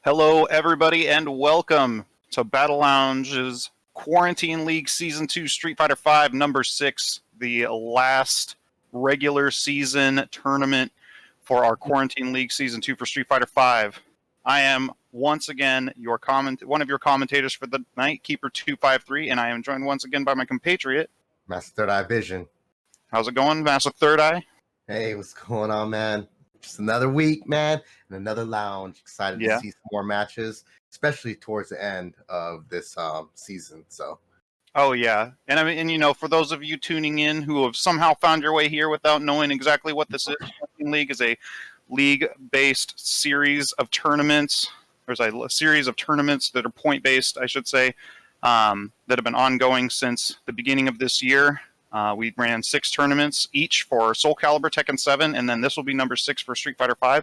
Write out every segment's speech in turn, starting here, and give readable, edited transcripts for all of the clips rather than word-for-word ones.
Hello, everybody, and welcome to Battle Lounge's Quarantine League Season 2 Street Fighter V Number 6, the last regular season tournament for our Quarantine League Season 2 for Street Fighter V. I am once again one of your commentators for the night, Keeper 253, and I am joined once again by my compatriot, Master Third Eye Vision. How's it going, Master Third Eye? Hey, what's going on, man? Just another week, man, and another lounge. Excited to see some more matches, especially towards the end of this season. So, oh yeah, and I mean, and you know, for those of you tuning in who have somehow found your way here without knowing exactly what this is, League is a league-based series of tournaments. There's a series of tournaments that are point-based, I should say, that have been ongoing since the beginning of this year. We ran 6 tournaments each for Soul Calibur, Tekken 7, and then this will be number 6 for Street Fighter V.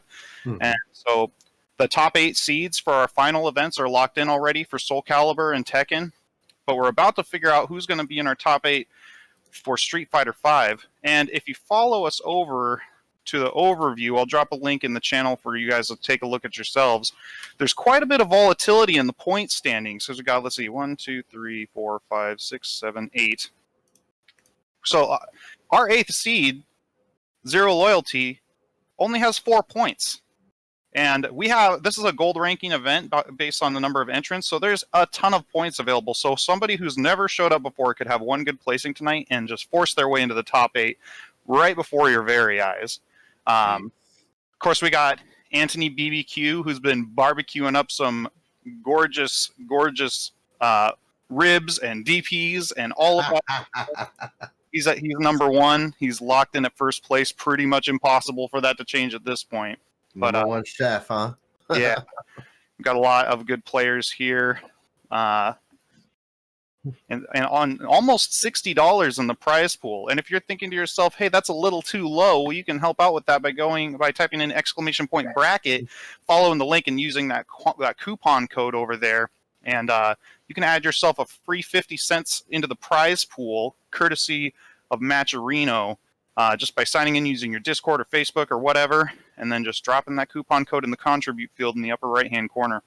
And so the top 8 seeds for our final events are locked in already for Soul Calibur and Tekken, but we're about to figure out who's going to be in our top 8 for Street Fighter V. And if you follow us over to the overview, I'll drop a link in the channel for you guys to take a look at yourselves. There's quite a bit of volatility in the point standings. So we got, let's see, 1, 2, 3, 4, 5, 6, 7, 8. So our 8th seed, Zero Loyalty, only has 4 points. And this is a gold ranking event based on the number of entrants, so there's a ton of points available. So somebody who's never showed up before could have one good placing tonight and just force their way into the top 8 right before your very eyes. Of course, we got Anthony BBQ, who's been barbecuing up some gorgeous ribs and DPs and all of that. He's number 1. He's locked in at first place. Pretty much impossible for that to change at this point. But number 1 chef, huh? Yeah, we've got a lot of good players here, and on almost $60 in the prize pool. And if you're thinking to yourself, "Hey, that's a little too low," well, you can help out with that by typing in !bracket, following the link, and using that coupon code over there, and you can add yourself a free 50 cents into the prize pool, courtesy of Matcherino, just by signing in using your Discord or Facebook or whatever, and then just dropping that coupon code in the contribute field in the upper right-hand corner.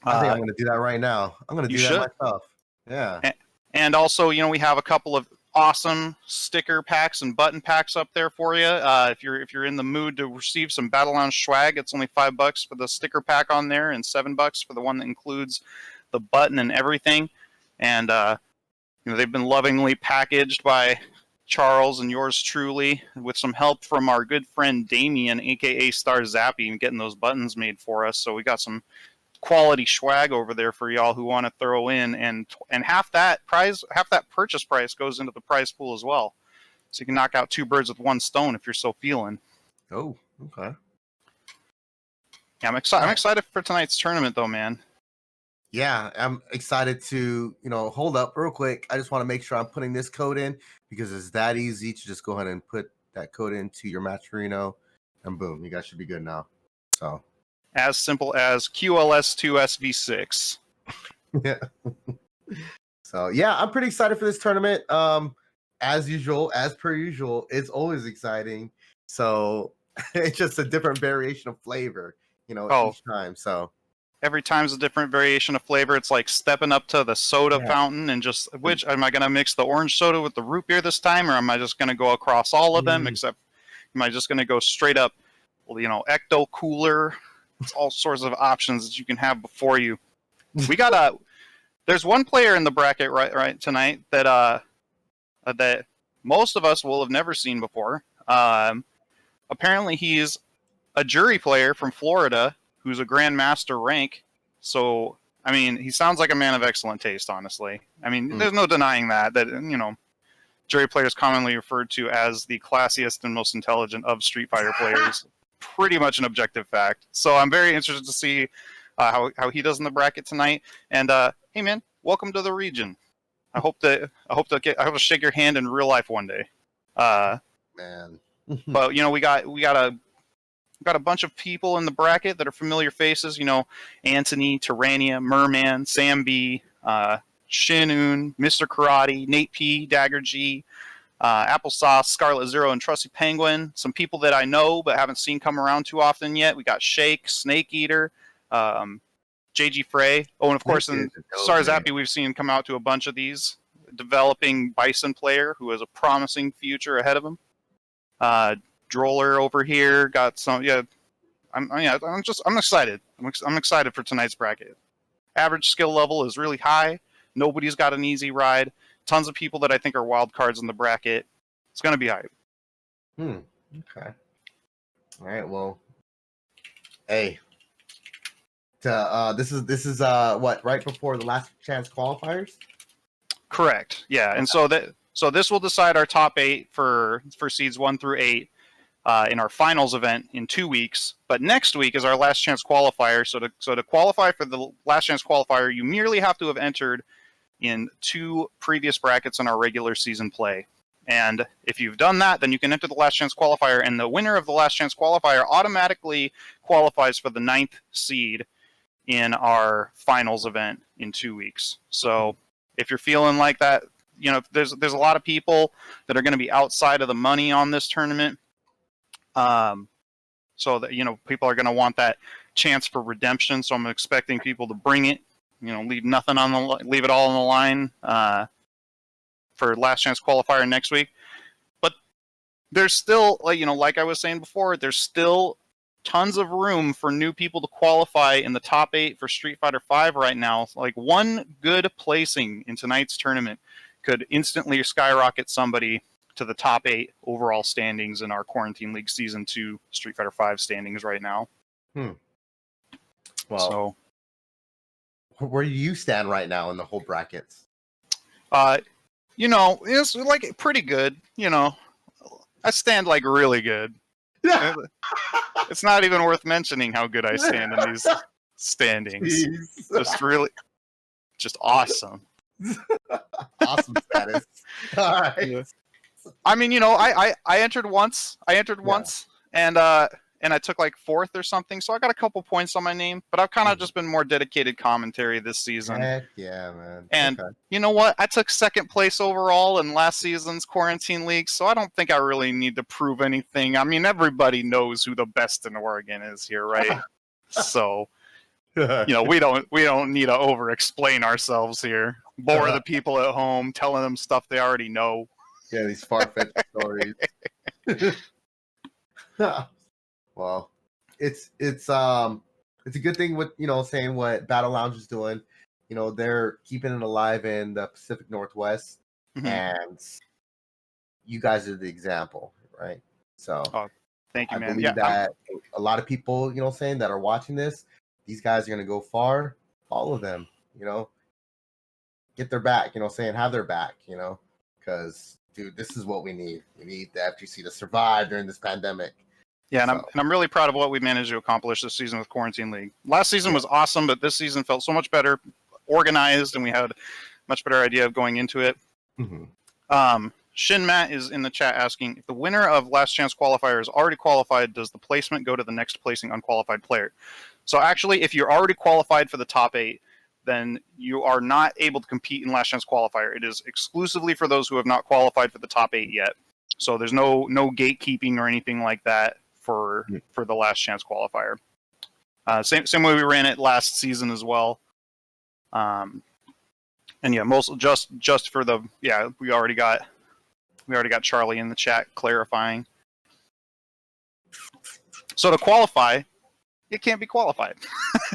I think I'm going to do that right now. I'm going to do that myself. Yeah. And also, you know, we have a couple of awesome sticker packs and button packs up there for you. If you're in the mood to receive some Battle Lounge swag, it's only $5 for the sticker pack on there, and $7 for the one that includes the button and everything. And you know, they've been lovingly packaged by Charles and yours truly, with some help from our good friend Damien, aka Star Zappy, getting those buttons made for us. So we got some quality swag over there for y'all who want to throw in, and half that purchase price goes into the prize pool as well. So you can knock out 2 birds with 1 stone if you're so feeling. Oh, okay. Yeah, I'm excited for tonight's tournament, though, man. Yeah, I'm excited to, hold up real quick. I just want to make sure I'm putting this code in, because it's that easy to just go ahead and put that code into your Matcherino, and boom, you guys should be good now. So as simple as QLS2SV6. Yeah. So yeah, I'm pretty excited for this tournament. As per usual, it's always exciting. So it's just a different variation of flavor, each time. So every time's a different variation of flavor. It's like stepping up to the soda fountain and just, which am I going to mix the orange soda with the root beer this time, or am I just going to go across all of them? Except, am I just going to go straight up, Ecto Cooler? It's all sorts of options that you can have before you. We got there's one player in the bracket right tonight that that most of us will have never seen before. Apparently, he's a jury player from Florida who's a Grandmaster rank. So, I mean, he sounds like a man of excellent taste, honestly. I mean, there's no denying that, jury players commonly referred to as the classiest and most intelligent of Street Fighter players. Pretty much an objective fact. So I'm very interested to see how he does in the bracket tonight. And hey, man, welcome to the region. I hope to shake your hand in real life one day. Man. But we got a bunch of people in the bracket that are familiar faces. Anthony, Tyrannia, Merman, Sam B, Shin-Un, Mr. Karate, Nate P, Dagger G, Applesauce, Scarlet Zero, and Trusty Penguin. Some people that I know but haven't seen come around too often yet. We got Shake, Snake Eater, JG Frey. Oh, and of course, in That is a dope Stars name. Appy, we've seen come out to a bunch of these. Developing Bison player who has a promising future ahead of him. Droller over here got some. Yeah, I'm excited. I'm excited for tonight's bracket. Average skill level is really high. Nobody's got an easy ride. Tons of people that I think are wild cards in the bracket. It's going to be hype. Okay. All right. Well, hey, this is what, right before the last chance qualifiers? Correct. Yeah, and so this will decide our top 8 for seeds 1 through 8 in our finals event in 2 weeks. But next week is our last chance qualifier. So to qualify for the last chance qualifier, you merely have to have entered in 2 previous brackets in our regular season play. And if you've done that, then you can enter the last chance qualifier, and the winner of the last chance qualifier automatically qualifies for the 9th seed in our finals event in 2 weeks. So if you're feeling like that, there's a lot of people that are going to be outside of the money on this tournament. So that, people are going to want that chance for redemption. So I'm expecting people to bring it, leave it all on the line for last chance qualifier next week. But there's still, like I was saying before, there's still tons of room for new people to qualify in the top 8 for Street Fighter V right now. Like, one good placing in tonight's tournament could instantly skyrocket somebody to the top 8 overall standings in our Quarantine League Season 2 Street Fighter V standings right now. Well, So, where do you stand right now in the whole brackets? it's like pretty good. I stand like really good. It's not even worth mentioning how good I stand in these standings. Just awesome. Awesome status. All right. Yeah. I mean, I entered once. And I took like 4th or something, so I got a couple points on my name. But I've kind of just been more dedicated commentary this season. Heck yeah, man. And you know what? I took 2nd place overall in last season's Quarantine League, so I don't think I really need to prove anything. I mean, everybody knows who the best in Oregon is here, right? So, we don't need to over-explain ourselves here. Bore the people at home, telling them stuff they already know. Yeah, these far-fetched stories. Well, it's a good thing with saying what Battle Lounge is doing. They're keeping it alive in the Pacific Northwest, and you guys are the example, right? So, thank you, I man. believe that a lot of people, saying that are watching this, these guys are gonna go far. Follow them, get their back, saying have their back, because dude, this is what we need. We need the FGC to survive during this pandemic. Yeah, and I'm really proud of what we managed to accomplish this season with Quarantine League. Last season was awesome, but this season felt so much better organized, and we had a much better idea of going into it. Shin Matt is in the chat asking, if the winner of Last Chance Qualifier is already qualified, does the placement go to the next placing unqualified player? So actually, if you're already qualified for the top 8, then you are not able to compete in Last Chance Qualifier. It is exclusively for those who have not qualified for the top 8 yet. So there's no gatekeeping or anything like that for the Last Chance Qualifier. Same way we ran it last season as well. And yeah, most just for the we already got Charlie in the chat clarifying. So to qualify, it can't be qualified.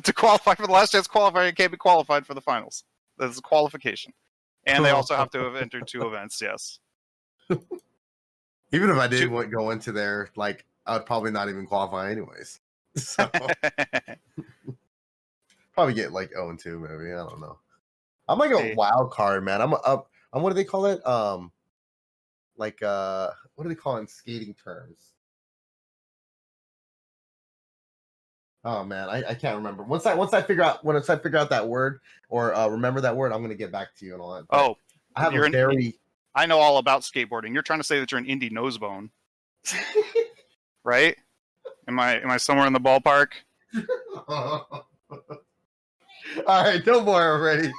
To qualify for the Last Chance Qualifier, it can't be qualified for the finals. That's a qualification. And they also have to have entered 2 events, yes. Even if I did go into there, like, I would probably not even qualify anyways. So probably get like 0-2, maybe. I don't know. I'm like a wild card, man. I'm what do they call it? What do they call it in skating terms? Oh man, I can't remember. Once I figure out that word or remember that word, I'm gonna get back to you and all that. But I have a very I know all about skateboarding. You're trying to say that you're an indie nosebone. Right? Am I somewhere in the ballpark? All right, no more already.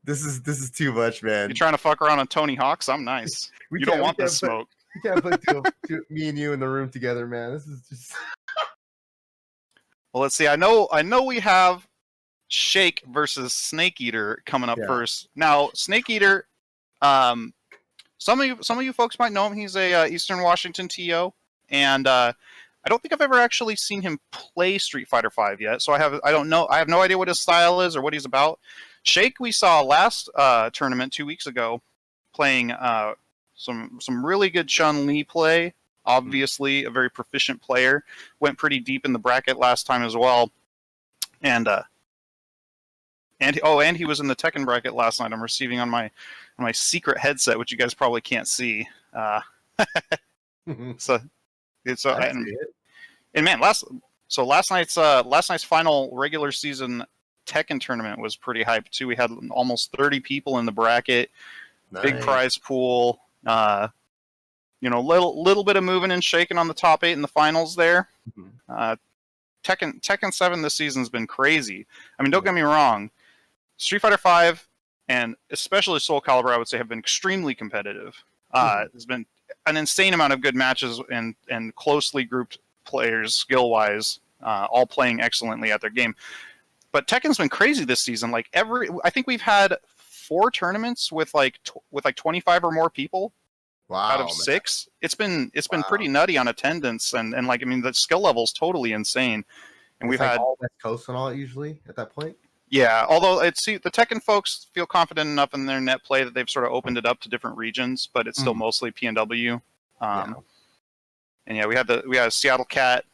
This is too much, man. You're trying to fuck around on Tony Hawk's? I'm nice. You don't want this smoke. You can't put me and you in the room together, man. This is just Well, let's see. I know we have Shake versus Snake Eater coming up Yeah. first. Now, Snake Eater, some of you folks might know him. He's a Eastern Washington TO, and I don't think I've ever actually seen him play Street Fighter V yet. So I have no idea what his style is or what he's about. Shake we saw last tournament 2 weeks ago, playing some really good Chun-Li play. Obviously, a very proficient player. Went pretty deep in the bracket last time as well, and he was in the Tekken bracket last night. I'm receiving on my secret headset, which you guys probably can't see. So it's and man, last night's final regular season Tekken tournament was pretty hyped too. We had almost 30 people in the bracket, big prize pool. Little bit of moving and shaking on the top 8 in the finals there. Tekken 7 this season's been crazy. I mean, don't get me wrong, Street Fighter V and especially Soul Calibur, I would say, have been extremely competitive. There's been an insane amount of good matches and closely grouped players, skill-wise, all playing excellently at their game. But Tekken's been crazy this season. Like I think we've had 4 tournaments with like 25 or more people. Wow, out of 6. It's been pretty nutty on attendance and like, I mean, the skill level's totally insane. And we've had all West Coast and all usually at that point. Yeah, although the Tekken folks feel confident enough in their net play that they've sort of opened it up to different regions, but it's still mostly PNW. And yeah, we had a Seattle cat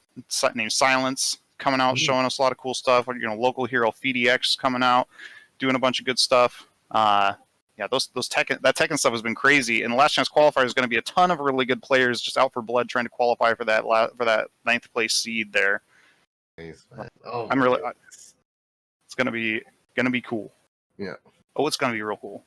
named Silence coming out, showing us a lot of cool stuff. Local hero FeedEx coming out, doing a bunch of good stuff. Yeah, that Tekken stuff has been crazy. And the Last Chance Qualifier is going to be a ton of really good players just out for blood trying to qualify for that 9th place seed there. Nice, it's gonna be cool. Yeah. Oh, it's gonna be real cool.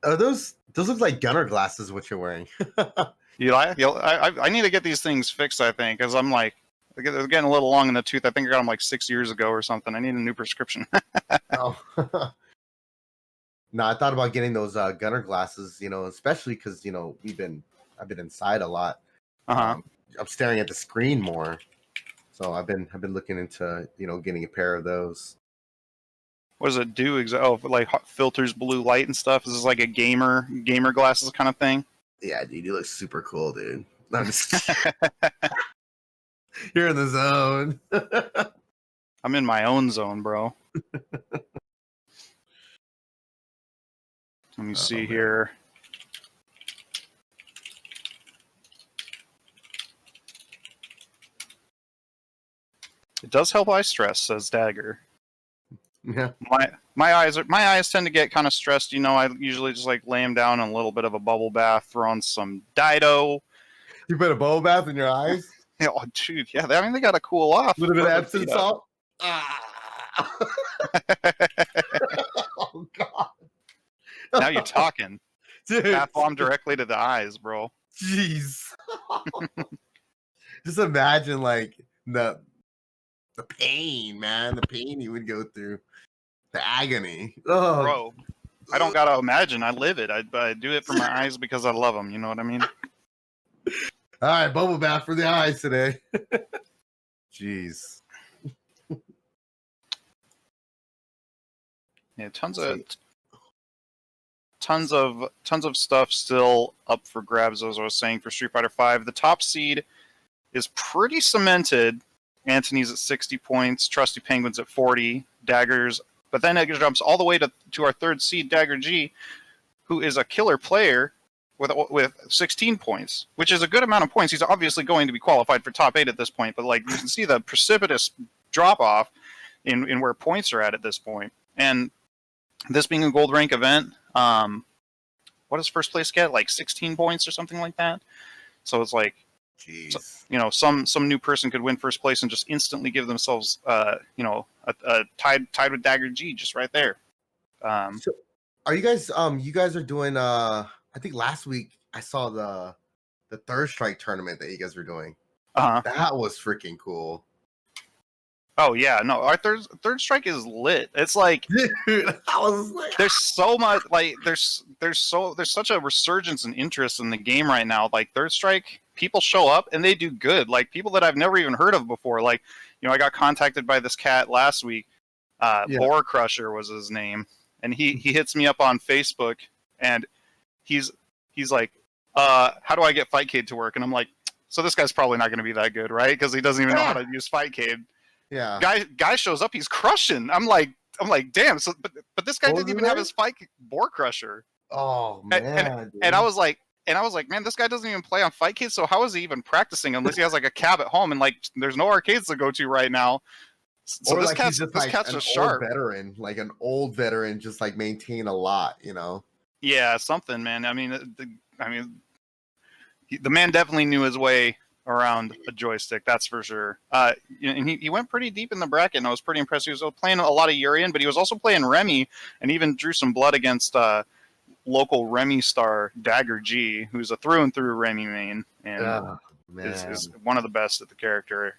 Those look like gunner glasses. What you're wearing? I need to get these things fixed. I think because I'm like they're getting a little long in the tooth. I think I got them like 6 years ago or something. I need a new prescription. Oh. No, I thought about getting those gunner glasses. Especially because I've been inside a lot. I'm staring at the screen more, so I've been looking into getting a pair of those. What does it do? Like filters blue light and stuff. Is this like a gamer glasses kind of thing? Yeah, dude, you look super cool, dude. I'm just You're in the zone. I'm in my own zone, bro. Let me see here. It does help eye stress, says Dagger. Yeah. My eyes tend to get kind of stressed. I usually just like lay them down in a little bit of a bubble bath, throw on some Dido. You put a bubble bath in your eyes? Oh, dude, yeah. I mean, they gotta cool off. A little bit of Epsom salt. Oh God! Now you're talking. Dude. Bath bomb directly to the eyes, bro. Jeez. Just imagine like the pain, man. The pain you would go through. The agony. Oh. Bro, I don't gotta imagine. I live it. I do it for my eyes because I love them. You know what I mean? All right, bubble bath for the eyes today. Jeez. Yeah, tons of stuff still up for grabs, as I was saying, for Street Fighter V. The top seed is pretty cemented. Antony's at 60 points, Trusty Penguin's at 40, Daggers, but then it jumps all the way to our 3rd seed, Dagger G, who is a killer player with 16 points, which is a good amount of points. He's obviously going to be qualified for top 8 at this point, but like you can see the precipitous drop off in where points are at this point. And this being a gold rank event, what does first place get? Like 16 points or something like that. So it's like, jeez. Some new person could win first place and just instantly give themselves, a tied with Dagger G just right there. So are you guys? You guys are doing. I think last week I saw the Third Strike tournament that you guys were doing. That was freaking cool. Oh yeah, no, our third strike is lit. It's like, dude, I was like, there's so much, like there's such a resurgence and interest in the game right now. Like Third Strike, people show up and they do good. Like people that I've never even heard of before. Like I got contacted by this cat last week. Yeah. Boar Crusher was his name, and he hits me up on Facebook, and he's like, how do I get Fightcade to work? And I'm like, so this guy's probably not going to be that good, right? Because he doesn't even know how to use Fightcade. Yeah. Guy shows up, he's crushing. I'm like, damn. So, but this guy What was didn't his even have name? his Fight Boar Crusher. Oh man. And I was like, man, this guy doesn't even play on Fightcade. So how is he even practicing unless he has like a cab at home and like there's no arcades to go to right now? So or this like cat's he's just this like cat's an just old sharp. veteran, like an old veteran, just like maintain a lot, you know. Yeah, something, man. I mean, the man definitely knew his way around a joystick, that's for sure. And he went pretty deep in the bracket, and I was pretty impressed. He was playing a lot of Urian, but he was also playing Remy, and even drew some blood against local Remy star Dagger G, who's a through and through Remy main, and Oh, man. is one of the best at the character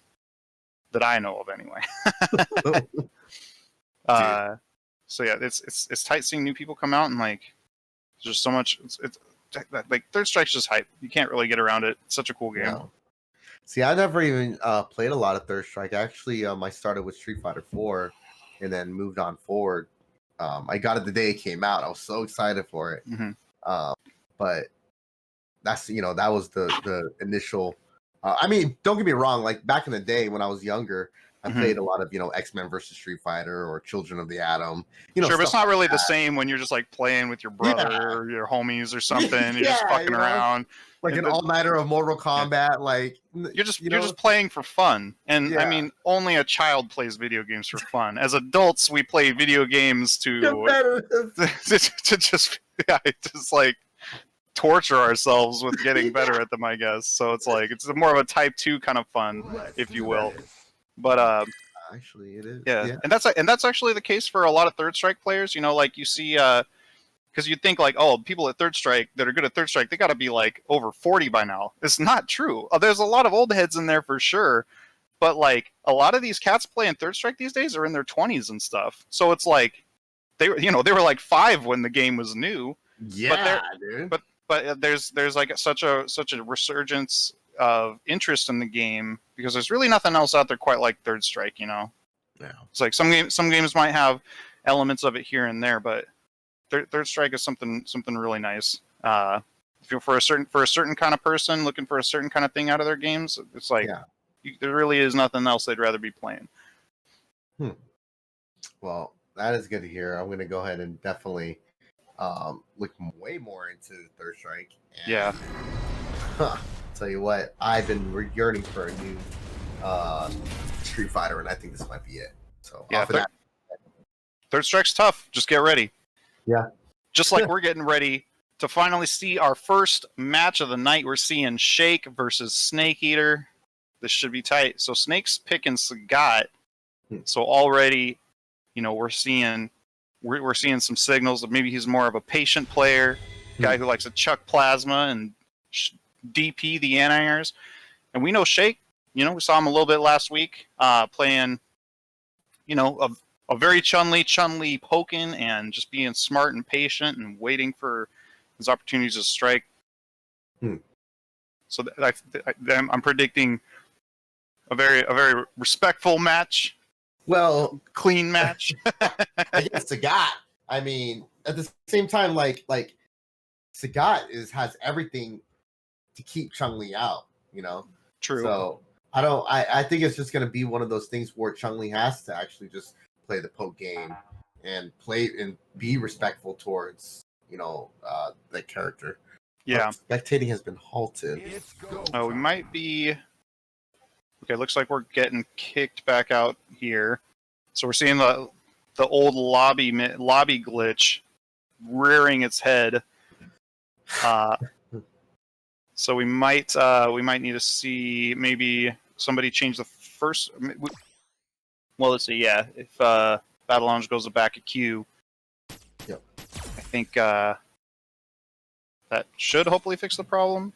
that I know of, anyway. So yeah, it's tight seeing new people come out, and like there's just so much. It's like Third Strike's just hype. You can't really get around it. It's such a cool game. No. See, I never even played a lot of Third Strike. Actually, I started with Street Fighter 4 and then moved on forward. I got it the day it came out. I was so excited for it. Mm-hmm. But that's that was the initial. I mean, don't get me wrong. Like back in the day when I was younger, I played a lot of X-Men versus Street Fighter or Children of the Atom. Sure, but it's not like really that. the same when you're just like playing with your brother or your homies or something. You're just fucking around. Like an all-nighter of Mortal Kombat. Like you're just playing for fun. And I mean, only a child plays video games for fun. As adults, we play video games to just like torture ourselves with getting better at them, I guess. So it's like it's more of a type 2 kind of fun, if you will. But actually, it is. Yeah, and that's actually the case for a lot of Third Strike players. Like you see, because you'd think like, oh, people at Third Strike that are good at Third Strike, they got to be like over 40 by now. It's not true. There's a lot of old heads in there for sure, but like a lot of these cats playing Third Strike these days are in their 20s and stuff. So it's like they were like 5 when the game was new. Yeah, dude. But there's like such a resurgence of interest in the game because there's really nothing else out there quite like Third Strike. Yeah. It's like some games might have elements of it here and there, but Third Strike is something really nice. If you're for a certain kind of person looking for a certain kind of thing out of their games, it's like there really is nothing else they'd rather be playing. Well, that is good to hear. I'm going to go ahead and definitely look way more into Third Strike. And, tell you what, I've been yearning for a new Street Fighter, and I think this might be it. So yeah, Third Strike's tough. Just get ready. Yeah. Just like we're getting ready to finally see our first match of the night. We're seeing Shake versus Snake Eater. This should be tight. So Snake's picking Sagat. So already, we're seeing some signals that maybe he's more of a patient player, guy who likes to chuck plasma and DP the anti-airs. And we know Shake, we saw him a little bit last week playing, a very Chun-Li poking and just being smart and patient and waiting for his opportunities to strike. So I'm predicting a very respectful match. Well, clean match. Against Sagat. I mean, at the same time, like Sagat has everything to keep Chun-Li out, True. So I think it's just gonna be one of those things where Chun-Li has to actually just play the poke game and play and be respectful towards the character. Yeah. But spectating has been halted. Oh, we might be. Okay, looks like we're getting kicked back out here. So we're seeing the old lobby glitch rearing its head. So we might need to see maybe somebody change the first. Well, let's see. Yeah, if Battle Lounge goes back a queue, yep. I think that should hopefully fix the problem.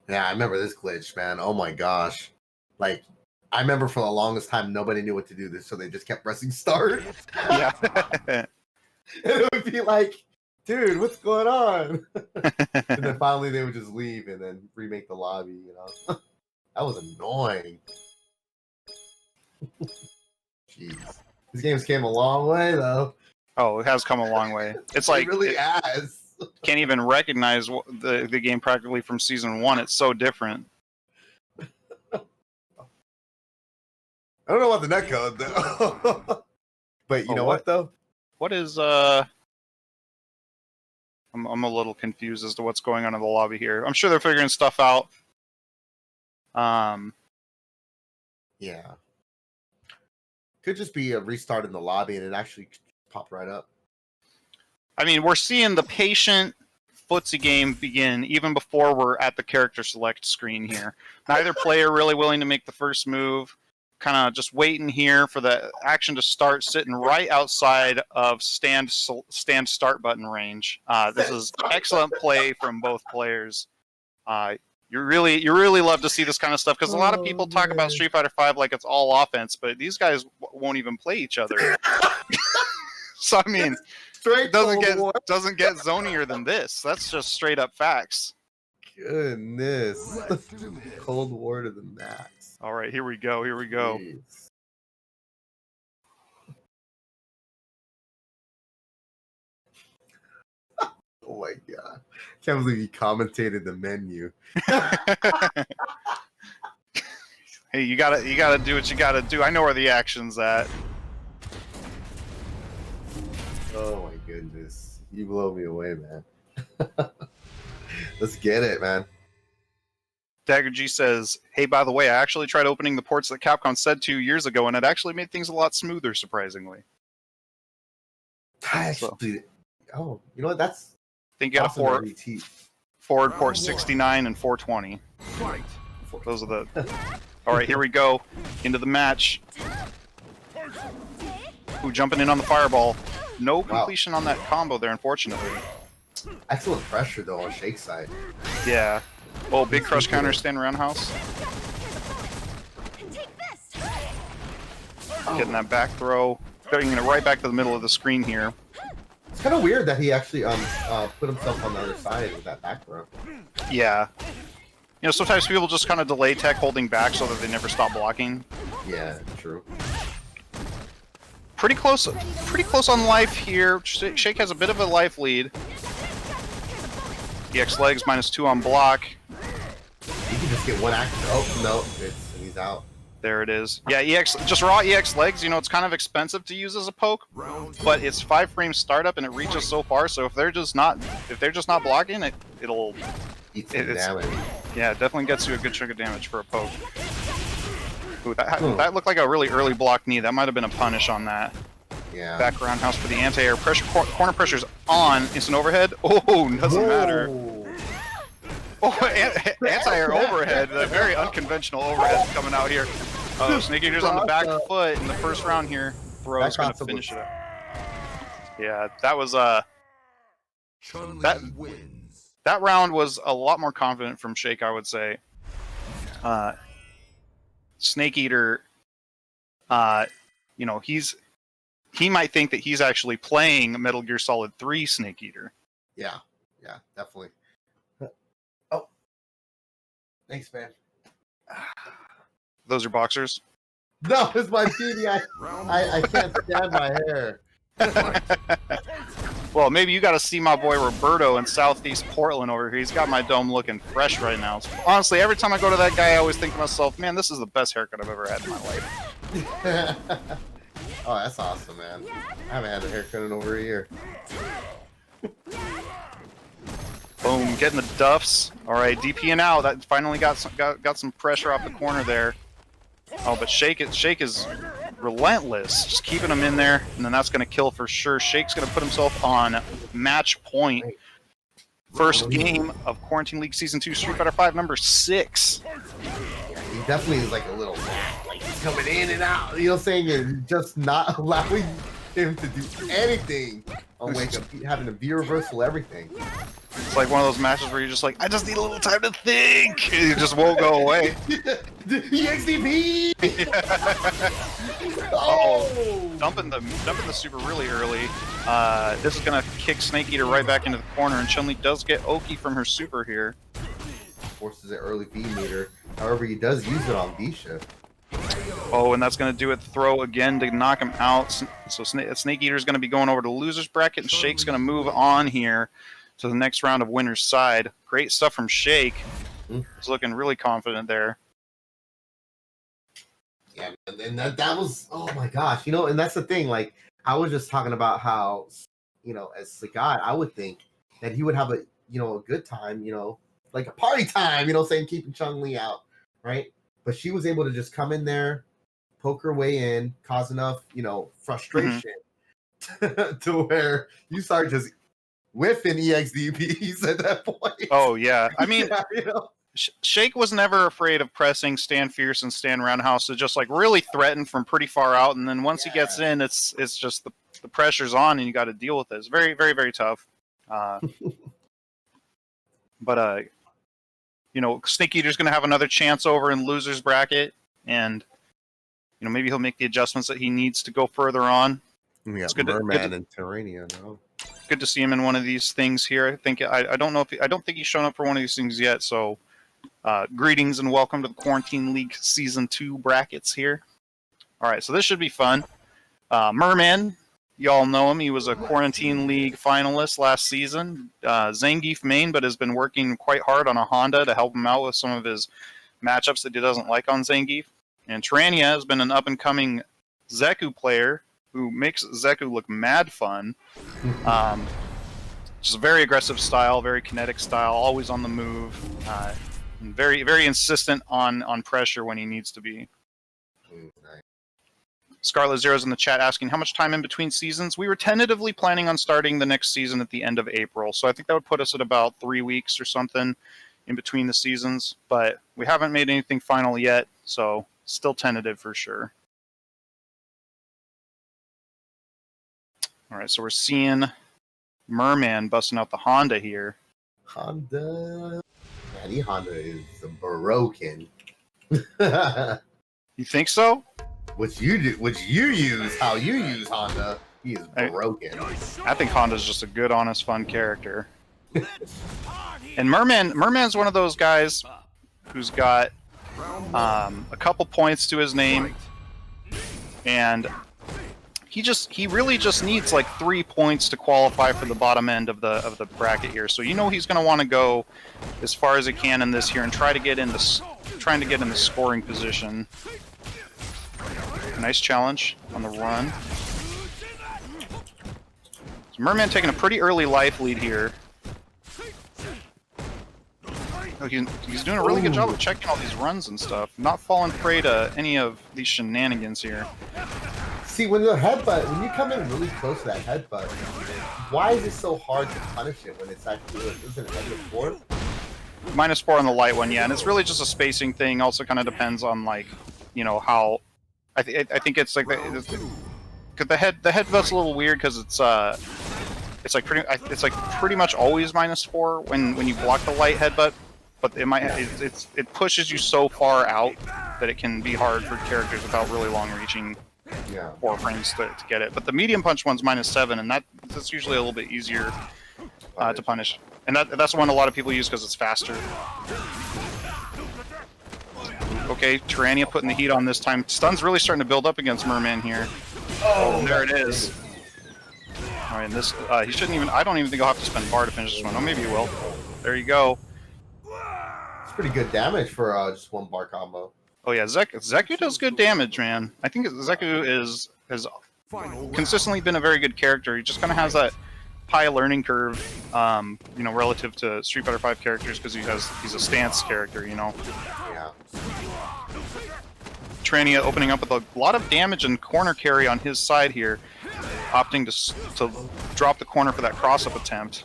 Yeah, I remember this glitch, man. Oh my gosh. Like, I remember for the longest time, nobody knew what to do this, so they just kept pressing start. Yeah. And it would be like, dude, what's going on? And then finally they would just leave and then remake the lobby, That was annoying. Jeez. These games came a long way, though. Oh, it has come a long way. It's It like really it has. can't even recognize the game practically from season 1. It's so different. I don't know about the netcode, though. But you Oh, know what? what, though? What is I'm a little confused as to what's going on in the lobby here. I'm sure they're figuring stuff out. Yeah. Could just be a restart in the lobby and it actually popped right up. I mean, we're seeing the patient footsie game begin even before we're at the character select screen here. Neither player really willing to make the first move. Kind of just waiting here for the action to start, sitting right outside of stand start button range. This is excellent play from both players. You really love to see this kind of stuff because a lot of people talk about Street Fighter V like it's all offense, but these guys won't even play each other. So I mean, it doesn't get zonier than this. That's just straight up facts. Goodness. Cold War to the max. All right, here we go. Here we go. Jeez. Oh my god. Can't believe he commentated the menu. Hey, you gotta do what you gotta do. I know where the action's at. Oh my goodness. You blow me away, man. Let's get it, man. Dagger G says, hey, by the way, I actually tried opening the ports that Capcom said 2 years ago, and it actually made things a lot smoother, surprisingly. I actually, oh, you know what? That's I think you got awesome a forward port 69 and 420. Those are the... All right, here we go. Into the match. Ooh, jumping in on the fireball. No completion on that combo there, unfortunately. Excellent pressure, though, on Shake's side. Yeah. Oh, big crush counter stand roundhouse. Getting that back throw. Getting it right back to the middle of the screen here. It's kind of weird that he actually put himself on the other side with that back throw. Yeah. You know, sometimes people just kind of delay tech holding back so that they never stop blocking. Yeah, true. Pretty close on life here. Shake has a bit of a life lead. EX legs -2 on block. You can just get one action. Oh, no, he's out. There it is. Yeah, just raw EX legs, you know, it's kind of expensive to use as a poke, but it's 5 frame startup and it reaches so far, so if they're just not blocking, it'll Eat some damage. Yeah, it definitely gets you a good chunk of damage for a poke. Ooh, that looked like a really early block knee. That might have been a punish on that. Yeah. Back roundhouse for the anti-air. Pressure, corner pressure's on. Instant overhead. Oh, doesn't matter. Oh, anti-air overhead. A very unconventional overhead coming out here. Oh, Snake Eater's on the back foot in the first round here. Throw's going to finish it up. Yeah, that was that round was a lot more confident from Shake, I would say. Snake Eater, you know, he might think that he's actually playing Metal Gear Solid 3 Snake Eater. Yeah, definitely. Oh, thanks, man. Those are boxers? No, it's my beauty. I can't stand my hair. Well, maybe you got to see my boy Roberto in Southeast Portland over here. He's got my dome looking fresh right now. Honestly, every time I go to that guy, I always think to myself, man, this is the best haircut I've ever had in my life. Oh, that's awesome, man. I haven't had a haircut in over a year. Boom, getting the duffs. All right, DPing out. That finally got some pressure off the corner there. Oh, but Shake is relentless, just keeping him in there, and then that's going to kill for sure. Shake's going to put himself on match point. First game of Quarantine League Season 2 Street Fighter V number 6. He definitely is like a little like he's coming in and out. You know what I'm saying? And just not allowing him to do anything on Wake Up, having a V reversal, everything. It's like one of those matches where you're just like, I just need a little time to think. And it just won't go away. EXDP! Oh, dumping the super really early. This is gonna kick Snake Eater right back into the corner, and Chun-Li does get Oki from her super here. Forces an early V meter. However, he does use it on V shift. Oh, and that's going to do it. Throw again to knock him out. So Snake Eater's going to be going over to the loser's bracket, and Shake's going to move on here to the next round of winner's side. Great stuff from Shake. He's looking really confident there. Yeah, and that was, oh my gosh, you know, and that's the thing. Like, I was just talking about how, you know, as Sagat, I would think that he would have a, you know, a good time, you know, like a party time, you know, saying keeping Chun-Li out, right? But she was able to just come in there, poke her way in, cause enough, you know, frustration to where you start just whiffing EXDPs at that point. Oh, yeah. I mean, yeah, you know? Shake was never afraid of pressing, stand fierce, and stand roundhouse to just like really threaten from pretty far out. And then once he gets in, it's just the pressure's on, and you got to deal with it. It's very, very, very tough. But you know, Snake Eater's going to have another chance over in loser's bracket, and you know, maybe he'll make the adjustments that he needs to go further on. We got good Merman and Tyrannia now. Good to see him in one of these things here. I think I don't know if I don't think he's shown up for one of these things yet. So, greetings and welcome to the Quarantine League Season 2 brackets here. All right, so this should be fun. Merman, y'all know him. He was a Quarantine League finalist last season. Zangief main, but has been working quite hard on a Honda to help him out with some of his matchups that he doesn't like on Zangief. And Tyrannia has been an up-and-coming Zeku player who makes Zeku look mad fun. Just a very aggressive style, very kinetic style, always on the move, and very, very insistent on pressure when he needs to be. Scarlet Zero's in the chat asking how much time in between seasons. We were tentatively planning on starting the next season at the end of April, so I think that would put us at about 3 weeks or something in between the seasons, but we haven't made anything final yet, so still tentative for sure. All right, so we're seeing Merman busting out the Honda here. Honda. Man, the Honda is broken. You think so? What you use, how you use Honda, he is broken. I think Honda's just a good, honest, fun character. And Merman's one of those guys who's got a couple points to his name, and he really just needs like 3 points to qualify for the bottom end of the bracket here. So you know he's going to want to go as far as he can in this here and trying to get in the scoring position. Nice challenge on the run. So Merman taking a pretty early life lead here. Oh, he's doing a really good job of checking all these runs and stuff, not falling prey to any of these shenanigans here. See, when the headbutt, when you come in really close to that headbutt, why is it so hard to punish it when it's actually, isn't it -4? -4 on the light one, yeah, and it's really just a spacing thing. Also, kind of depends on like, you know, how. I think it's like the headbutt's a little weird because it's like pretty much always -4 when you block the light headbutt, but it pushes you so far out that it can be hard for characters without really long reaching. Yeah. 4 frames to get it, but the medium punch one's -7, and that's usually a little bit easier to punish, and that's one a lot of people use because it's faster. Okay, Tyrannia putting the heat on this time. Stun's really starting to build up against Merman here. Oh, there it is. All right, and this he shouldn't even. I don't even think he'll have to spend bar to finish this one. Oh, maybe he will. There you go. It's pretty good damage for just one bar combo. Oh yeah, Zeku does good damage, man. I think Zeku has consistently been a very good character. He just kind of has that high learning curve, you know, relative to Street Fighter V characters because he's a stance character, you know. Yeah. Tyrannia opening up with a lot of damage and corner carry on his side here, opting to drop the corner for that cross-up attempt.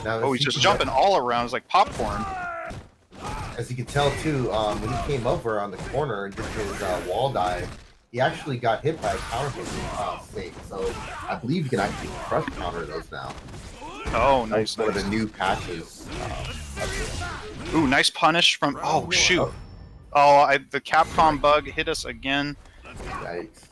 Oh, he's just jumping all around. It's like popcorn. As you can tell too, when he came over on the corner and did his wall dive, he actually got hit by a counter hit state. So I believe you can actually crush counter those now. Oh, nice. One of the new patches. Ooh, nice punish from. Oh shoot. Oh, the Capcom bug hit us again. Yikes.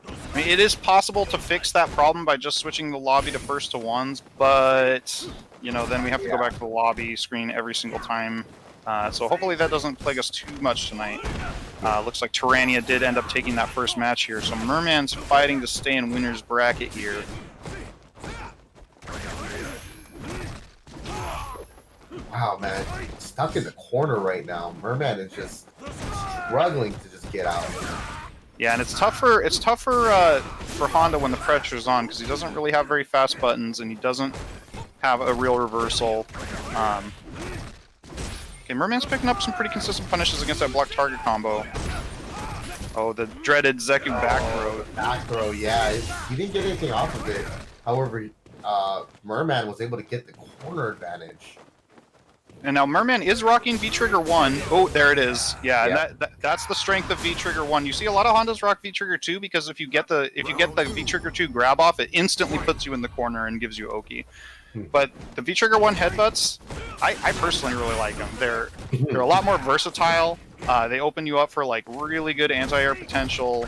I mean, it is possible to fix that problem by just switching the lobby to first to ones, but you know, then we have to go back to the lobby screen every single time So hopefully that doesn't plague us too much tonight. Looks like Tyrannia did end up taking that first match here. So Merman's fighting to stay in winner's bracket here. Wow, man, stuck in the corner right now. Merman is just struggling to just get out. Yeah, and it's tougher for Honda when the pressure's on because he doesn't really have very fast buttons and he doesn't have a real reversal. Okay, Merman's picking up some pretty consistent punishes against that block target combo. Oh, the dreaded Zeku back throw. Back throw, yeah. He didn't get anything off of it. However, Merman was able to get the corner advantage. And now Merman is rocking V-Trigger 1. Oh, there it is. Yeah, Yeah. that's the strength of V-Trigger 1. You see a lot of Hondas rock V-Trigger 2 because if you get the V-Trigger 2 grab off, it instantly puts you in the corner and gives you Oki. But the V-Trigger 1 headbutts, I personally really like them. They're a lot more versatile. They open you up for like really good anti-air potential,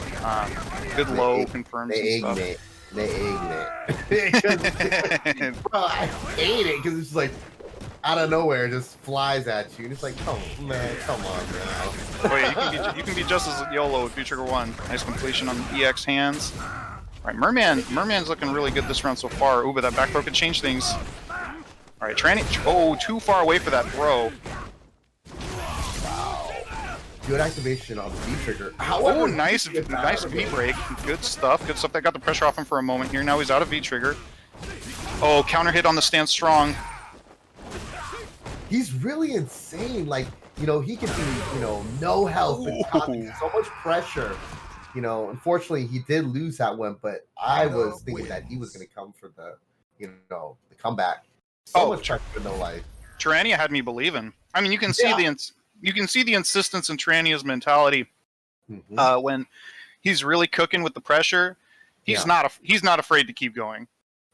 good low confirms and stuff. They ignite. Bro, I hate it because it's like out of nowhere, it just flies at you. And it's like, come on, man. Oh yeah, you can be just as YOLO with V-Trigger 1. Nice completion on the EX hands. All right, Merman's looking really good this round so far. Ooh, but that back throw could change things. All right, too far away for that throw. Wow. Good activation on the V-Trigger. Oh, nice V-break. Good stuff. That got the pressure off him for a moment here. Now he's out of V-Trigger. Oh, counter hit on the stand strong. He's really insane. Like, he can be, no health, but causing so much pressure. Unfortunately, he did lose that one, but I was thinking that he was going to come for the comeback. So much pressure for no life. Tyrannia had me believing. I mean, you can see the insistence in Tyrannia's mentality when he's really cooking with the pressure. He's not afraid to keep going.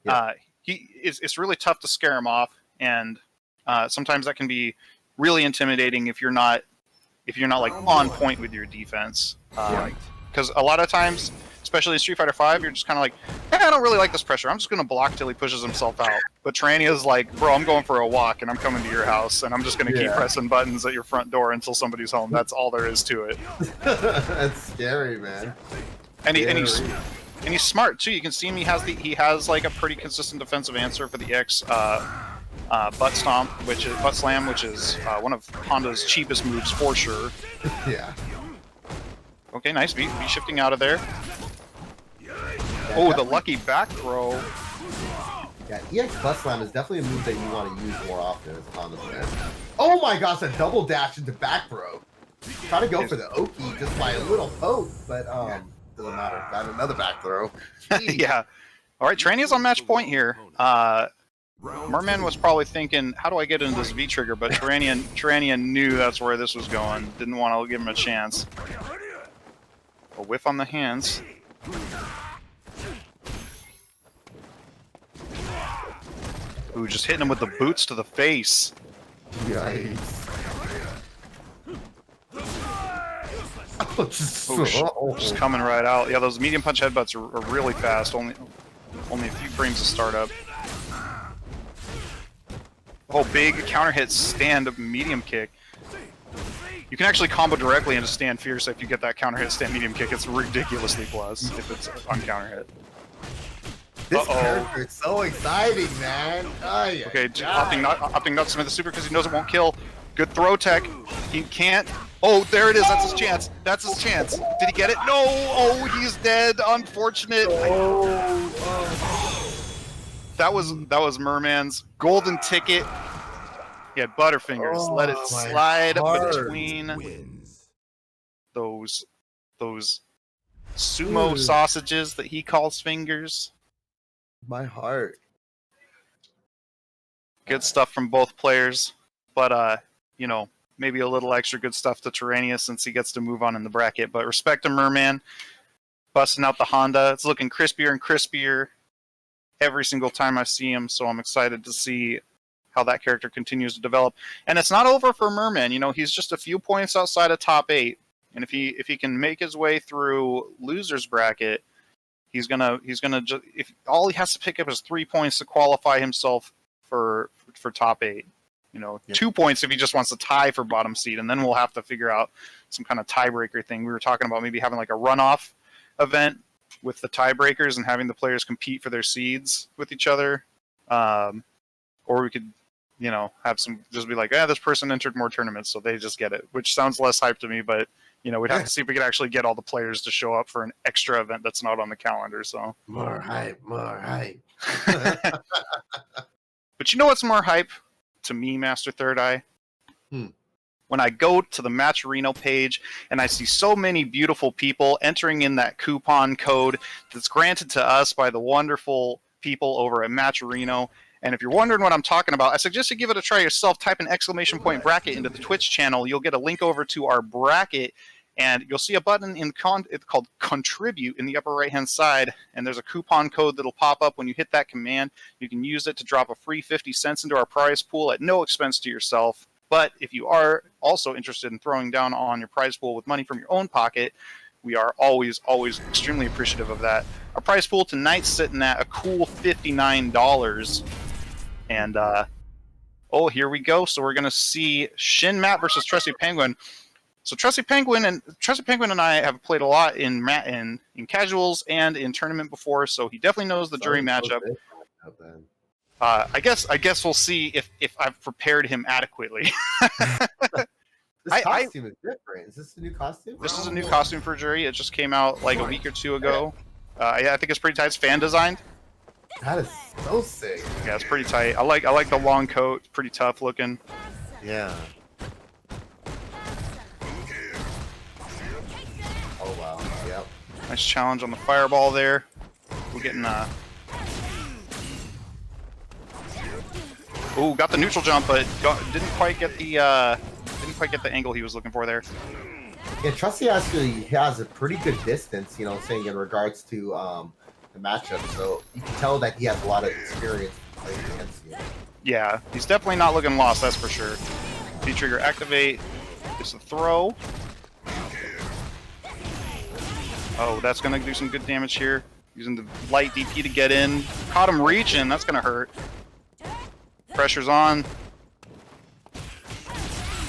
Yeah. It's really tough to scare him off, and sometimes that can be really intimidating if you're not like on point with your defense. Because a lot of times, especially in Street Fighter V, you're just kind of like, I don't really like this pressure. I'm just going to block till he pushes himself out. But Tyrannia's like, bro, I'm going for a walk and I'm coming to your house and I'm just going to keep pressing buttons at your front door until somebody's home. That's all there is to it. That's scary, man. And he's smart too. You can see him. He has like a pretty consistent defensive answer for the X butt slam, which is one of Honda's cheapest moves for sure. Yeah. Okay, nice V shifting out of there. Oh, the lucky back throw. Yeah, EX butt slam is definitely a move that you want to use more often as a Honda player. Oh my gosh, a double dash into back throw. Try to go for the Oki just by a little poke, but doesn't matter. Got another back throw. Yeah. All right, Tyrannia's on match point here. Merman was probably thinking, how do I get into this V-Trigger? But Tyrannia knew that's where this was going. Didn't want to give him a chance. A whiff on the hands. Ooh, just hitting him with the boots to the face. Yikes. Oh, just coming right out. Yeah, those medium punch headbutts are really fast. Only a few frames to start up. Oh, big counter hit stand medium kick. You can actually combo directly into stand fierce if you get that counter hit stand medium kick. It's ridiculously plus if it's on counter hit. This character is so exciting, man. Okay, opting not to submit the super because he knows it won't kill. Good throw tech. He can't. Oh, there it is. That's his chance. That's his chance. Did he get it? No. Oh, he's dead. Unfortunate. That was Merman's golden ticket. He had Butterfingers. Let it slide between those sumo sausages that he calls fingers. My heart. Good stuff from both players, but maybe a little extra good stuff to Tyrannia since he gets to move on in the bracket. But respect to Merman, busting out the Honda. It's looking crispier and crispier every single time I see him, so I'm excited to see how that character continues to develop. And it's not over for Merman. He's just a few points outside of top 8, and if he can make his way through losers bracket, he's gonna if all he has to pick up is 3 points to qualify himself for top 8. Yep. 2 points if he just wants to tie for bottom seed, and then we'll have to figure out some kind of tiebreaker thing. We were talking about maybe having like a runoff event with the tiebreakers and having the players compete for their seeds with each other, or we could, have some just be like, this person entered more tournaments, so they just get it, which sounds less hype to me, but we'd have to see if we could actually get all the players to show up for an extra event that's not on the calendar. So More hype. But you know what's more hype to me, Master Third Eye? When I go to the Matcherino page and I see so many beautiful people entering in that coupon code that's granted to us by the wonderful people over at Matcherino. And if you're wondering what I'm talking about, I suggest you give it a try yourself. Type an ! bracket into the Twitch channel. You'll get a link over to our bracket, and you'll see a button it's called Contribute in the upper right-hand side, and there's a coupon code that'll pop up when you hit that command. You can use it to drop a free 50 cents into our prize pool at no expense to yourself. But if you are also interested in throwing down on your prize pool with money from your own pocket, we are always extremely appreciative of that. Our prize pool tonight's sitting at a cool $59. And, here we go. So we're going to see Shin Matt versus Trusty Penguin. So Trusty Penguin and I have played a lot in casuals and in tournament before, so he definitely knows the jury matchup. I guess we'll see if I've prepared him adequately. This costume is different. Is this a new costume? This is a new costume for jury. It just came out like a week or two ago. I think it's pretty tight. It's fan designed. That is so sick. Yeah, it's pretty tight. I like the long coat. It's pretty tough looking. Yeah. Oh wow. Yep. Nice challenge on the fireball there. We're getting Ooh, got the neutral jump, but didn't quite get the angle he was looking for there. Yeah, Trusty actually has a pretty good distance, saying in regards to the matchup. So you can tell that he has a lot of experience playing against you. Yeah, he's definitely not looking lost, that's for sure. V-trigger activate. It's a throw. Oh, that's going to do some good damage here. Using the light DP to get in. Caught him reaching. That's going to hurt. Pressure's on.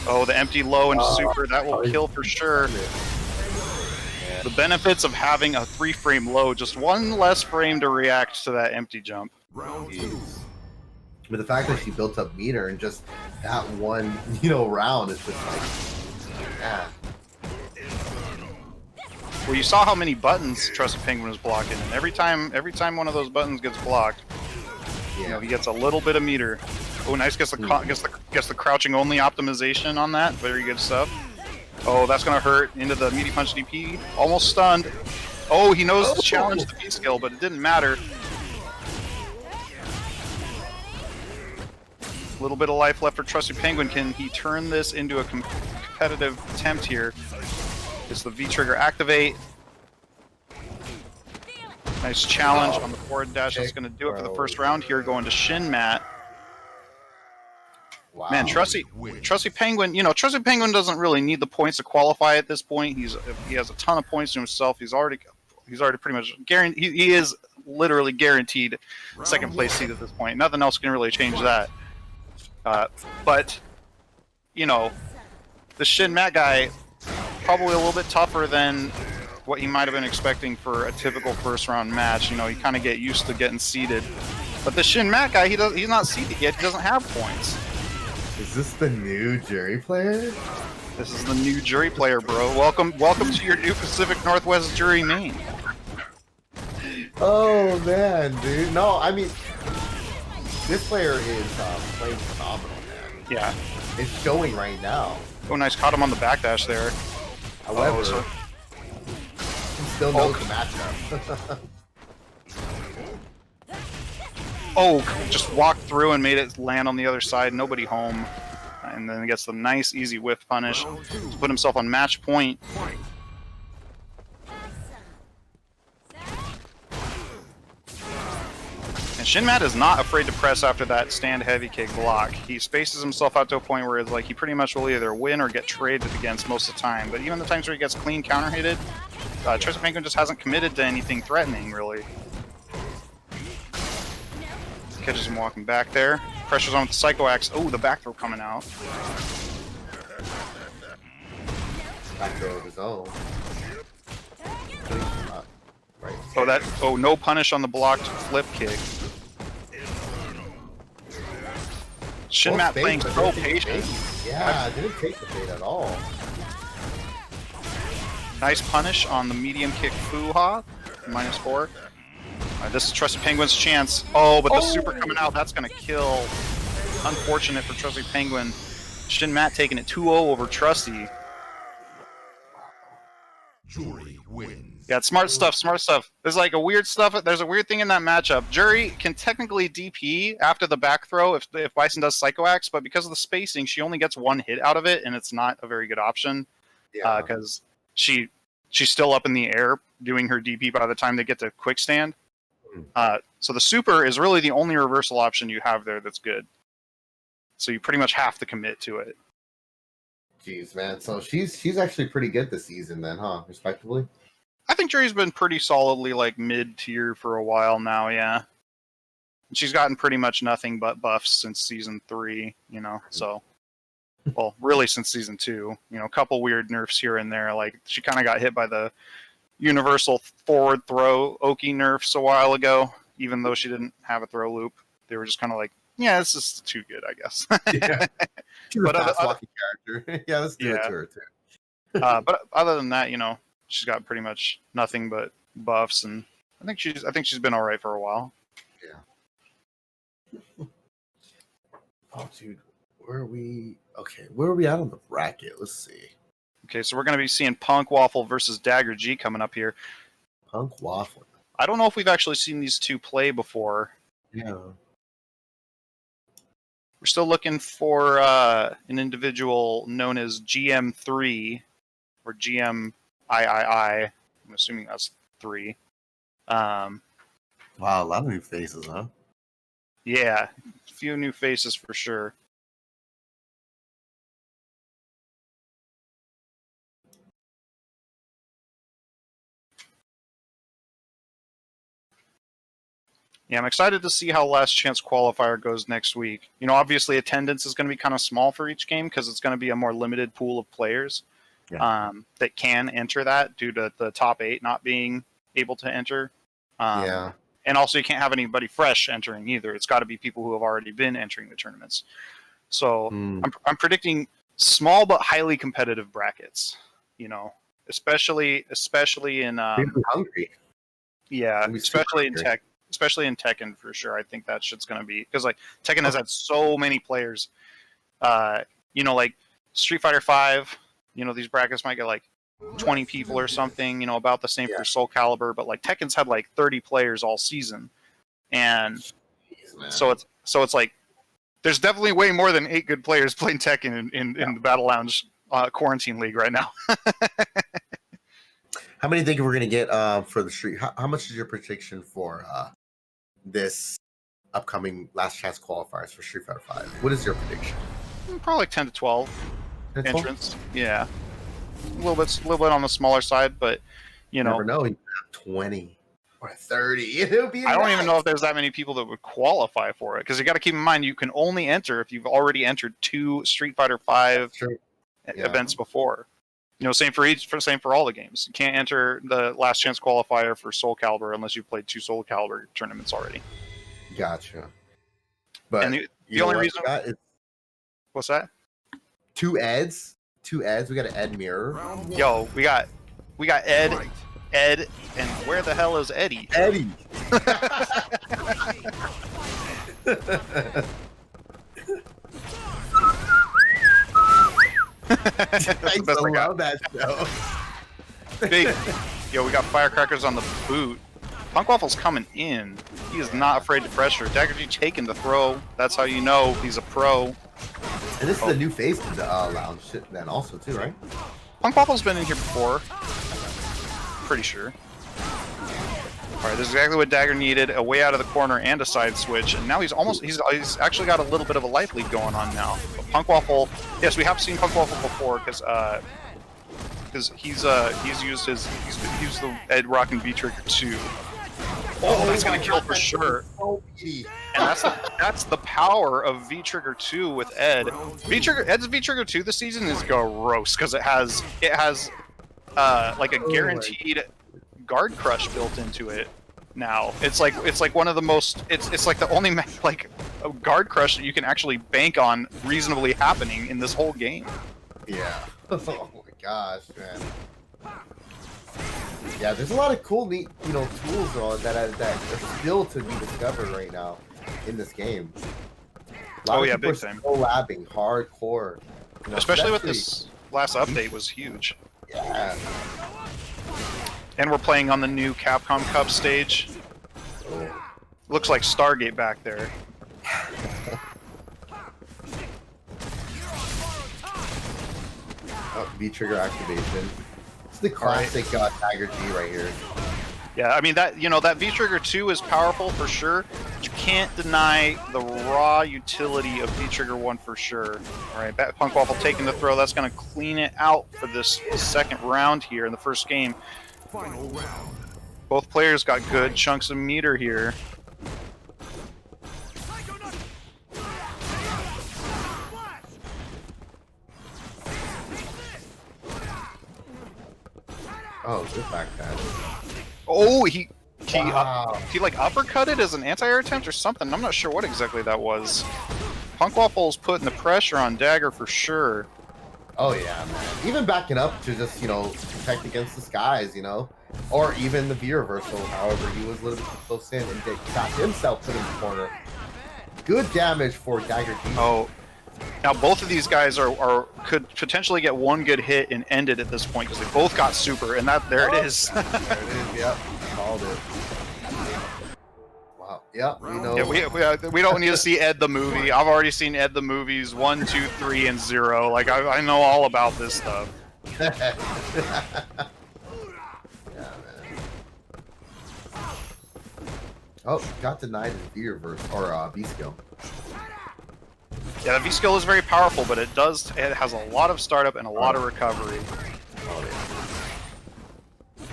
Oh, the empty low and super. That will kill for sure. The benefits of having a 3-frame low. Just one less frame to react to that empty jump. But the fact that she built up meter and just that one, round is just like, yeah. Well, you saw how many buttons Trusty Penguin was blocking, and every time one of those buttons gets blocked, he gets a little bit of meter. Oh, nice! Gets the crouching only optimization on that. Very good stuff. Oh, that's gonna hurt into the meaty punch DP. Almost stunned. Oh, he knows to challenge the P skill, but it didn't matter. A little bit of life left for Trusty Penguin. Can he turn this into a competitive attempt here? It's the V-trigger activate. Nice challenge on the forward dash. That's going to do it for the first round here, going to Shin Matt. Wow. Man, Trusty Penguin, Trusty Penguin doesn't really need the points to qualify at this point. He has a ton of points to himself. He's already pretty much guaranteed. He is literally guaranteed second place seed at this point. Nothing else can really change that. But the Shin Matt guy, probably a little bit tougher than what he might have been expecting for a typical first round match. You kind of get used to getting seeded. But the Shin Matt guy, he's not seeded yet. He doesn't have points. Is this the new jury player? This is the new jury player, bro. Welcome to your new Pacific Northwest jury main. Oh man, dude. No, I mean, this player is playing phenomenal, man. Yeah. It's showing right now. Oh, nice. Caught him on the backdash there. However, he still knows the matchup. Just walked through and made it land on the other side. Nobody home. And then he gets the nice, easy whiff punish to put himself on match point. And Shin Matt is not afraid to press after that stand heavy kick block. He spaces himself out to a point where it's like he pretty much will either win or get traded against most of the time. But even the times where he gets clean counter-hitted, Trusty Penguin just hasn't committed to anything threatening, really. Catches him walking back there. Pressure's on with the Psycho Axe. Oh, the back throw coming out. Back throw of his own. Right. Oh, no punish on the blocked flip kick. Shinmat playing so patient. Yeah, didn't take the bait at all. Nice punish on the medium kick Fuha. -4. This is Trusty Penguin's chance. Oh, but the super coming out, that's going to kill. Unfortunate for Trusty Penguin. Shinmat taking it 2-0 over Trusty. Jury wins. Yeah, smart stuff, smart stuff. There's like a weird stuff. There's a weird thing in that matchup. Jury can technically DP after the back throw if Bison does Psycho Axe, but because of the spacing, she only gets one hit out of it, and it's not a very good option. Yeah. Because she's still up in the air doing her DP by the time they get to quick stand. So the super is really the only reversal option you have there that's good. So you pretty much have to commit to it. Jeez, man. So she's actually pretty good this season then, huh? Respectively. I think Jury's been pretty solidly like mid-tier for a while now, yeah. She's gotten pretty much nothing but buffs since season 3, you know, so well, really since season 2. You know, a couple weird nerfs here and there. Like she kind of got hit by the universal forward throw Oki nerfs a while ago, even though she didn't have a throw loop. They were just kind of like, yeah, this is too good, I guess. Yeah. She's But a fast walking character. Yeah, let's do it Yeah. to her too. But other than that, you know, she's got pretty much nothing but buffs, and I think she's been all right for a while. Yeah. Oh, dude, where are we? Okay, where are we at on the bracket? Let's see. Okay, so we're going to be seeing Punk Waffle versus Dagger G coming up here. Punk Waffle. I don't know if we've actually seen these two play before. Yeah. We're still looking for an individual known as GM3 or GMIII. I'm assuming that's 3. Wow, a lot of new faces, huh? Yeah, a few new faces for sure. Yeah, I'm excited to see how Last Chance Qualifier goes next week. You know, obviously attendance is going to be kind of small for each game because it's going to be a more limited pool of players that can enter that due to the top 8 not being able to enter. Yeah. And also you can't have anybody fresh entering either. It's got to be people who have already been entering the tournaments. So I'm predicting small but highly competitive brackets, you know, especially in hungry. yeah, Be especially in super tech. Especially in Tekken, for sure. I think that shit's going to be... Because, like, Tekken has had so many players. You know, like, Street Fighter 5, you know, these brackets might get, like, 20 people or something. You know, about the same for Soul Calibur. But, like, Tekken's had, like, 30 players all season. And Jeez, so it's like... There's definitely way more than 8 good players playing Tekken in the Battle Lounge Quarantine League right now. How many think we're gonna get for the street? How much is your prediction for this upcoming Last Chance qualifiers for Street Fighter 5? What is your prediction? Probably like 10 to 12 10 to 12? entrants. Yeah. A little bit on the smaller side, but, you know... Never know. You have 20 or 30. It'll be I don't even know if there's that many people that would qualify for it, because you got to keep in mind you can only enter if you've already entered 2 Street Fighter 5 events before. You know, same for all the games. You can't enter the Last Chance qualifier for Soul Calibur unless you've played 2 Soul Calibur tournaments already. Gotcha. But And the only reason is what's that? 2 Eds. 2 Eds. We got an Ed mirror. Yo, we got Ed, and where the hell is Eddie? Eddie. I love that show. Big. Yo, we got firecrackers on the boot. Punk Waffle's coming in. He is not afraid to pressure. Dagger G taking the throw. That's how you know he's a pro. And this is a new face to the lounge shit then also too, right? Punk Waffle's been in here before. Pretty sure. Alright, this is exactly what Dagger needed. A way out of the corner and a side switch. And now he's actually got a little bit of a life lead going on now. But Punk Waffle, yes, we have seen Punk Waffle before because he's used the Ed Rock and V Trigger 2. Oh, that's gonna my kill God, for that sure. is so meaty. And that's the power of V Trigger 2 with Ed. Ed's V Trigger 2 this season is gross because it has like a Oh my- guaranteed guard crush built into it. Now it's like one of the most it's like the only like a guard crush that you can actually bank on reasonably happening in this whole game. Yeah. Oh my gosh, man. Yeah, there's a lot of cool, neat, tools on that are still to be discovered right now in this game. A lot Oh of yeah, people big are time. still labbing hardcore. Especially with this last update was huge. Yeah. And we're playing on the new Capcom Cup stage. Oh. Looks like Stargate back there. Oh, V-trigger activation. It's the classic Tiger G right here. Yeah, I mean that that V Trigger 2 is powerful for sure. But you can't deny the raw utility of V Trigger 1 for sure. All right, Punk Waffle taking the throw. That's going to clean it out for this second round here in the first game. Final round. Both players got good chunks of meter here. Oh, good back pass. Oh, he Wow. like uppercutted as an anti-air attempt or something. I'm not sure what exactly that was. Punk Waffle's putting the pressure on Dagger for sure. Oh yeah, man. Even backing up to just, protect against the skies, or even the V reversal. However, he was a little bit too close in and got himself put in the corner. Good damage for Dagger G. Oh, now both of these guys could potentially get one good hit and end it at this point because they both got super, and there it is. There it is. Yep, called it. Wow. Yep. Yeah, we don't need to see Ed the movie. I've already seen Ed the movies 1, 2, 3, and 0. Like I know all about this stuff. Yeah, man. Oh, got denied his V reverse or V skill. Yeah, the V skill is very powerful, but it has a lot of startup and a lot of recovery. Oh yeah.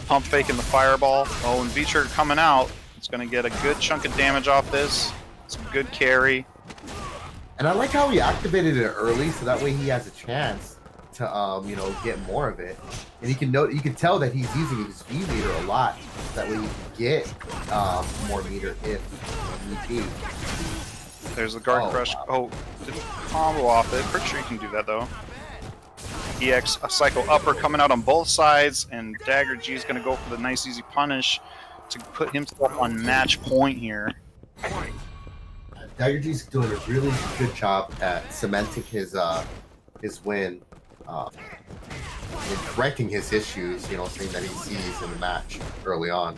Pump faking the fireball. Oh, and V trigger coming out. It's going to get a good chunk of damage off this. Some good carry. And I like how he activated it early, so that way he has a chance to get more of it. And you can tell that he's using his V meter a lot. So that way he can get more meter if need be. There's the guard crush. Wow. Oh, didn't combo off it. Pretty sure you can do that though. EX a psycho upper coming out on both sides, and Dagger G is going to go for the nice easy punish to put himself on match point here. Dagger G's doing a really good job at cementing his win, and correcting his issues. Saying that he sees in the match early on.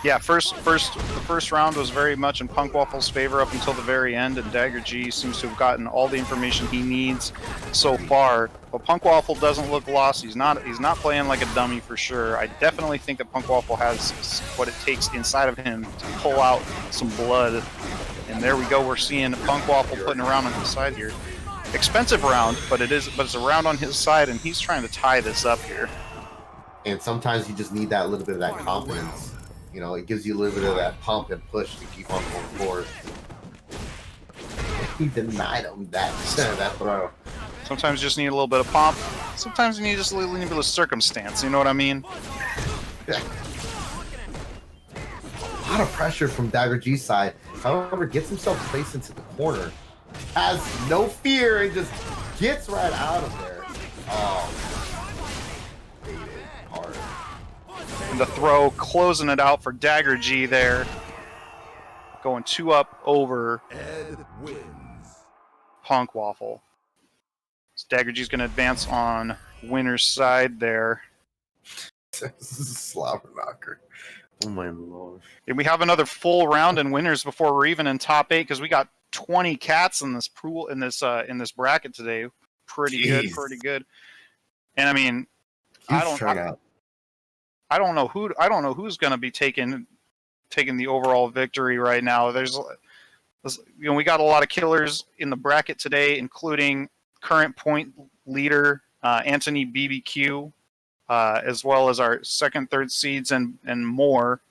Yeah, the first round was very much in Punk Waffle's favor up until the very end, and Dagger G seems to have gotten all the information he needs so far. But Punk Waffle doesn't look lost. He's not playing like a dummy for sure. I definitely think that Punk Waffle has what it takes inside of him to pull out some blood. And there we go. We're seeing Punk Waffle putting around on his side here. Expensive round, but it's a round on his side, and he's trying to tie this up here. And sometimes you just need that little bit of that confidence. It gives you a little bit of that pump and push to keep on going forward. He denied him that throw. Sometimes you just need a little bit of pump. Sometimes you need just a little bit of circumstance. You know what I mean? Yeah. A lot of pressure from Dagger G's side. However, gets himself placed into the corner. Has no fear and just gets right out of there. Oh, baited hard. And the throw closing it out for Dagger G there. Going 2 up over Ed wins. Punk Waffle. So Dagger G's going to advance on winner's side there. This is a slobber knocker. Oh my lord. And we have another full round in winners before we're even in top 8 because we got 20 cats in this pool in this bracket today. Pretty good. And I mean, I don't know who's going to be taking the overall victory right now. We got a lot of killers in the bracket today, including current point leader Anthony BBQ as well as our second, third seeds and more.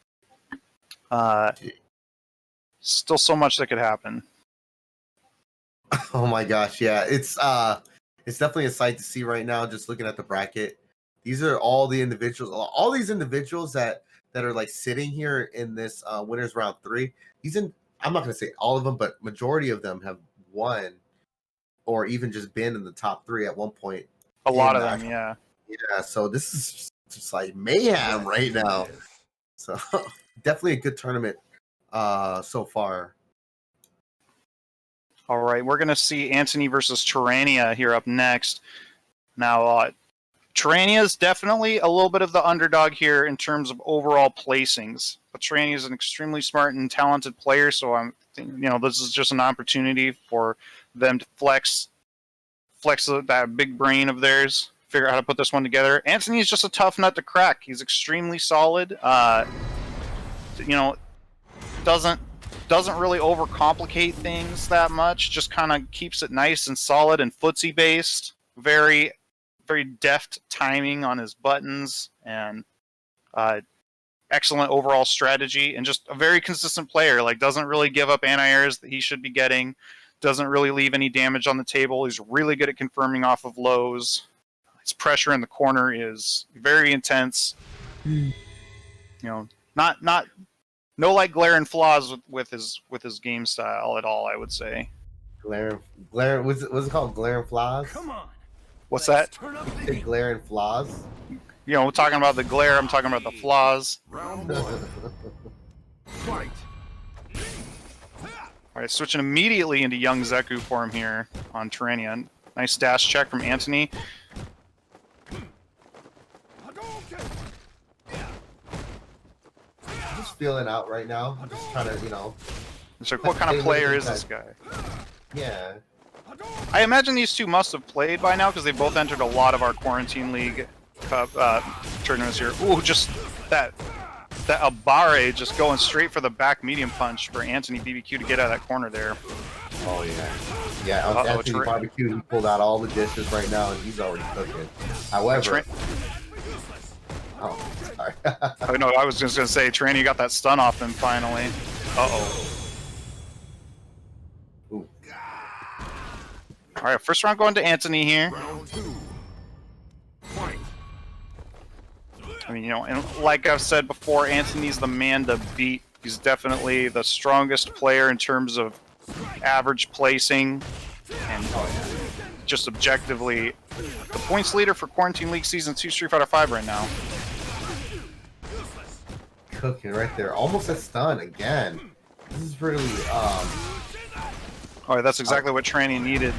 Still so much that could happen. Oh my gosh, yeah, it's definitely a sight to see right now. Just looking at the bracket, these are all the individuals, all these individuals that are like sitting here in this winners round 3. I'm not gonna say all of them, but majority of them have won or even just been in the top 3 at one point. A lot of And, them, yeah. Yeah, so this is just like mayhem right now. So definitely a good tournament so far. All right, we're going to see Anthony versus Tyrannia here up next. Now, Tyrannia is definitely a little bit of the underdog here in terms of overall placings. But Tyrannia is an extremely smart and talented player, so I'm thinking, this is just an opportunity for them to flex that big brain of theirs, figure out how to put this one together. Anthony is just a tough nut to crack. He's extremely solid. Doesn't really overcomplicate things that much. Just kind of keeps it nice and solid and footsie based. Very, very deft timing on his buttons and excellent overall strategy and just a very consistent player. Like doesn't really give up anti-airs that he should be getting. Doesn't really leave any damage on the table. He's really good at confirming off of lows. His pressure in the corner is very intense. No like glaring flaws with his game style at all, I would say. Glaring what's it called? Glaring flaws? Come on. What's that? Turn up the Say heat. glaring flaws? We're talking about the glare, I'm talking about the flaws. Round 1. Fight. Alright, switching immediately into young Zeku form here on Tyrannia. Nice dash check from Anthony. Just feeling out right now. I'm just trying to, It's like, what kind of player is this guy? yeah. I imagine these two must have played by now because they both entered a lot of our Quarantine League Cup tournaments here. Ooh, just that Abare just going straight for the back medium punch for Anthony BBQ to get out of that corner there. Oh yeah. Yeah, on Uh-oh, Anthony Barbecue, he pulled out all the dishes right now and he's already cooking. However, oh, sorry. Oh, no, I was just going to say, Tyrannia got that stun off him finally. Uh-oh. Ooh. All right, first round going to Anthony here. Round 2. Fight. I mean, and like I've said before, Anthony's the man to beat. He's definitely the strongest player in terms of average placing and just objectively the points leader for Quarantine League Season 2 Street Fighter V right now. Cooking right there. Almost a stun again. This is really All right, that's exactly what Tyrannia needed.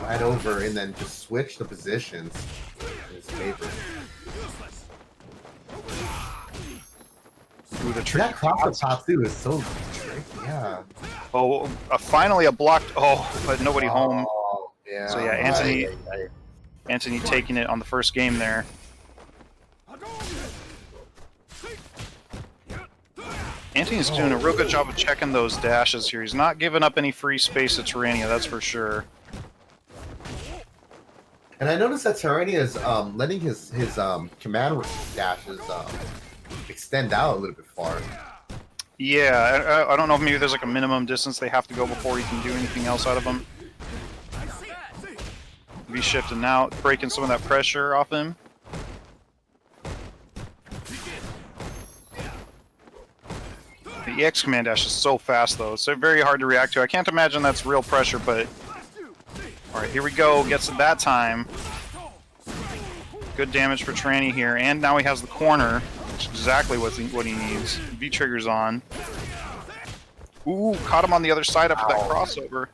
right over and then just switch the positions in his favor. Ooh, the That cross top too is so tricky. Yeah. Oh, finally a blocked. Oh, but nobody home. Oh, yeah. So yeah, Anthony- Right. Anthony taking it on the first game there. Anthony's doing a real good job of checking those dashes here. He's not giving up any free space to Tyrannia, that's for sure. And I noticed that Tyrannia is letting his command dashes extend out a little bit far. Yeah, I don't know if maybe there's like a minimum distance they have to go before he can do anything else out of them. Be shifting out, breaking some of that pressure off him. The EX command dash is so fast though, it's very hard to react to. I can't imagine that's real pressure, but... Alright, here we go, gets it that time. Good damage for Tyrannia here, and now he has the corner, which is exactly what he needs. V-trigger's on. Ooh, caught him on the other side after that crossover.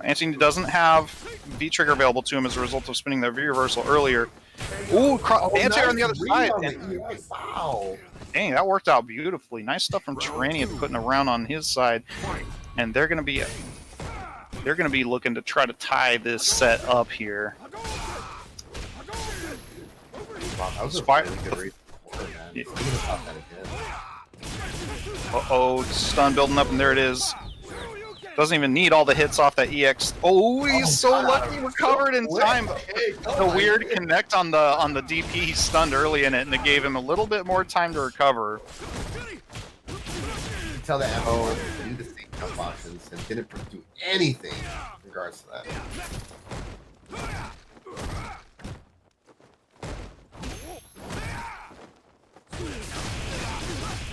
Anthony doesn't have V-trigger available to him as a result of spinning that V-reversal earlier. Ooh, anti-air on the other side. Wow. Dang, that worked out beautifully. Nice stuff from Tyrannia putting around on his side, and they're gonna be looking to try to tie this set up here. Wow, that was a Spy- really good read. Yeah. Thinking about that again. Uh-oh, stun building up, and there it is. Doesn't even need all the hits off that EX. Oh, he's so lucky, recovered in time. The weird connect on the DP, he stunned early in it, and it gave him a little bit more time to recover. You can tell that Echo knew the same jump options and didn't do anything in regards to that.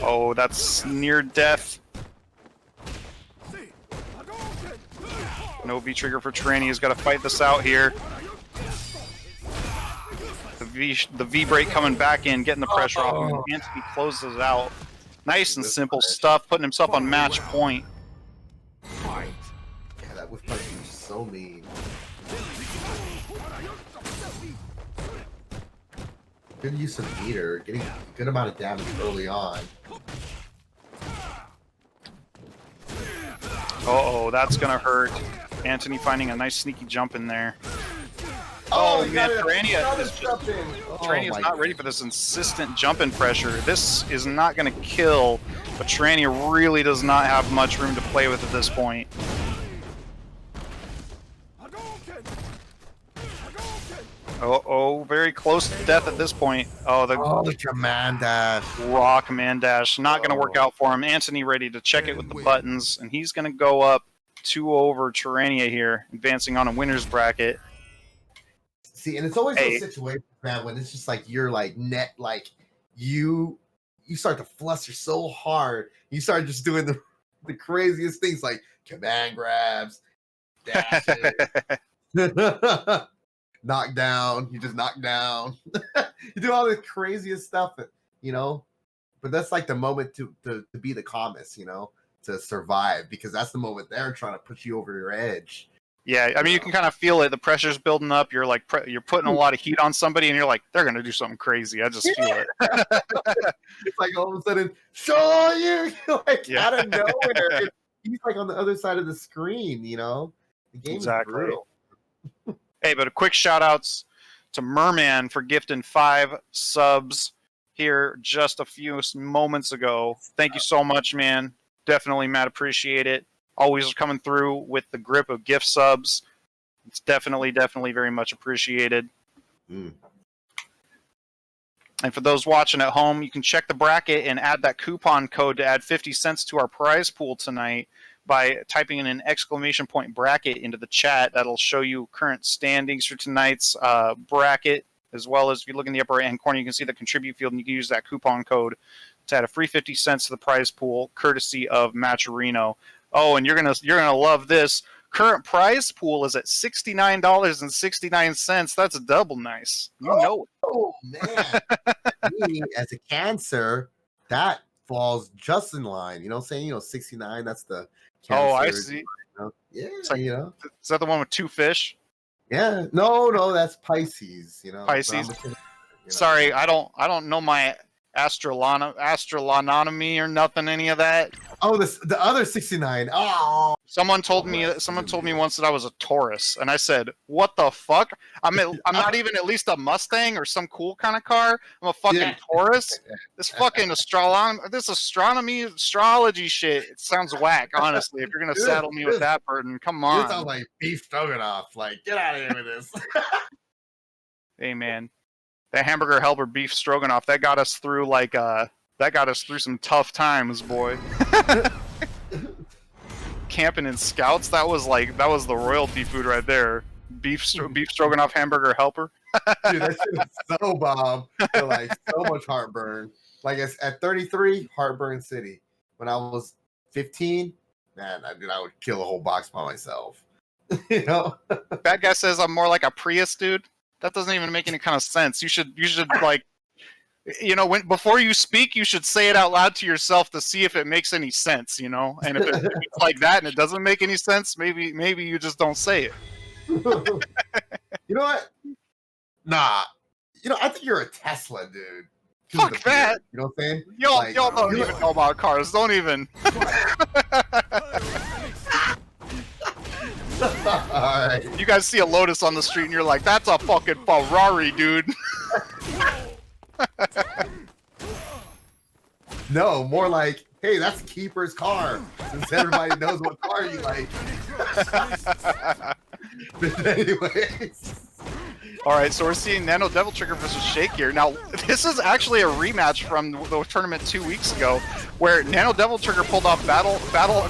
Oh, that's near death. No V trigger for Tyranny. He's got to fight this out here. The V break coming back in, getting the pressure off him. And Anthony closes out. Nice and simple stuff, putting himself on match point. Fight. Yeah, that whiff punch was so mean. Good use of meter, getting a good amount of damage early on. Uh-oh, that's gonna hurt. Anthony finding a nice sneaky jump in there. Oh, man, Tyranny is Tyranny is not ready for this insistent jumping pressure. This is not gonna kill, but Tyranny really does not have much room to play with at this point. Uh-oh, very close to death at this point. Oh, the command dash. raw command dash. Not going to work out for him. Anthony ready to check it with the buttons, and he's going to go up 2 over Tyrannia here, advancing on a winner's bracket. See, and it's always those situations, man, when it's just like you're like net, like you start to fluster so hard. You start just doing the craziest things like command grabs, dashes, knock down. You just knock down. You do all the craziest stuff, you know. But that's like the moment to be the calmest, you know, to survive, because that's the moment they're trying to push you over your edge. Yeah, I mean, you can kind of feel it. The pressure's building up. You're like, you're putting a lot of heat on somebody, and you're like, they're gonna do something crazy. I just feel it. It's like all of a sudden, show you like out of nowhere. He's like on the other side of the screen, you know. The game is brutal. Hey, but a quick shout outs to Merman for gifting 5 subs here just a few moments ago. Thank you so much, man. Definitely, Matt, appreciate it. Always coming through with the grip of gift subs. It's definitely very much appreciated. And for those watching at home, you can check the bracket and add that coupon code to add 50 cents to our prize pool tonight by typing in an exclamation point bracket into the chat. That'll show you current standings for tonight's bracket, as well as if you look in the upper right-hand corner, you can see the contribute field, and you can use that coupon code to add a free 50 cents to the prize pool, courtesy of Matcherino. Oh, and you're gonna love this. Current prize pool is at $69.69. That's double nice. You know it. Oh man, me as a Cancer, that falls just in line. You know what I'm saying? You know, 69. That's the Cancer. Oh, I see. You know? Yeah, like, you know. Is that the one with 2 fish? Yeah. No, that's Pisces. You know. Pisces. Sorry, I don't know my astronomy or nothing, any of that. Oh, the other 69. Oh. Someone told me once that I was a Taurus, and I said, "What the fuck? I'm not even at least a Mustang or some cool kind of car. I'm a fucking Taurus. This fucking astrology shit. It sounds whack, honestly. If you're gonna saddle me with that burden, come on." This sounds like beef stroganoff. Like, get out of here with this. Hey man, that hamburger helper beef stroganoff that got us through some tough times, boy. Camping in Scouts, that was the royalty food right there. Beef stroganoff hamburger helper. Dude, that shit is so bomb. Like, so much heartburn. Like, at 33, heartburn city. When I was 15, man, I would kill a whole box by myself. You know? Bad guy says I'm more like a Prius, dude. That doesn't even make any kind of sense. You should like, you know, before you speak, you should say it out loud to yourself to see if it makes any sense, you know. And if it's like that and it doesn't make any sense, maybe you just don't say it. You know what? Nah. You know, I think you're a Tesla, dude. Fuck that. You know what I'm saying? Y'all don't even know about cars. Don't even. Alright. You guys see a Lotus on the street and you're like, that's a fucking Ferrari, dude. No, more like, hey, that's Keeper's car. Since everybody knows what car you like. But anyways. All right, so we're seeing Nano Devil Trigger versus Shake here. Now, this is actually a rematch from the tournament 2 weeks ago, where Nano Devil Trigger pulled off Battle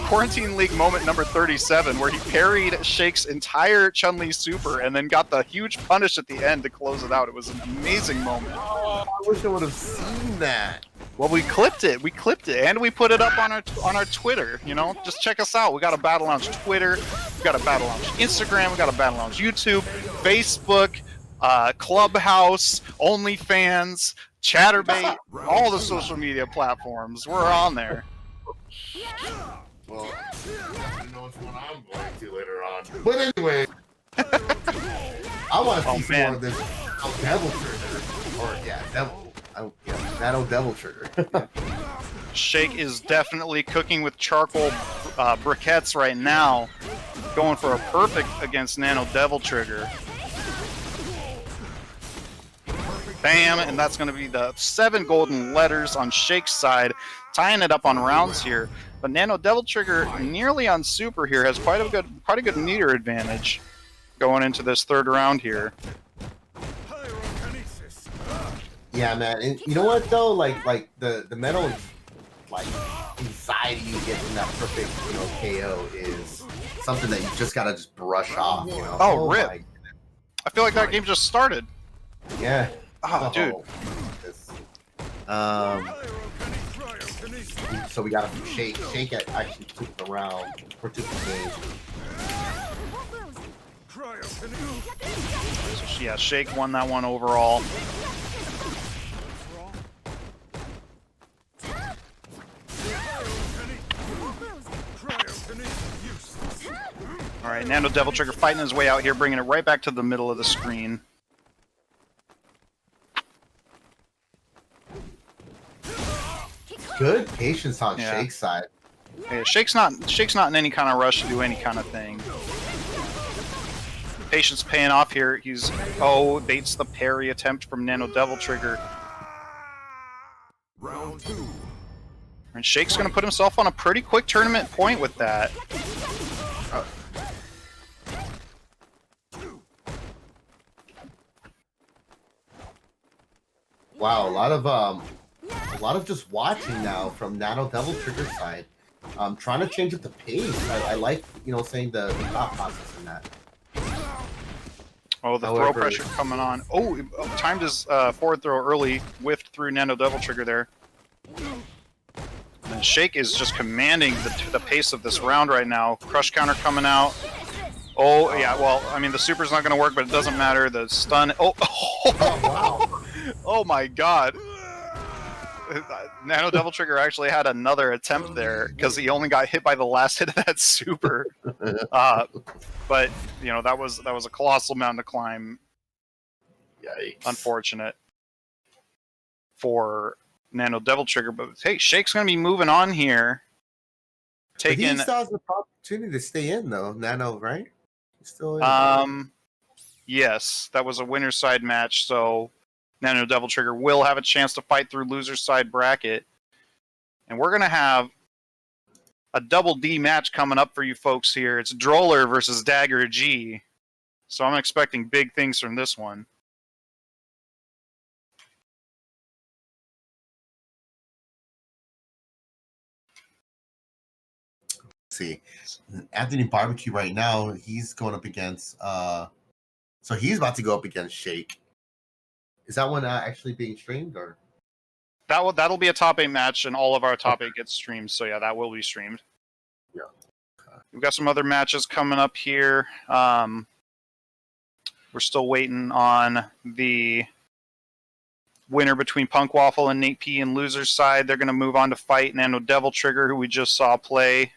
Quarantine League moment number 37, where he parried Shake's entire Chun-Li super and then got the huge punish at the end to close it out. It was an amazing moment. Oh, I wish I would have seen that. Well, we clipped it, and we put it up on our Twitter. You know, just check us out. We got a Battle Lounge Twitter, we got a Battle Lounge Instagram, we got a Battle Lounge YouTube, Facebook, Clubhouse, OnlyFans, Chatterbait, all the social media platforms. We're on there. Well, who knows what I'm going to later on. But anyway, I want to see some more of this Devil Trigger. Or, yeah, Nano Devil Trigger. Shake is definitely cooking with charcoal briquettes right now, going for a perfect against Nano Devil Trigger. Bam, and that's going to be the 7 golden letters on Shake's side, tying it up on rounds here. But Nano Devil Trigger, nearly on super here, has quite a good meter advantage going into this third round here. Yeah, man. And you know what though? Like the mental like anxiety you get from that perfect, KO is something that you just gotta just brush off. Oh, rip! I feel like that game just started. Yeah. Oh, dude. So we got a Shake. Shake actually took the round or took the game. So, yeah, Shake won that one overall. All right, Nano Devil Trigger fighting his way out here, bringing it right back to the middle of the screen. Good patience on Yeah. Shake's side. Yeah, Shake's not in any kind of rush to do any kind of thing. Patience paying off here. He's baits the parry attempt from Nano Devil Trigger. Round 2. And Shake's going to put himself on a pretty quick tournament point with that. Wow, a lot of just watching now from Nano Devil Trigger's side. Trying to change up the pace. I like, saying the thought process in that. Oh, the throw pressure coming on. Oh, timed his forward throw early, whiffed through Nano Devil Trigger there. And Shake is just commanding the pace of this round right now. Crush counter coming out. Oh, yeah, well, I mean, the super's not going to work, but it doesn't matter. The stun... Oh, Wow. oh my god. Nano Devil Trigger actually had another attempt there because he only got hit by the last hit of that super. But that was a colossal mountain to climb. Yikes. Unfortunate for Nano Devil Trigger, but hey, Shake's gonna be moving on here. But he still has the opportunity to stay in though, Nano, right? He's still in. Yes, that was a winner's side match, so Nano Devil Trigger will have a chance to fight through loser's side bracket. And we're going to have a double D match coming up for you folks here. It's Droller versus Dagger G. So I'm expecting big things from this one. Let's see. Anthony Barbecue right now, he's going up against so he's about to go up against Shake. Is that one actually being streamed or? That'll be a top 8 match, and all of our top 8 gets streamed. So yeah, that will be streamed. Yeah. Okay. We've got some other matches coming up here. We're still waiting on the winner between Punk Waffle and Nate P and loser's side. They're going to move on to fight Nano Devil Trigger, who we just saw play.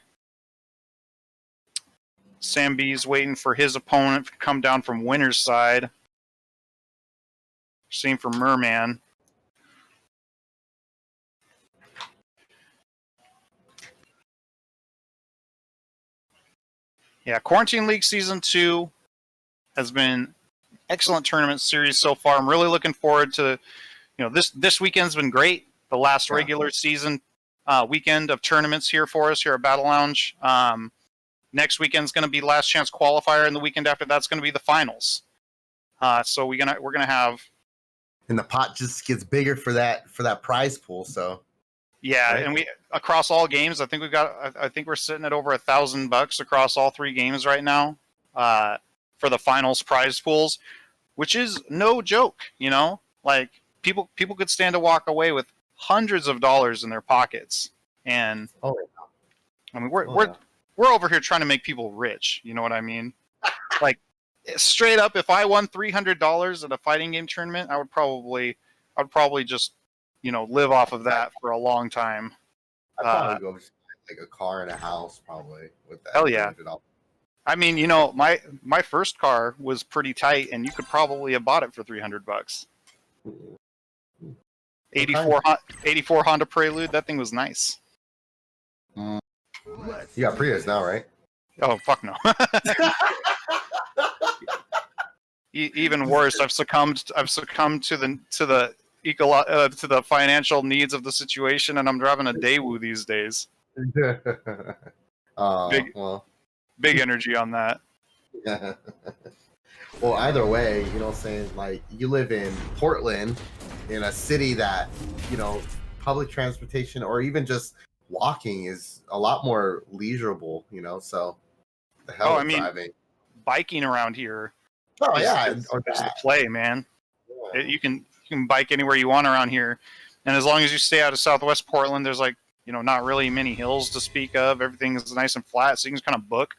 Sam B's waiting for his opponent to come down from winner's side. Same for Merman. Yeah, Quarantine League Season 2 has been excellent tournament series so far. I'm really looking forward to, this weekend's been great. The last regular season weekend of tournaments here for us here at Battle Lounge. Next weekend's going to be last chance qualifier, and the weekend after that's going to be the finals. So we're gonna have, and the pot just gets bigger for that prize pool. So yeah, right. and we across all games. I think we're sitting at over $1,000 across all 3 games right now for the finals prize pools, which is no joke. You know, like people could stand to walk away with hundreds of dollars in their pockets, and oh, I mean we're over here trying to make people rich. You know what I mean? Like straight up, if I won $300 at a fighting game tournament, I would probably just, you know, live off of that for a long time. I'd probably go like a car and a house probably with that. Hell yeah. I mean, you know, my first car was pretty tight, and you could probably have bought it for $300. 84 Honda Prelude. That thing was nice. You got Prius now, right? Oh fuck no. Even worse, I've succumbed to the financial needs of the situation, and I'm driving a Daewoo these days. Big energy on that. Yeah. Well, either way, you know, saying like you live in Portland, in a city that, you know, public transportation or even just walking is a lot more leisurable, you know. So the hell with driving. Biking around here. Oh yeah, it's the play, man. Yeah. You can bike anywhere you want around here, and as long as you stay out of Southwest Portland, there's like, you know, not really many hills to speak of. Everything is nice and flat, so you can just kind of book.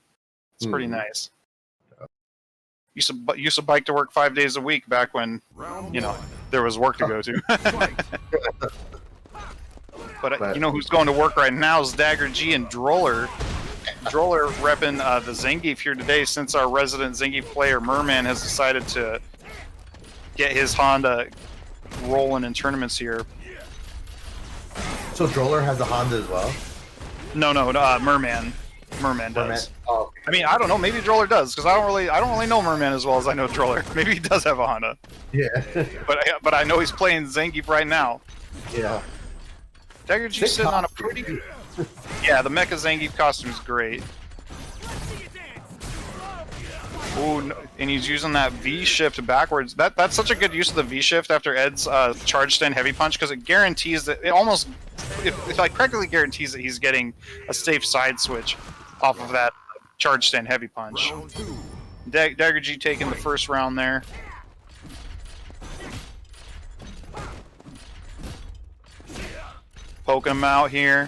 It's pretty nice. Used to bike to work 5 days a week back when, you know, there was work to go to. But you know who's going to work right now is Dagger G and Droller. Droller repping the Zangief here today, since our resident Zangief player Merman has decided to get his Honda rolling in tournaments here. So Droller has a Honda as well? No, Merman. Merman does. Oh, okay. I mean, I don't know. Maybe Droller does, because I don't really know Merman as well as I know Droller. Maybe he does have a Honda. Yeah. but I know he's playing Zangief right now. Yeah. Dagger G's sitting on a pretty. Yeah, the Mecha Zangief costume is great. Ooh, no, and he's using that V shift backwards. That's such a good use of the V shift after Ed's charge stand heavy punch, because it guarantees that it like practically guarantees that he's getting a safe side switch off of that charge stand heavy punch. Dagger G taking the first round there. Poking him out here.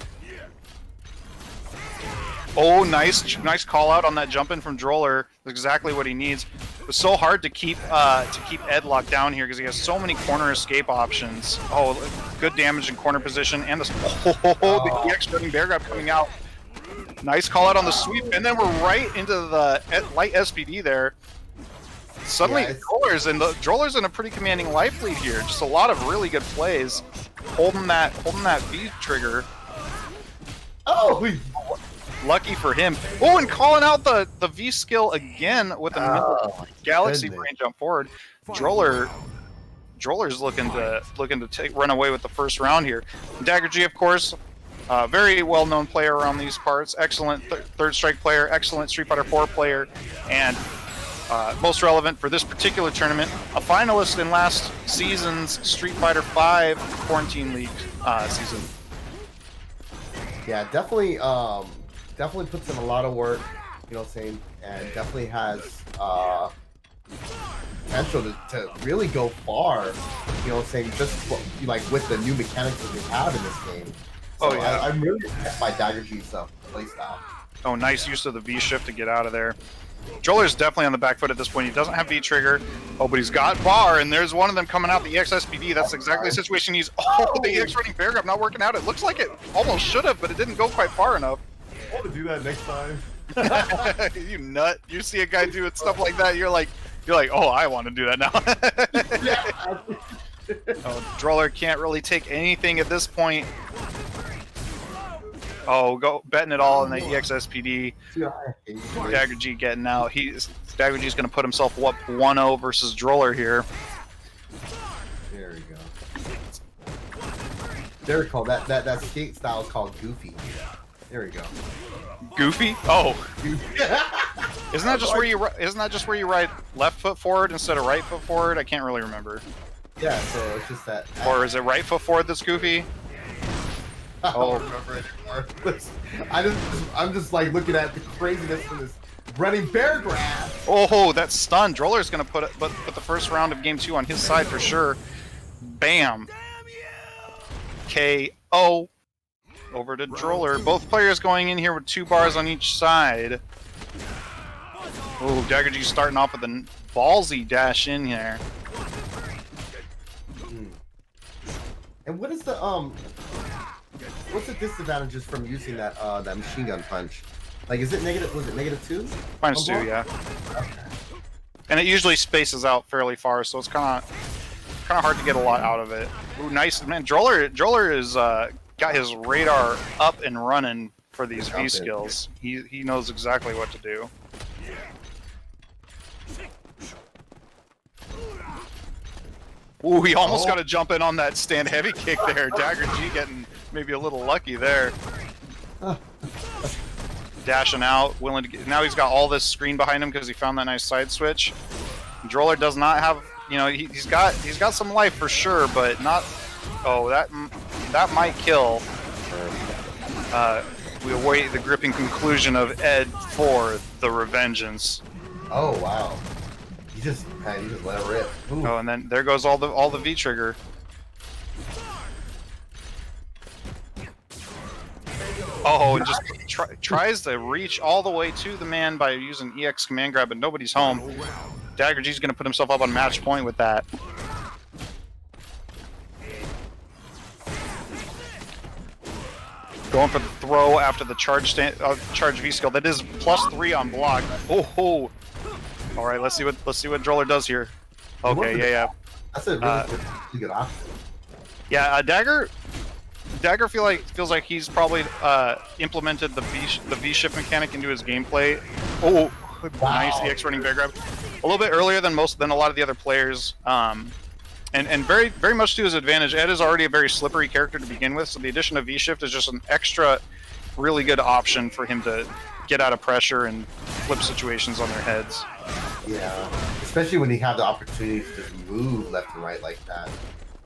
Oh, nice call out on that jump in from Droller. Exactly what he needs. It was so hard to keep Ed locked down here because he has so many corner escape options. Oh, good damage in corner position, and the EX running bear grab coming out. Nice call out on the sweep, and then we're right into the light SPD there. Suddenly, yeah, Droller's in a pretty commanding life lead here. Just a lot of really good plays, holding that V trigger. Oh. Lucky for him. Oh, and calling out the V skill again with a Galaxy brain jump forward. Droller's looking to run away with the first round here. Dagger G, of course, very well-known player around these parts. Excellent third strike player, excellent Street Fighter 4 player, and most relevant for this particular tournament, a finalist in last season's Street Fighter 5 Quarantine League season. Yeah, definitely puts in a lot of work, you know what I'm saying, and definitely has potential to really go far, you know what I'm saying, just like with the new mechanics that they have in this game. So yeah. I'm really impressed by Dagger G's playstyle. Oh, nice use of the V-shift to get out of there. Droller's definitely on the back foot at this point. He doesn't have V-trigger. Oh, but he's got bar, and there's one of them coming out, the EX SPD. That's exactly the situation he's... Oh, the EX running bear grab not working out. It looks like it almost should have, but it didn't go quite far enough. I want to do that next time. You nut. You see a guy doing stuff like that, you're like, oh, I want to do that now. Oh, Droller can't really take anything at this point. Oh, go betting it all in the EX SPD. Dagger G getting out. Dagger G's going to put himself up 1-0 versus Droller here. There we go. There we go. That skate style is called Goofy. There we go. Goofy? Oh, Goofy. isn't that just where you ride left foot forward instead of right foot forward? I can't really remember. Yeah, so it's just that. Or is it right foot forward that's goofy? I don't remember anymore. I'm just like looking at the craziness of this running bear grab. Oh, that stun. Droller's gonna put the first round of game 2 on his side for sure. Bam. KO. Over to Droller. Both players going in here with 2 bars on each side. Oh, Dagger G starting off with a ballsy dash in here. And what is the what's the disadvantages from using that that machine gun punch? Like, is it negative? Was it -2? -2, yeah. And it usually spaces out fairly far, so it's kind of hard to get a lot out of it. Ooh, nice, man. Droller is got his radar up and running for these V skills. He knows exactly what to do. Ooh, he almost got to jump in on that stand heavy kick there. Dagger G getting maybe a little lucky there. Dashing out, willing to get. Now he's got all this screen behind him because he found that nice side switch. Droller does not have, you know, he's got some life for sure, but not. Oh, that might kill. We await the gripping conclusion of Ed for the Revengeance. Oh wow! You just let it rip. Ooh. Oh, and then there goes all the V trigger. Oh, and just tries to reach all the way to the man by using EX command grab, but nobody's home. Dagger G's gonna put himself up on match point with that. Going for the throw after the charge V skill. That is +3 on block. Oh, all right. Let's see what Droller does here. Okay, yeah. That's a really good option. Yeah, Dagger feels like he's probably implemented the V shift mechanic into his gameplay. Oh, wow. Nice EX running bear grab. A little bit earlier than a lot of the other players. And very, very much to his advantage. Ed is already a very slippery character to begin with, so the addition of V-Shift is just an extra really good option for him to get out of pressure and flip situations on their heads. Yeah, especially when you have the opportunity to just move left and right like that. You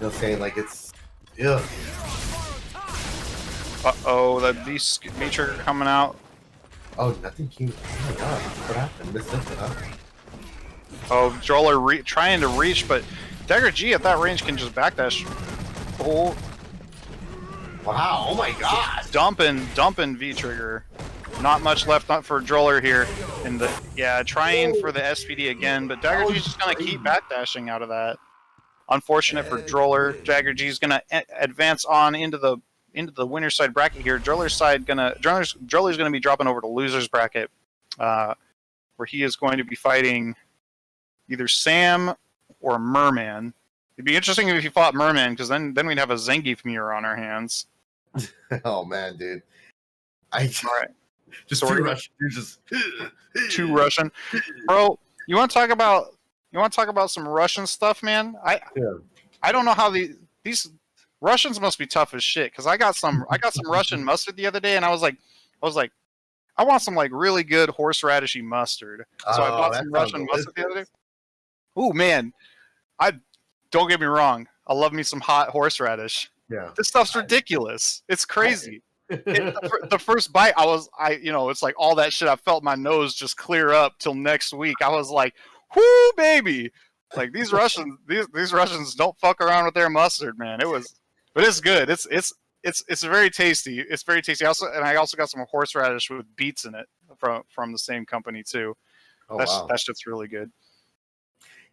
know what I'm saying? Like, it's... Ugh. Uh-oh, the V trigger coming out. Oh, nothing came... Oh my god, what happened? Missed something, huh? Oh, Droller trying to reach, but Dagger G at that range can just backdash. Oh. Wow, oh my god! Dumping V trigger. Not much left for Droller here. Trying for the SPD again, but Dagger G's just gonna keep backdashing out of that. Unfortunate for Droller. Dagger G's gonna advance on into the winner's side bracket here. Droller's gonna be dropping over to loser's bracket, where he is going to be fighting either Sam or Merman. It'd be interesting if he fought Merman, because then we'd have a Zangief mirror on our hands. Oh man, dude. All right. Just Sorry. too Russian. You're just Too Russian, bro. You want to talk about some Russian stuff, man? I don't know how these Russians must be tough as shit. Because I got some Russian mustard the other day, and I was like, I want some like really good horseradishy mustard. So I bought some Russian mustard the other day. Ooh, man. Don't get me wrong. I love me some hot horseradish. Yeah. This stuff's ridiculous. It's crazy. The first bite, it's like all that shit. I felt my nose just clear up till next week. I was like, whoo, baby. Like these Russians don't fuck around with their mustard, man. But it's good. It's very tasty. It's very tasty. I also got some horseradish with beets in it from the same company too. Oh, That shit's really good.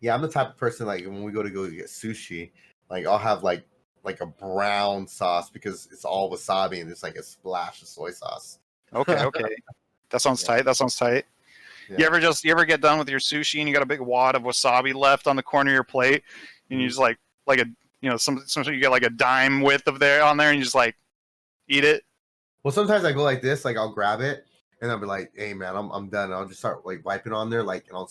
Yeah, I'm the type of person, like, when we go get sushi, like, I'll have like a brown sauce because it's all wasabi and there's like a splash of soy sauce. Okay. That sounds tight. Yeah. You ever get done with your sushi and you got a big wad of wasabi left on the corner of your plate, and you just sometimes you get like a dime width of on there and you just like eat it. Well, sometimes I go like this, like I'll grab it and I'll be like, "Hey man, I'm done." And I'll just start like wiping on there, like, and I'll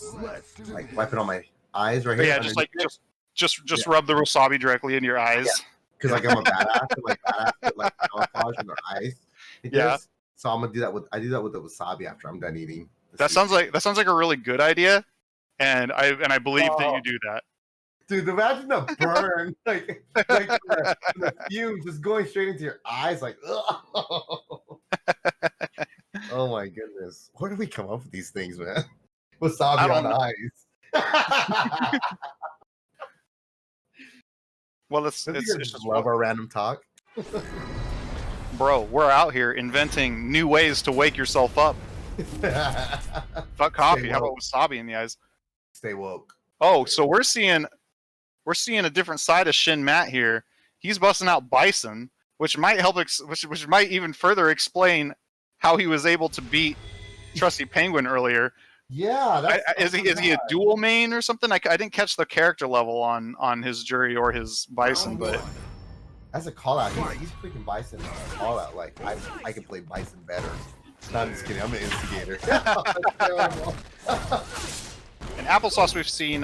like wipe it on my eyes right here. Yeah, just rub the wasabi directly into your eyes. because like I'm a badass, and like badass with like camouflage in their eyes. Yeah. So I'm gonna do that with I do that with the wasabi after I'm done eating. the That sushi. sounds like a really good idea, and I believe that you do that. Dude, imagine the burn, like the fumes just going straight into your eyes, like. Oh my goodness, where do we come up with these things, man? I Wasabi don't on know. eyes. Well, Don't you it's guys just love our random talk? bro. We're out here inventing new ways to wake yourself up. Fuck coffee. How about wasabi in the eyes? Stay woke. Oh, so we're seeing a different side of Shin Matt here. He's busting out Bison, which might help, which might even further explain how he was able to beat Trusty Penguin earlier. Yeah, Is he a dual main or something? I didn't catch the character level on his Jury or his Bison, but as a call out, he's freaking Bison call out. Like I can play Bison better. No, I'm just kidding. I'm an instigator. in Applesauce we've seen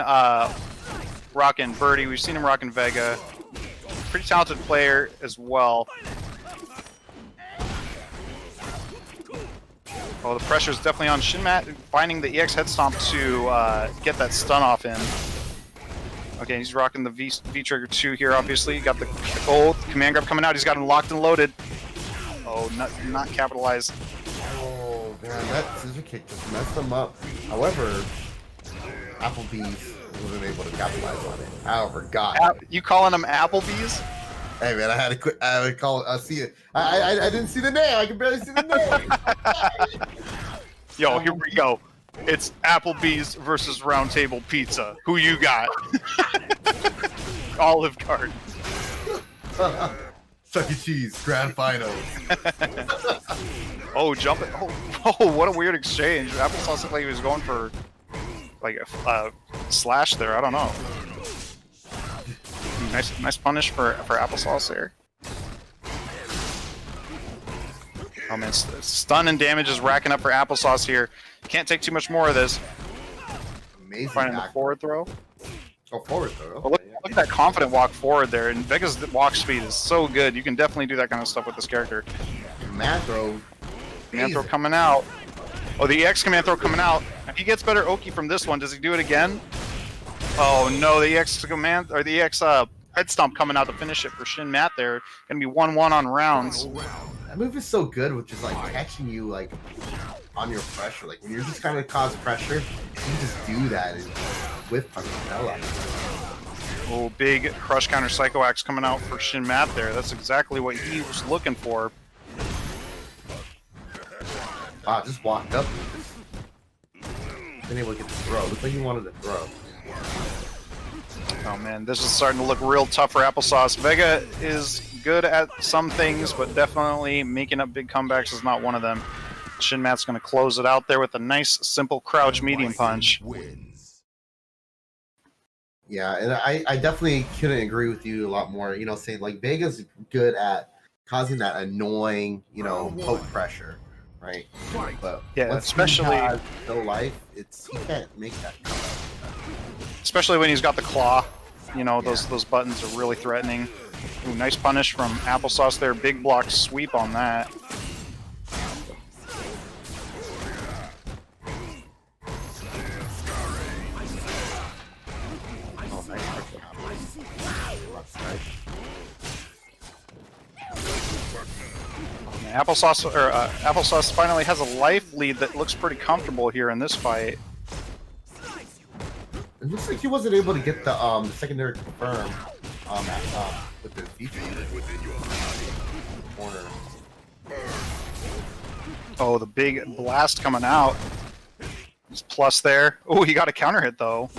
rockin' Birdie, we've seen him rockin' Vega. Pretty talented player as well. Oh, the pressure's definitely on Shinmat, finding the EX head stomp to get that stun off in. Okay, he's rocking the V-Trigger 2 here, obviously. Got the command grab coming out. He's got him locked and loaded. Oh, not capitalized. Oh, man, that scissor kick just messed them up. However, Applebee's wasn't able to capitalize on it. However, God. You calling them Applebee's? Hey, man, I had to quit. I would call it. See it. I didn't see the name. I can barely see the name. Yo, here we go. It's Applebee's versus Round Table Pizza. Who you got? Olive Garden. Chuck E. Cheese, grand finals. Oh, jumping. Oh, what a weird exchange. Applesauce looked like he was going for like a slash there. I don't know. Nice punish for Applesauce there. Oh man, stun and damage is racking up for Applesauce here. Can't take too much more of this. Amazing. Finding the forward throw. Oh, forward throw. Well, look at that confident walk forward there, and Vega's walk speed is so good. You can definitely do that kind of stuff with this character. Command throw. Command throw coming out. Oh, the EX command throw coming out. If he gets better Oki from this one, does he do it again? Oh no, the EX command or the EX head stomp coming out to finish it for Shin Matt there. Gonna be 1-1 on rounds. That move is so good with just like catching you like on your pressure. Like when you're just trying to cause pressure, you just do that and with Punchella. Oh, big crush counter Psycho Axe coming out for Shin Matt there. That's exactly what he was looking for. Wow, just walked up. Been able to get the throw. Looks like he wanted to throw. Oh man, this is starting to look real tough for Applesauce. Vega is good at some things, but definitely making up big comebacks is not one of them. Shin Matt's going to close it out there with a nice, simple crouch medium punch. Yeah, and I definitely couldn't agree with you a lot more. You know, saying like Vega's good at causing that annoying, you know, poke pressure, right? But Yeah, once especially- he has no life, he can't make that comeback. Especially when he's got the claw. You know, those buttons are really threatening. Ooh, nice punish from Applesauce there. Big block sweep on that. Oh, nice. Applesauce finally has a life lead that looks pretty comfortable here in this fight. It looks like he wasn't able to get the secondary confirm with the feature corner. Oh, the big blast coming out. He's plus there. Oh, he got a counter hit though.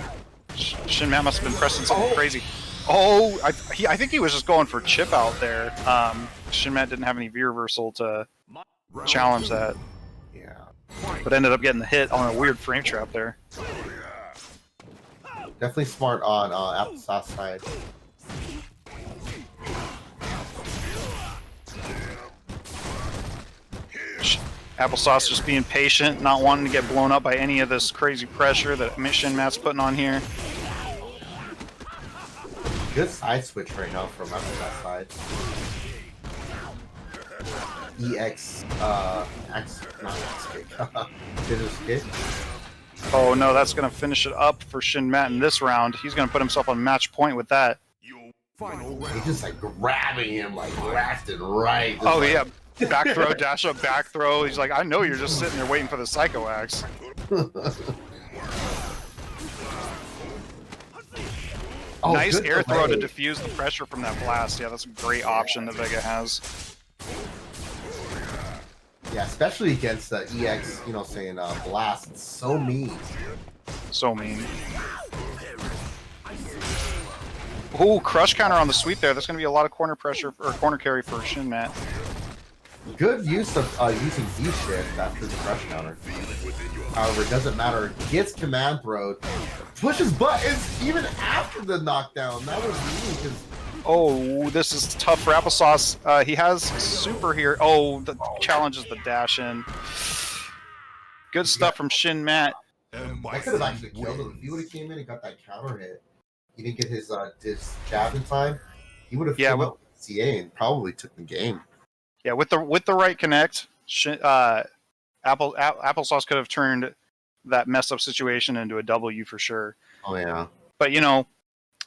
Shin Matt must have been pressing something crazy. Oh, I think he was just going for chip out there. Shin Matt didn't have any V reversal to challenge that, Yeah. but ended up getting the hit on a weird frame trap there. Definitely smart on Applesauce side. Applesauce just being patient, not wanting to get blown up by any of this crazy pressure that Shin Matt's putting on here. good side switch right now from after that side. EX, X, not X kick. Scissors kick. Oh no, that's going to finish it up for Shin Matt in this round. He's going to put himself on match point with that. Final He's round. just like grabbing him like left and right. Just Oh like, yeah, back throw, dash up, back throw. He's like, I know you're just sitting there waiting for the Psycho Axe. Oh, Nice good air throw to delay. diffuse the pressure from that blast. Yeah, that's a great option that Vega has. Yeah, especially against the EX, you know, saying blast. It's so mean. So mean. Ooh, crush counter on the sweep there. There's going to be a lot of corner pressure or corner carry for Shin Matt. Good use of using V-shift after the crush counter. However, it doesn't matter. Gets command throw, pushes buttons even after the knockdown. That was mean because Oh, this is tough for Applesauce. He has super here. Oh, the challenges the dash in. Good stuff from Shin Matt. And I could have actually killed him if he would have came in and got that counter hit. He didn't get his jab in time. He would have came up with CA and probably took the game. Yeah, with the right connect, Applesauce could have turned that mess up situation into a W for sure. Oh yeah. But you know,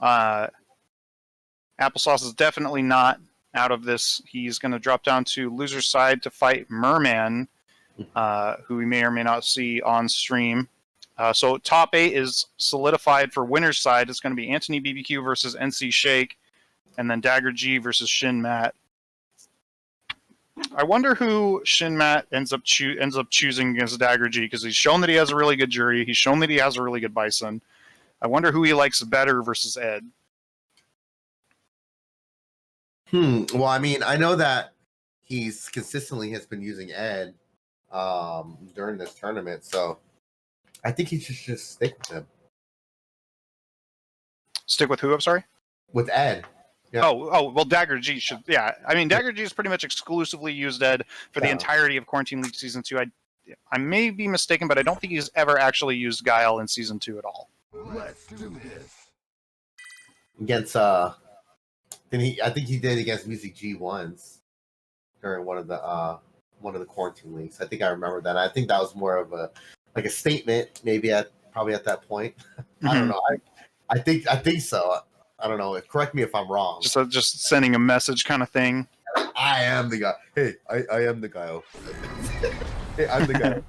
Applesauce is definitely not out of this. He's going to drop down to loser's side to fight Merman, who we may or may not see on stream. So top 8 is solidified for winner's side. It's going to be Anthony BBQ versus NC Shake, and then Dagger G versus Shin Matt. I wonder who Shin Matt ends up choosing against Dagger G, because he's shown that he has a really good jury. He's shown that he has a really good Bison. I wonder who he likes better versus Ed. Well, I mean, I know that he's consistently has been using Ed during this tournament, so I think he should just stick with him. Stick with who? I'm sorry. With Ed. Yeah. Oh, well, Dagger G should. Yeah, I mean, Dagger G is pretty much exclusively used Ed for the Yeah. entirety of Quarantine League Season 2. I may be mistaken, but I don't think he's ever actually used Guile in Season 2 at all. let's do this. Against I think he did against Music G once during one of the quarantine leagues. I think I remember that. I think that was more of a statement, maybe probably at that point. I don't know. I think so. I don't know. Correct me if I'm wrong. Just sending a message kind of thing. I am the guy. Hey, I am the guy. Hey, I'm the guy.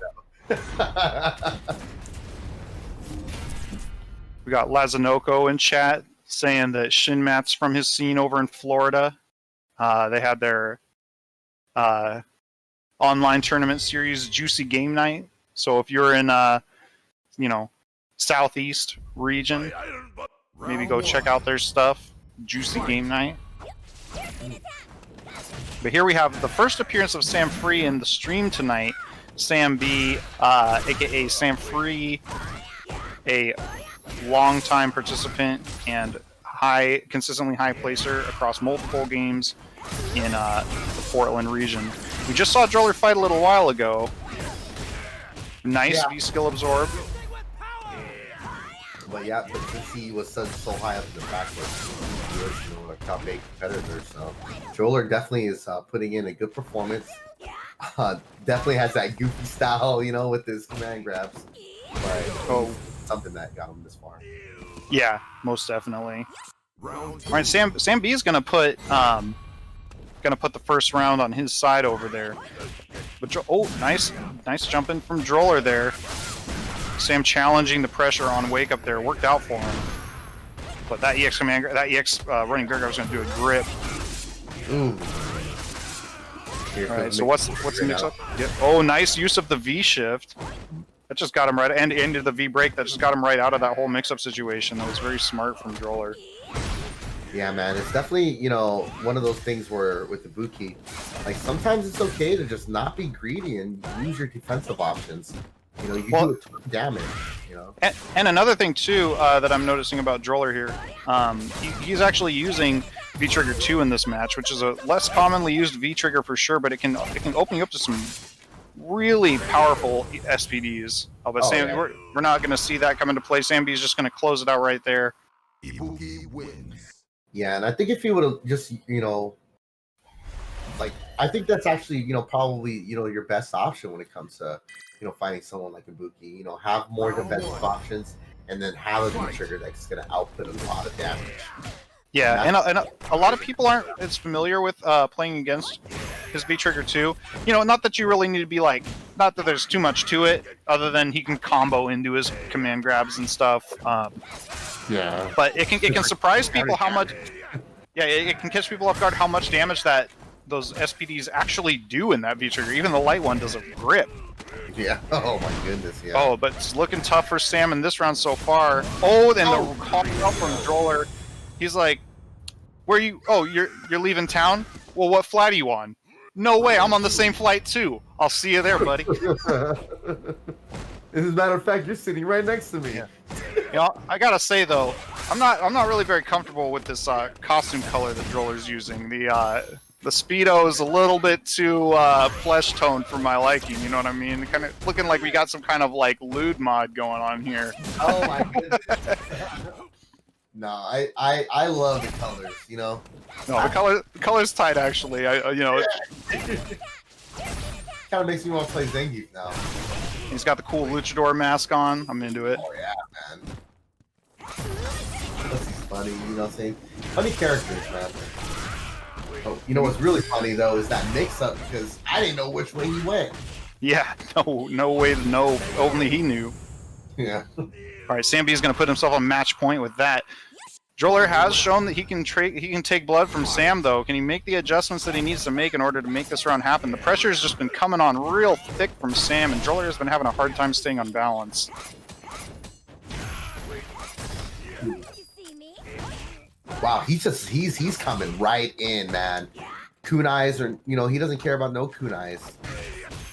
We got Lazanoko in chat saying that Shin Matt's from his scene over in Florida. They had their online tournament series, Juicy Game Night. So if you're in, Southeast region, maybe go check out their stuff. Juicy Game Night. But here we have the first appearance of Sam Free in the stream tonight. Sam B, aka Sam Free, a long-time participant and consistently high placer across multiple games in the Portland region. We just saw Droller fight a little while ago. Nice V skill absorb. But yeah, but since he was so high up in the backwards, he was a top 8 competitor. So Droller definitely is putting in a good performance. Definitely has that goofy style, with his command grabs. But something that got him this far. Yeah, most definitely. Round All right, Sam B is gonna put the first round on his side over there. But nice jump in from Droller there. Sam challenging the pressure on Wake Up there, worked out for him. But that EX running Gregor was gonna do a grip. Ooh. All right, so what's the mix up? Yeah. Oh, nice use of the V shift. That just got him right, and into the V break. That just got him right out of that whole mix-up situation. That was very smart from Droller. Yeah, man, it's definitely one of those things where with the Buki, like sometimes it's okay to just not be greedy and use your defensive options. You do a ton of damage. And another thing too that I'm noticing about Droller here, he's actually using V Trigger 2 in this match, which is a less commonly used V Trigger for sure, but it can open you up to some really powerful SPDs. But Sam, yeah. we're not going to see that come into play. Sam B is just going to close it out right there. Ibuki wins. Yeah, and I think if he would have just, like, I think that's actually, probably, your best option when it comes to, fighting someone like Ibuki. Have more defensive options, and then have a V trigger that's going to output a lot of damage. Yeah, and a lot of people aren't as familiar with playing against his V-Trigger too. Not that you really need to be like, not that there's too much to it, other than he can combo into his command grabs and stuff. Yeah. But it can surprise people how much. Yeah, it can catch people off guard how much damage that those SPDs actually do in that V-Trigger. Even the light one does a grip. Yeah. Oh my goodness. Yeah. Oh, but it's looking tough for Sam in this round so far. Oh, then the call out from Droller. He's like, "Where you? Oh, you're leaving town? Well, what flight are you on? No way, I'm on the same flight too. I'll see you there, buddy." As a matter of fact, you're sitting right next to me. Yeah. I gotta say though, I'm not really very comfortable with this costume color that Droller's using. The Speedo is a little bit too flesh toned for my liking. You know what I mean? Kind of looking like we got some kind of like lewd mod going on here. Oh my goodness. No, I love the colors. No, the color's tight actually. Kind of makes me want to play Zangief now. He's got the cool luchador mask on. I'm into it. Oh yeah, man. Plus he's funny, you know what I'm saying? Funny characters, man. Oh, what's really funny though is that mix-up because I didn't know which way he went. Yeah, no way to know. Only he knew. Yeah. All right, Sam B is going to put himself on match point with that. Droller has shown that he can take blood from Sam, though. Can he make the adjustments that he needs to make in order to make this round happen? The pressure has just been coming on real thick from Sam, and Droller has been having a hard time staying on balance. Wow, he's coming right in, man. Kunais or he doesn't care about no kunais.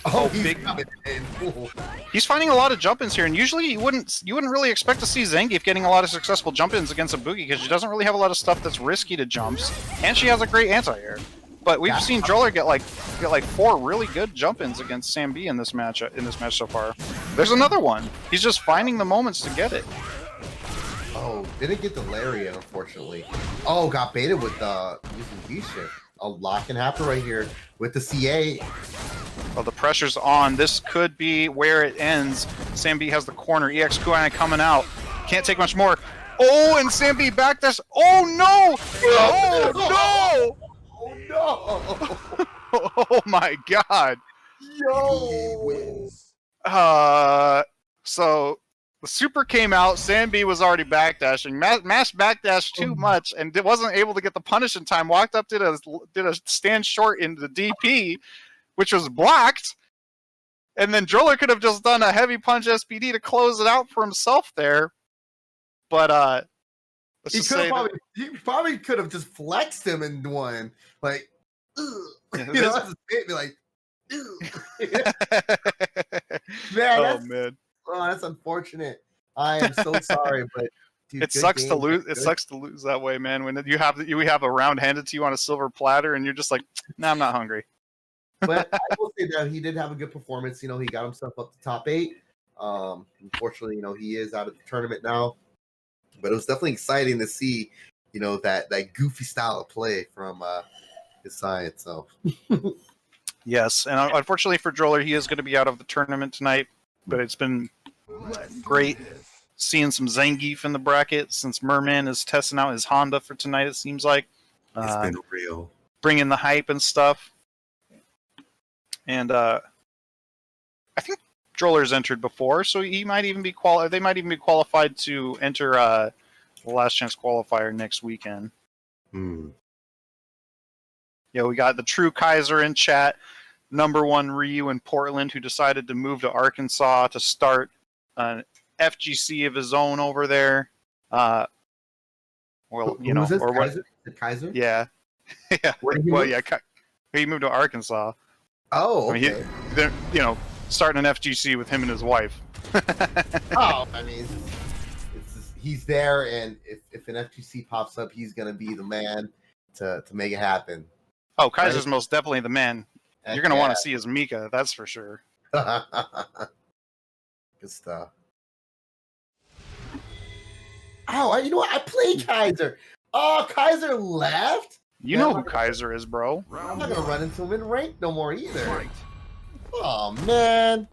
Oh, he's big coming in. Ooh. He's finding a lot of jump-ins here, and usually you wouldn't really expect to see Zangief getting a lot of successful jump-ins against Ibuki because she doesn't really have a lot of stuff that's risky to jumps, and she has a great anti-air. But we've seen Droller get like 4 really good jump-ins against Sam B in this match so far. There's another one. He's just finding the moments to get it. Oh, didn't get the lariat, unfortunately. Oh, got baited with using V-shift. A lot can happen right here with the CA. Well, the pressure's on. This could be where it ends. Sam B has the corner. EX Kunai coming out. Can't take much more. Oh, and Sam B backdash. Oh no! Oh no! no! Oh my god! Yo! Wins. So the super came out. Sam B was already backdashing. Mash backdashed too much and wasn't able to get the punish in time. Walked up, did a stand short into the DP, which was blocked. And then Droller could have just done a heavy punch SPD to close it out for himself there. But He probably could have just flexed him and won. Like, that's be like, man, that's unfortunate. I am so sorry, but dude, it sucks to lose. It sucks to lose that way, man. When you have a round handed to you on a silver platter, and you're just like, nah, I'm not hungry. But I will say that he did have a good performance. He got himself up to top 8. Unfortunately, he is out of the tournament now. But it was definitely exciting to see, that goofy style of play from his side. So yes, and unfortunately for Droller, he is going to be out of the tournament tonight. But it's been great seeing some Zangief in the bracket since Merman is testing out his Honda for tonight. It seems like it's been real, bringing the hype and stuff. And I think Droller's entered before, so he might even be They might even be qualified to enter the Last Chance qualifier next weekend. Yeah, we got the True Kaiser in chat. #1 Ryu in Portland, who decided to move to Arkansas to start an FGC of his own over there. Well, or what? Kaiser? The Kaiser? Yeah, yeah. Well, yeah. He moved to Arkansas. Oh, okay. I mean, they're starting an FGC with him and his wife. Oh, I mean, he's there, and if an FGC pops up, he's gonna be the man to make it happen. Oh, Kaiser's most definitely the man. You're gonna want to see his Mika, that's for sure. Good stuff. Oh, you know what? I played Kaiser. Oh, Kaiser left? You know who Kaiser is, bro. I'm Round not gonna one. run into him in rank no more either. Fight. Oh man.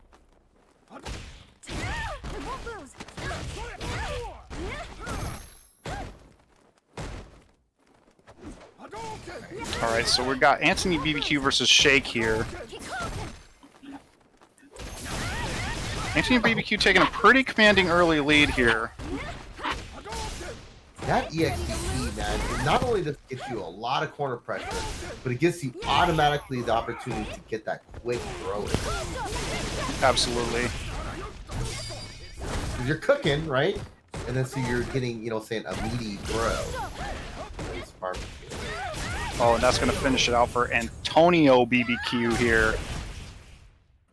All right, so we've got Anthony BBQ versus Shake here. Anthony BBQ taking a pretty commanding early lead here. That EXP, man, it not only does it get you a lot of corner pressure, but it gives you automatically the opportunity to get that quick throw in. Absolutely. 'Cause you're cooking, right? And then so you're getting, you know, saying a meaty throw. Nice barbecue. Oh, and that's going to finish it out for Antonio BBQ here.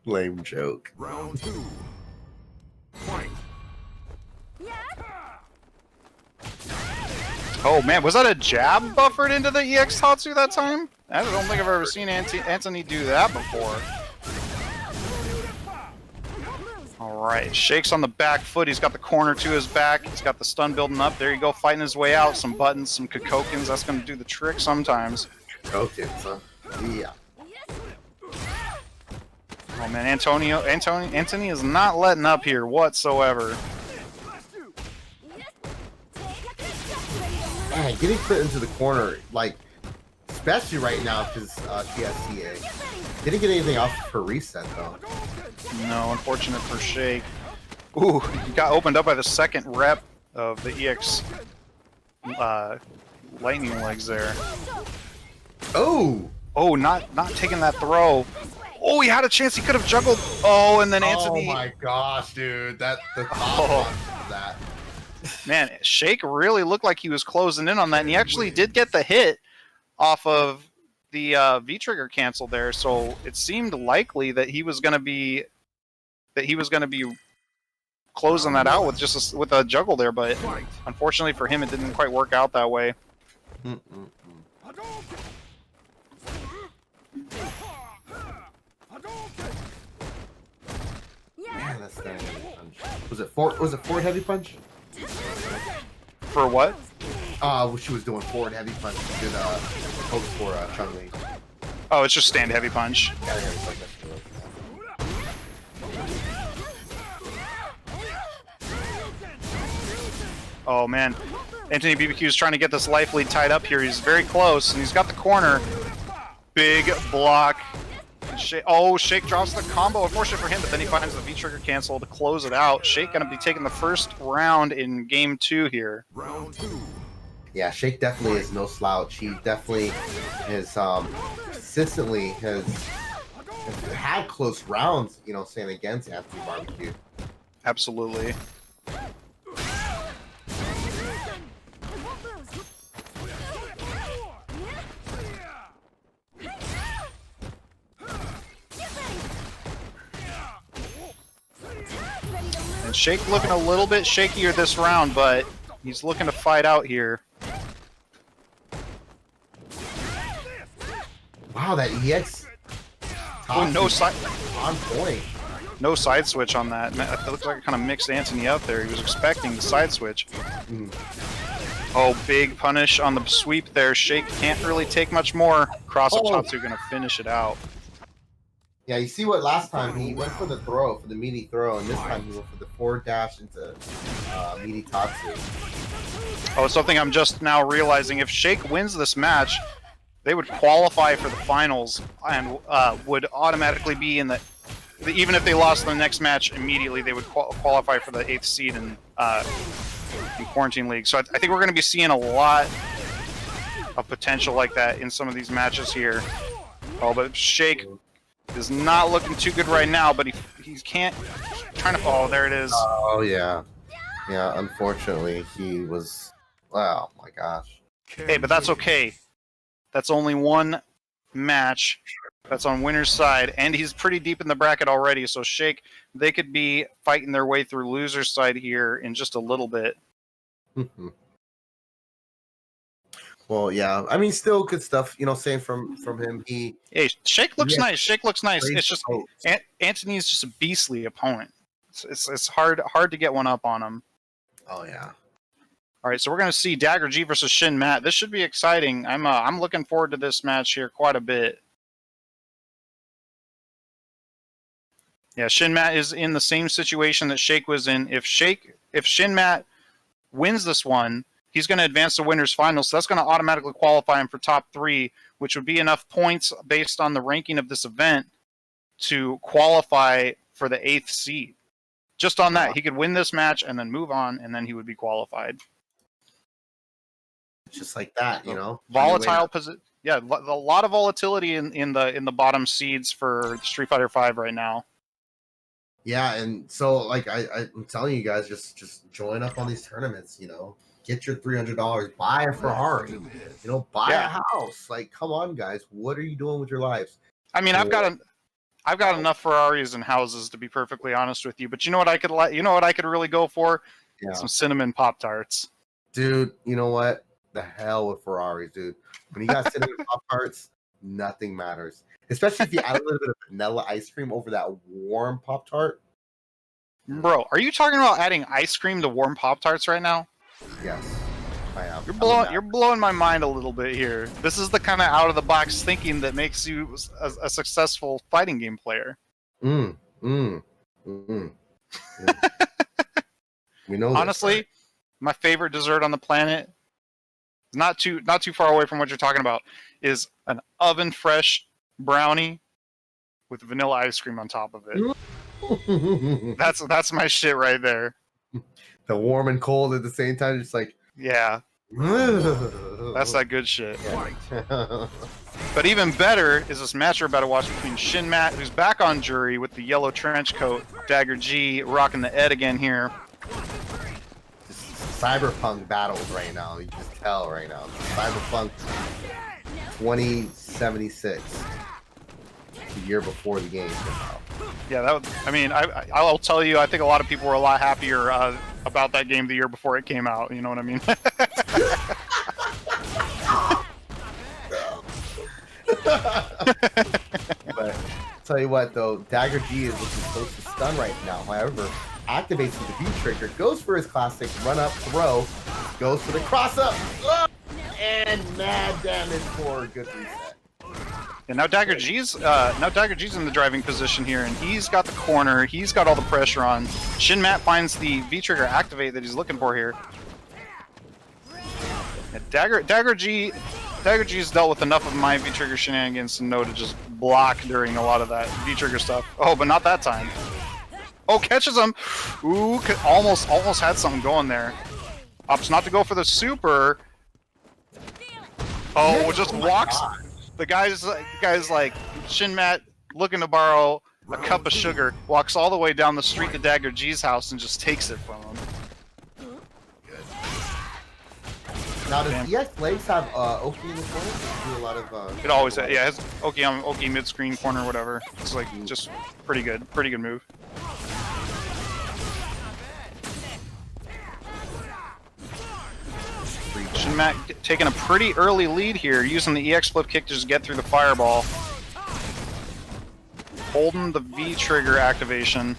Lame joke. Round two. Fight. Oh man, was that a jab buffered into the EX Tatsu that time? I don't think I've ever seen Anthony do that before. Alright, Shake's on the back foot. He's got the corner to his back. He's got the stun building up. There you go, fighting his way out. Some buttons, some Kokokins. That's going to do the trick sometimes. Okay, so yeah. Oh man, Anthony is not letting up here whatsoever. Man, getting put into the corner, like, especially right now because she has CA. Didn't get anything off her reset though. No, unfortunate for Shake. Ooh, he got opened up by the second rep of the EX lightning legs there. Oh! Oh, not taking that throw. Oh, he had a chance. He could have juggled. Oh, and then Anthony. Oh my gosh, dude! That the Oh. thought of that. Man, Shake really looked like he was closing in on that, and he actually did get the hit off of the V-trigger cancel there. So it seemed likely that he was going to be closing that out with just with a juggle there. But Fight. unfortunately for him, it didn't quite work out that way. Mm-mm-mm. Man, that's that heavy punch. Was it forward heavy punch? For what? She was doing forward heavy punch. She did hopes for Chun-Li. Oh, it's just stand heavy punch. Yeah, heavy punch, that's what it was. Oh man, Anthony BBQ is trying to get this life lead tied up here. He's very close, and he's got the corner. Big block. Oh, Shake drops the combo. Unfortunate for him, but then he finds the V-trigger cancel to close it out. Shake going to be taking the first round in game 2 here. Round two. Yeah, Shake definitely is no slouch. He definitely has consistently has had close rounds, you know, saying against Anthony Barbecue. Absolutely. And Shake looking a little bit shakier this round, but he's looking to fight out here. Wow, that EX. Oh, no side, On point. no side switch on that. It looked like it kind of mixed Anthony up there. He was expecting the side switch. Mm. Oh, big punish on the sweep there. Shake can't really take much more. Cross-up Oh. Tatsu gonna finish it out. Yeah, you see what last time he went for the throw, for the meaty throw, and this time he went for the forward dash into meaty Tatsu. Oh, something I'm just now realizing. If Shake wins this match, they would qualify for the finals and would automatically be in the... Even if they lost the next match immediately, they would qualify for the 8th seed in Quarantine League. So I think we're going to be seeing a lot of potential like that in some of these matches here. Oh, but Shake is not looking too good right now, but he can't... Trying to... Oh, there it is. Oh, yeah. Yeah, unfortunately, he was... Wow, my gosh. Hey, but that's okay. That's only one match. That's on winner's side, and he's pretty deep in the bracket already, so Shake, they could be fighting their way through loser's side here in just a little bit. Well, yeah. I mean, still good stuff, you know, saying from him. He... Hey, Shake looks nice. Shake looks nice. Great It's just coach. Anthony's just a beastly opponent. It's hard to get one up on him. Oh, yeah. All right, so we're going to see Dagger G versus Shin Matt. This should be exciting. I'm looking forward to this match here quite a bit. Yeah, Shin Matt is in the same situation that Shake was in. If Shin Matt wins this one, he's going to advance to winners final, so that's going to automatically qualify him for top 3, which would be enough points based on the ranking of this event to qualify for the 8th seed. Just on that, he could win this match and then move on, and then he would be qualified. Just like that, you know. Volatile position. Yeah, a lot of volatility in the bottom seeds for Street Fighter V right now. Yeah, and so like I'm telling you guys, just join up on these tournaments. You know, get your $300, buy a Ferrari. You know, buy a house. Like, come on, guys, what are you doing with your lives? I mean, I've got enough Ferraris and houses, to be perfectly honest with you. But you know what I could really go for? Yeah. Some cinnamon Pop-Tarts. Dude, you know what? The hell with Ferraris, dude. When you got cinnamon Pop-Tarts, nothing matters. Especially if you add a little bit of vanilla ice cream over that warm Pop-Tart. Bro, are you talking about adding ice cream to warm Pop-Tarts right now? Yes, I am. You're blowing my mind a little bit here. This is the kind of out of the box thinking that makes you a successful fighting game player. We know. Honestly, this, right? my favorite dessert on the planet, not too far away from what you're talking about, is an oven fresh brownie with vanilla ice cream on top of it. That's my shit right there. The warm and cold at the same time, just like, yeah. That's that good shit. Yeah. But even better is this match we're about to watch between Shin Matt, who's back on jury with the yellow trench coat, Dagger G rocking the Ed again here. Cyberpunk battles right now. You can just tell right now. Cyberpunk 2076, the year before the game came out. Yeah, I'll tell you, I think a lot of people were a lot happier about that game the year before it came out. You know what I mean? But tell you what, though, Dagger G is looking close to stun right now. However, activates with the V trigger, goes for his classic run up throw, goes for the cross up, and mad damage for a good reset. And now Dagger G's in the driving position here, and he's got the corner. He's got all the pressure on. Shin Matt finds the V trigger activate that he's looking for here. And Dagger G's dealt with enough of my V trigger shenanigans to know to just block during a lot of that V trigger stuff. Oh, but not that time. Oh, catches him. Ooh, almost had something going there. Opts not to go for the super. Oh, just walks. The guy's like, Shin Matt looking to borrow a cup of sugar, walks all the way down the street to Dagger G's house and just takes it from him. Now, does EX Legs have Oki in the corner? Do a lot of. It always, yeah, it has Oki mid-screen corner, whatever. It's like just pretty good move. Shin Matt taking a pretty early lead here, using the EX flip kick to just get through the fireball. Holding the V trigger activation.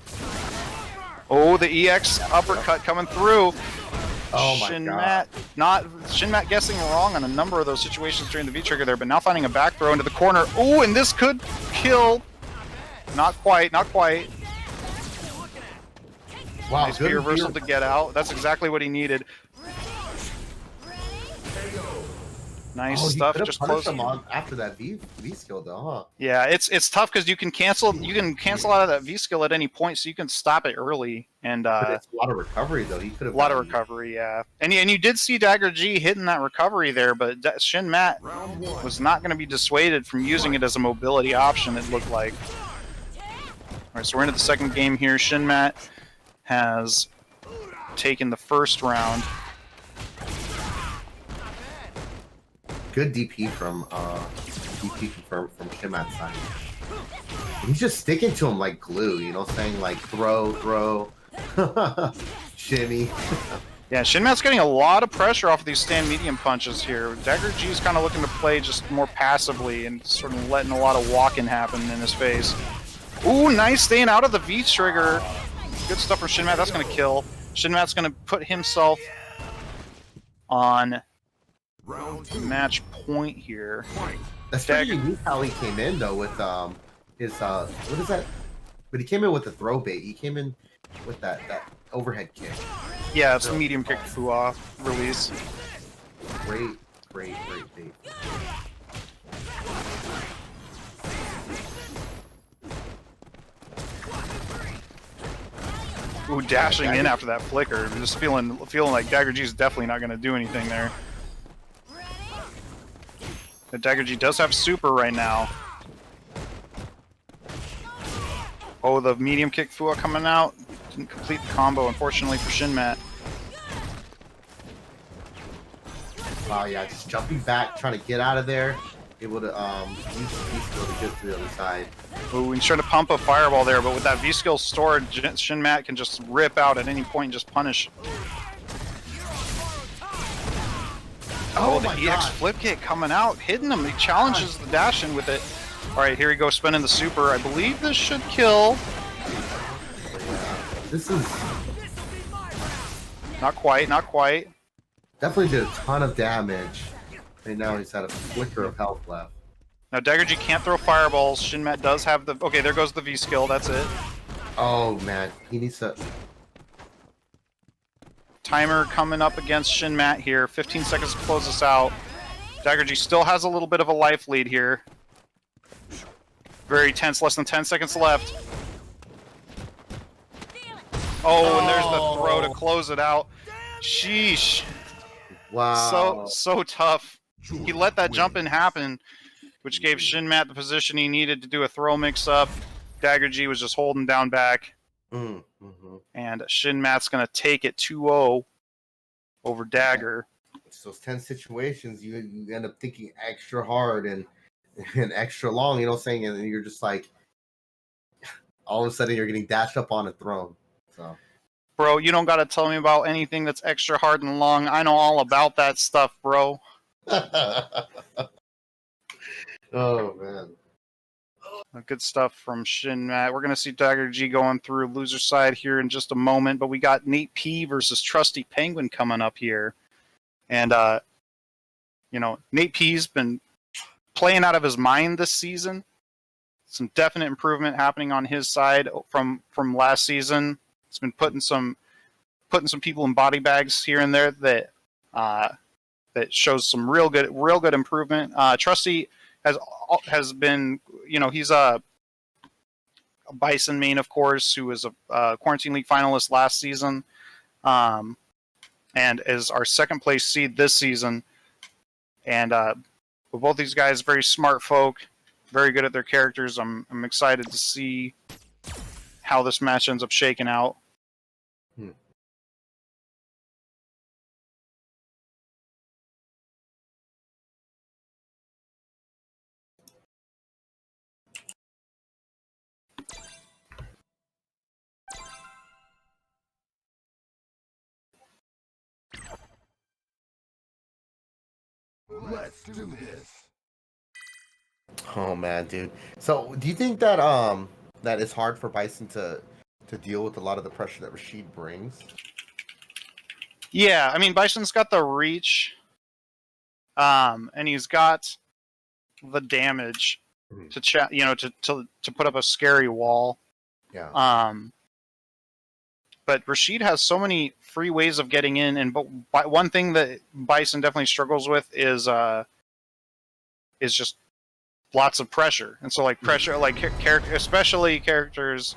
Oh, the EX uppercut coming through. Oh my God. Shin Matt guessing wrong on a number of those situations during the V trigger there, but now finding a back throw into the corner. Oh, and this could kill. Not quite. Wow, nice good reversal to get out. That's exactly what he needed. Nice stuff. Just close him on after that V skill though, huh? Yeah, it's tough because you can cancel out of that V skill at any point, so you can stop it early. And but it's a lot of recovery though. He could have a lot of recovery, yeah. And you did see Dagger G hitting that recovery there, but Shin Matt was not going to be dissuaded from using it as a mobility option. It looked like. All right, so we're into the second game here. Shin Matt has taken the first round. Good DP from confirmed from Shin Matt's side. He's just sticking to him like glue, you know, saying like throw, shimmy. Yeah, Shin Matt's getting a lot of pressure off of these stand medium punches here. Dagger G's kind of looking to play just more passively and sort of letting a lot of walking happen in his face. Ooh, nice staying out of the V trigger. Good stuff from Shin Matt. That's going to kill. Shin Matt's going to put himself on Round 2. match point here. Fight. That's pretty unique how he came in though with his what is that? But he came in with the throw bait. He came in with that overhead kick. Yeah, it's a medium kick Fua release. Great bait. Ooh, dashing in after that flicker. I'm just feeling like Dagger G is definitely not going to do anything there. The Dagger G does have super right now. Oh, the medium kick Fua coming out. Didn't complete the combo, unfortunately, for Shinmat. Oh yeah, just jumping back, trying to get out of there. Able to use the V-skill to get to the other side. Ooh, he's trying to pump a fireball there, but with that V-skill stored, Shinmat can just rip out at any point and just punish. Oh, the my EX God. flip kick coming out, hitting him. He challenges the dash in with it. All right, here we go, spinning the super. I believe this should kill. This is Not quite, not quite. definitely did a ton of damage. Right now he's had a flicker of health left. Now Dagger G can't throw fireballs. Shinmat does have the... Okay, there goes the V-skill, that's it. Oh man, he needs to. Timer coming up against Shinmat here. 15 seconds to close this out. Dagger G still has a little bit of a life lead here. Very tense, less than 10 seconds left. Oh, and there's the throw to close it out. Sheesh. Wow. So tough. He let that jump in happen, which gave Shinmat the position he needed to do a throw mix-up. Dagger G was just holding down back. Mm-hmm. And Shinmat's going to take it 2-0 over Dagger. It's those 10 situations you end up thinking extra hard and extra long, you know what I'm saying? And you're just like, all of a sudden you're getting dashed up on a throne. So, Bro, you don't got to tell me about anything that's extra hard and long. I know all about that stuff, bro. oh man. Good stuff from Shinmat. We're going to see Dagger G going through loser side here in just a moment, but we got Nate P versus Trusty Penguin coming up here. And, you know, Nate P's been playing out of his mind this season. Some definite improvement happening on his side from last season. He's been putting some people in body bags here and there that that shows some real good improvement. Trusty has been, you know, he's a Bison main, of course, who was a Quarantine League finalist last season, and is our second place seed this season. And with both these guys, very smart folk, very good at their characters. I'm excited to see how this match ends up shaking out. Let's do this. Oh man, dude. So do you think that that it's hard for Bison to deal with a lot of the pressure that Rashid brings? Yeah, I mean, Bison's got the reach, and he's got the damage to put up a scary wall. Yeah. But Rashid has so many free ways of getting in, and but one thing that Bison definitely struggles with is just lots of pressure. And so like pressure, like especially characters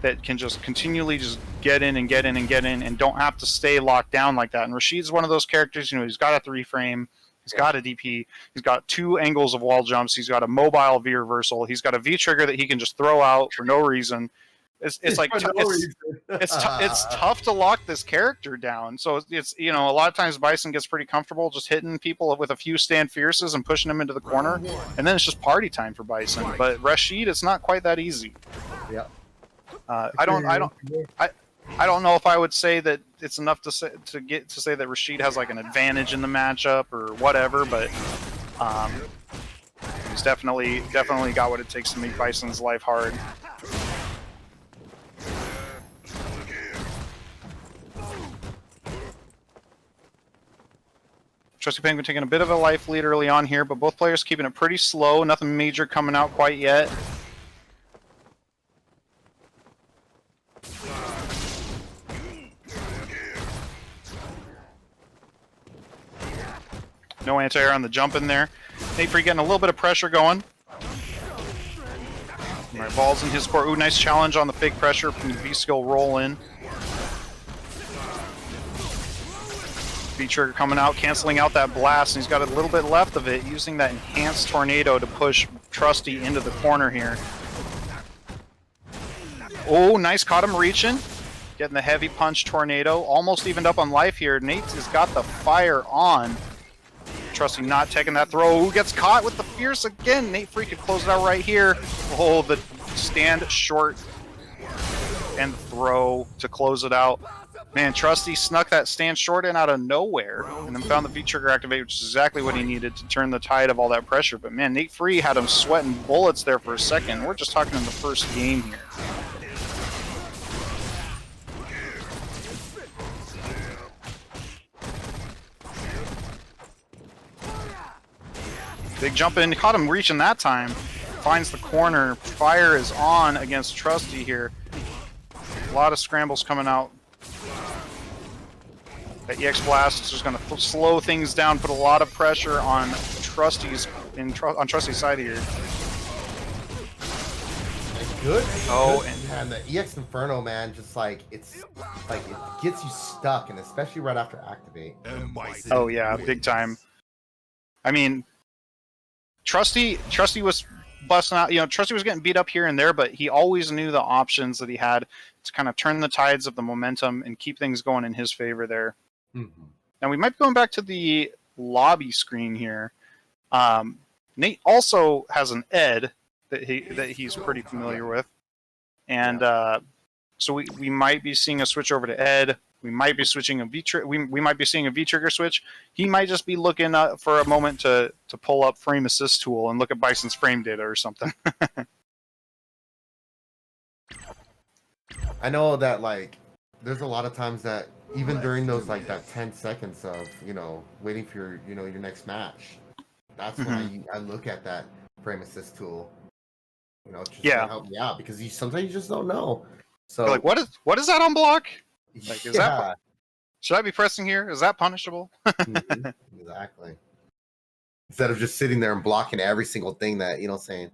that can just continually just get in and don't have to stay locked down like that. And Rashid's one of those characters, you know, he's got a 3-frame, he's got a DP, he's got 2 angles of wall jumps, he's got a mobile V reversal, he's got a V trigger that he can just throw out for no reason. It's like it's tough to lock this character down. So it's, you know, a lot of times Bison gets pretty comfortable just hitting people with a few stand fierces and pushing them into the corner, and then it's just party time for Bison. But Rashid, it's not quite that easy. Yeah. I don't know if I would say that it's enough to say that Rashid has like an advantage in the matchup or whatever, but he's definitely got what it takes to make Bison's life hard. Trusty Penguin taking a bit of a life lead early on here, but both players keeping it pretty slow. Nothing major coming out quite yet. No anti-air on the jump in there. Nate Free getting a little bit of pressure going. All right, balls in his court. Ooh, nice challenge on the fake pressure from the V-skill roll in. V-trigger coming out, canceling out that blast, and he's got a little bit left of it, using that enhanced tornado to push Trusty into the corner here. Oh, nice, caught him reaching. Getting the heavy punch tornado. Almost evened up on life here. Nate has got the fire on. Trusty not taking that throw. Ooh, gets caught with the fierce again. Nate Free could close it out right here. Oh, the stand short and throw to close it out. Man, Trusty snuck that stand short in out of nowhere and then found the V-trigger activate, which is exactly what he needed to turn the tide of all that pressure. But man, Nate Free had him sweating bullets there for a second. We're just talking in the first game here. Big jump in, caught him reaching that time. Finds the corner. Fire is on against Trusty here. A lot of scrambles coming out. That EX Blast is just going to slow things down, put a lot of pressure on Trusty's side here. Good. Oh, good. And the EX Inferno, man, just like it gets you stuck, and especially right after activate. Oh yeah, big time. I mean, Trusty was busting out. You know, Trusty was getting beat up here and there, but he always knew the options that he had to kind of turn the tides of the momentum and keep things going in his favor there. Mm-hmm. Now we might be going back to the lobby screen here. Nate also has an Ed that he's pretty familiar with, and so we might be seeing a switch over to Ed. We might be switching a we might be seeing a V-trigger switch. He might just be looking for a moment to pull up Frame Assist tool and look at Bison's frame data or something. I know that like there's a lot of times that even during those like that 10 seconds of waiting for your next match, that's when I look at that Frame Assist tool. Just to help me out because sometimes you just don't know. So you're like, what is that on block? Like, is yeah. that, should I be pressing here? Is that punishable? Exactly. Instead of just sitting there and blocking every single thing that saying,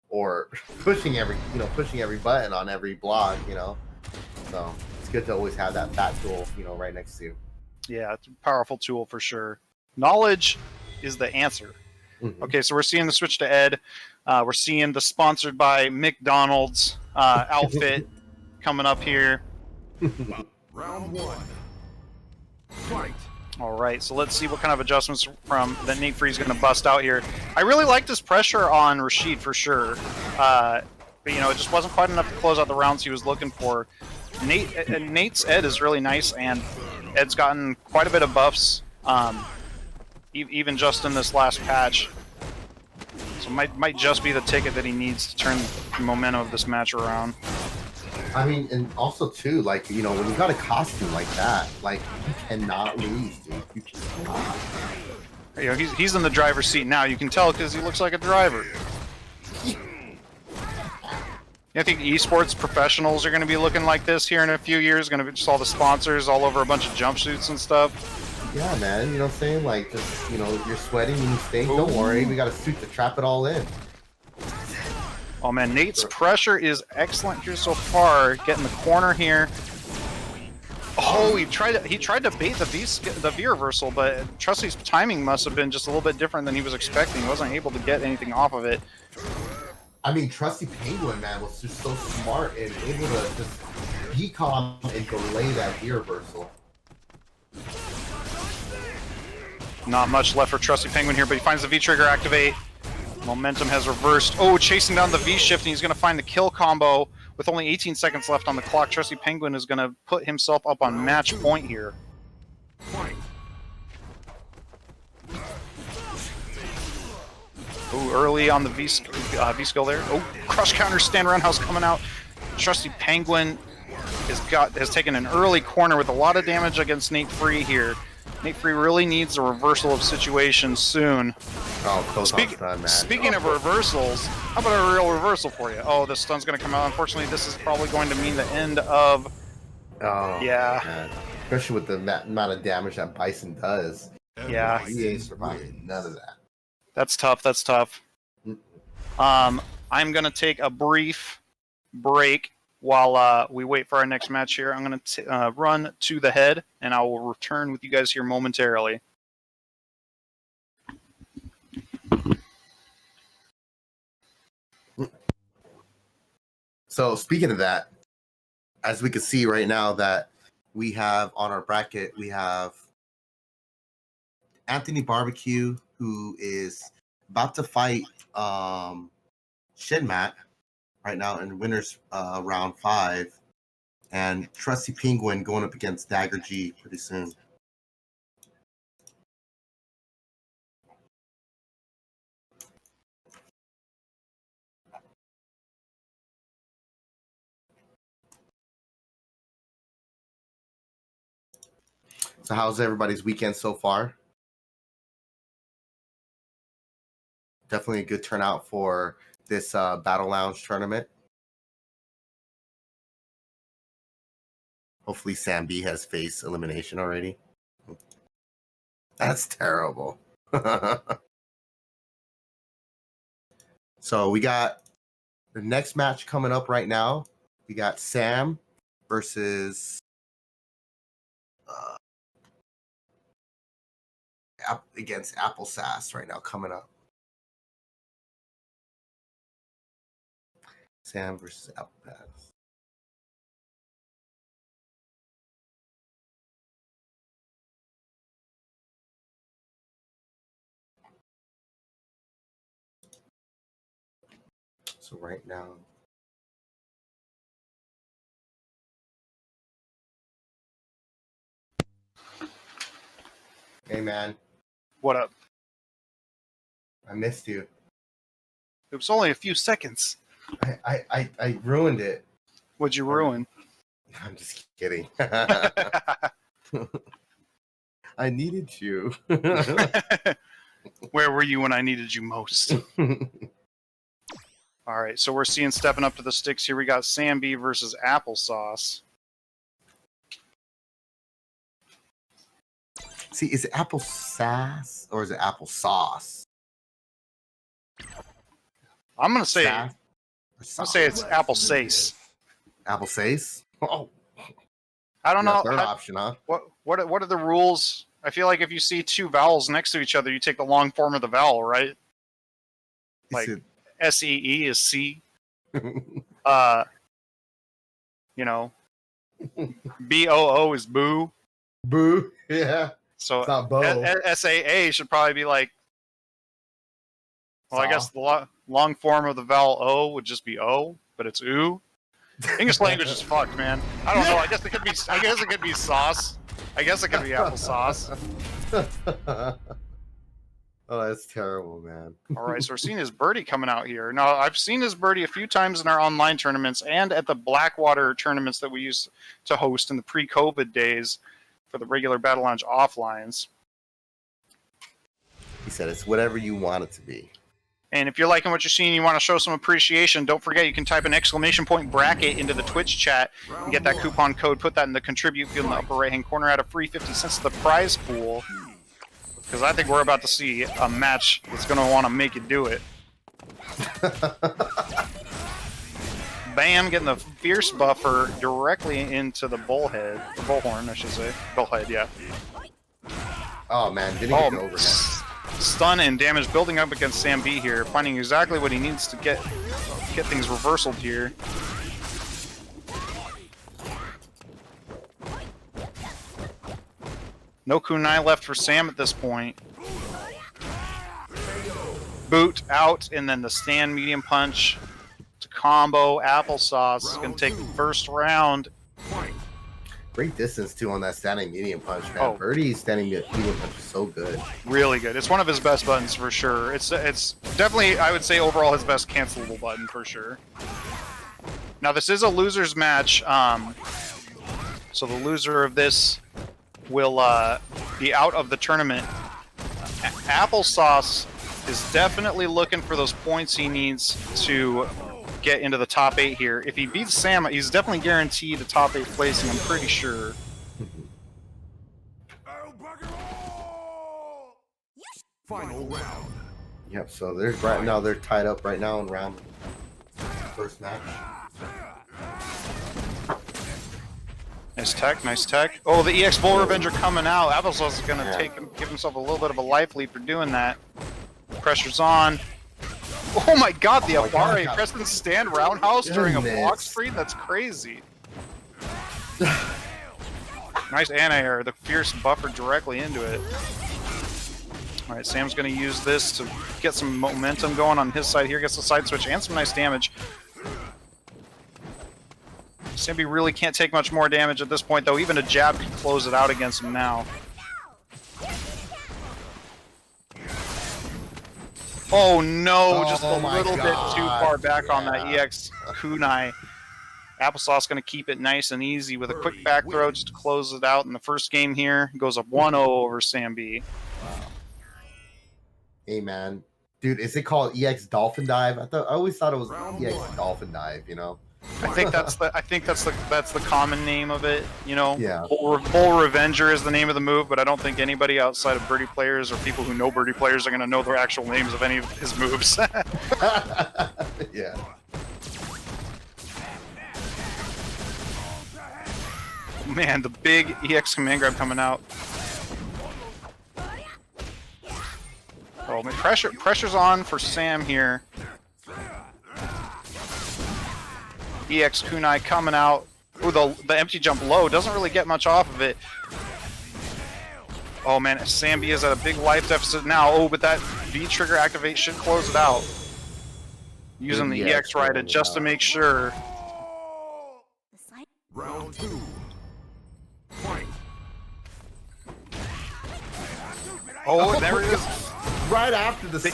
or pushing every button on every block, So it's good to always have that fat tool, right next to you. Yeah, it's a powerful tool for sure. Knowledge is the answer. Mm-hmm. Okay, so we're seeing the switch to Ed. We're seeing the sponsored by McDonald's outfit coming up here. Round one. Fight. All right, so let's see what kind of adjustments that Nate Free's going to bust out here. I really liked his pressure on Rashid for sure, but it just wasn't quite enough to close out the rounds he was looking for. Nate's Ed is really nice, and Ed's gotten quite a bit of buffs, even just in this last patch. So might just be the ticket that he needs to turn the momentum of this match around. I mean, and also too, like when you got a costume like that, like you cannot lose, dude. You cannot. He's in the driver's seat now. You can tell because he looks like a driver. I think esports professionals are going to be looking like this here in a few years. Going to be just all the sponsors all over a bunch of jumpsuits and stuff. Yeah, man. You know what I'm saying? Like, just you're sweating and you stink. Don't worry, we got a suit to trap it all in. Oh man, Nate's pressure is excellent here so far. Getting the corner here. Oh, he tried to bait the V reversal, but Trusty's timing must have been just a little bit different than he was expecting. He wasn't able to get anything off of it. I mean, Trusty Penguin, man, was just so smart and able to just decom and delay that V reversal. Not much left for Trusty Penguin here, but he finds the V-trigger activate. Momentum has reversed. Oh, chasing down the V-shift, and he's going to find the kill combo with only 18 seconds left on the clock. Trusty Penguin is going to put himself up on match point here. Ooh, early on the V-skill there. Oh, crush counter, stand roundhouse coming out. Trusty Penguin has taken an early corner with a lot of damage against Nate Free here. Nate Free really needs a reversal of situations soon. Oh, Koton's done, man. Speaking of reversals, how about a real reversal for you? Oh, the stun's going to come out. Unfortunately, this is probably going to mean the end of... Oh, Yeah. man. Especially with the amount of damage that Bison does. Yeah. He ain't surviving none of that. That's tough. That's tough. I'm going to take a brief break while we wait for our next match here. I'm going to run to the head, and I will return with you guys here momentarily. So speaking of that, as we can see right now that we have on our bracket, we have Anthony Barbecue, who is about to fight Shinmat right now in winners round 5, and Trusty Penguin going up against Dagger G pretty soon. So how's everybody's weekend so far? Definitely a good turnout for this Battle Lounge tournament. Hopefully Sam B has faced elimination already. That's terrible. So we got the next match coming up right now. We got Sam versus against Apple Sass right now coming up. Sam versus Apple Sass. So right now, hey man, What up? I missed you. It was only a few seconds. I ruined it. What'd you ruin? I'm just kidding. I needed you. Where were you when I needed you most? All right, so we're seeing stepping up to the sticks here. We got Sam B versus Applesauce. See, is it Apple Sass or is it Apple Sauce? I'm gonna say Sass or I'm sauce? gonna say it's Apple Sace. Apple Sace. Oh, I don't know. third option, huh? What are the rules? I feel like if you see two vowels next to each other, you take the long form of the vowel, right? Like Is SEE is C. You know, BOO is boo. Boo. Yeah. So It's not Bo. SAA should probably be like. Well, I guess Saw. the long form of the vowel O would just be O, but it's oo. English language is fucked, man. I don't know. I guess it could be. I guess it could be sauce. I guess it could be applesauce. Oh, that's terrible, man. All right, so we're seeing his birdie coming out here. Now, I've seen his birdie a few times in our online tournaments and at the Blackwater tournaments that we used to host in the pre-COVID days for the regular Battle Lounge offlines. He said it's whatever you want it to be. And if you're liking what you're seeing, you want to show some appreciation, don't forget you can type an exclamation point bracket into the Twitch chat and get that coupon code. Put that in the contribute field in the upper right-hand corner. Add a free 50 cents to the prize pool. Because I think we're about to see a match that's going to want to make you do it. Bam, getting the fierce buffer directly into the bullhead. The bullhorn, I should say. Bullhead, yeah. Oh man, didn't get the overhead. Stun and damage building up against Sam B here, finding exactly what he needs to get things reversaled here. No kunai left for Sam at this point. Boot out, and then the stand medium punch to combo. Applesauce is going to take the first round. Great distance too on that standing medium punch, man. Oh. Birdie's standing medium punch is so good. Really good. It's one of his best buttons for sure. It's definitely, I would say, overall his best cancelable button for sure. Now this is a losers match, so the loser of this will be out of the tournament. Applesauce is definitely looking for those points he needs to get into the top 8 here. If he beats Sam, he's definitely guaranteed a top 8 placing, I'm pretty sure. Final round. Yep. So there's right now they're tied up right now in round first match. Nice tech, nice tech. Oh, the EX Bull Revenger coming out. Applesauce is going to give himself a little bit of a life lead for doing that. Pressure's on. Oh my god, the Abare Preston stand roundhouse during a block screen? That's crazy. Nice anti-air. The Fierce buffer directly into it. Alright, Sam's going to use this to get some momentum going on his side here. Gets the side switch and some nice damage. Sambi really can't take much more damage at this point, though. Even a jab can close it out against him now. Oh no, just a little bit too far back on that EX kunai. Applesauce going to keep it nice and easy with a quick back throw just to close it out in the first game here. Goes up 1-0 over Sambi. Hey man, dude, is it called EX Dolphin Dive? I always thought it was EX Dolphin Dive. You know. I think that's the common name of it, you know. Yeah. Bull Revenger is the name of the move, but I don't think anybody outside of Birdie players or people who know Birdie players are going to know the actual names of any of his moves. Yeah. Man, the big EX command grab coming out. Oh, man, pressure's on for Sam here. EX kunai coming out. Ooh, the empty jump low doesn't really get much off of it. Oh man, Sambi is at a big life deficit now. Oh, but that V trigger activate should close it out. Using the EX rider just to make sure. Round 2. Fight. Oh, there it is. Right after the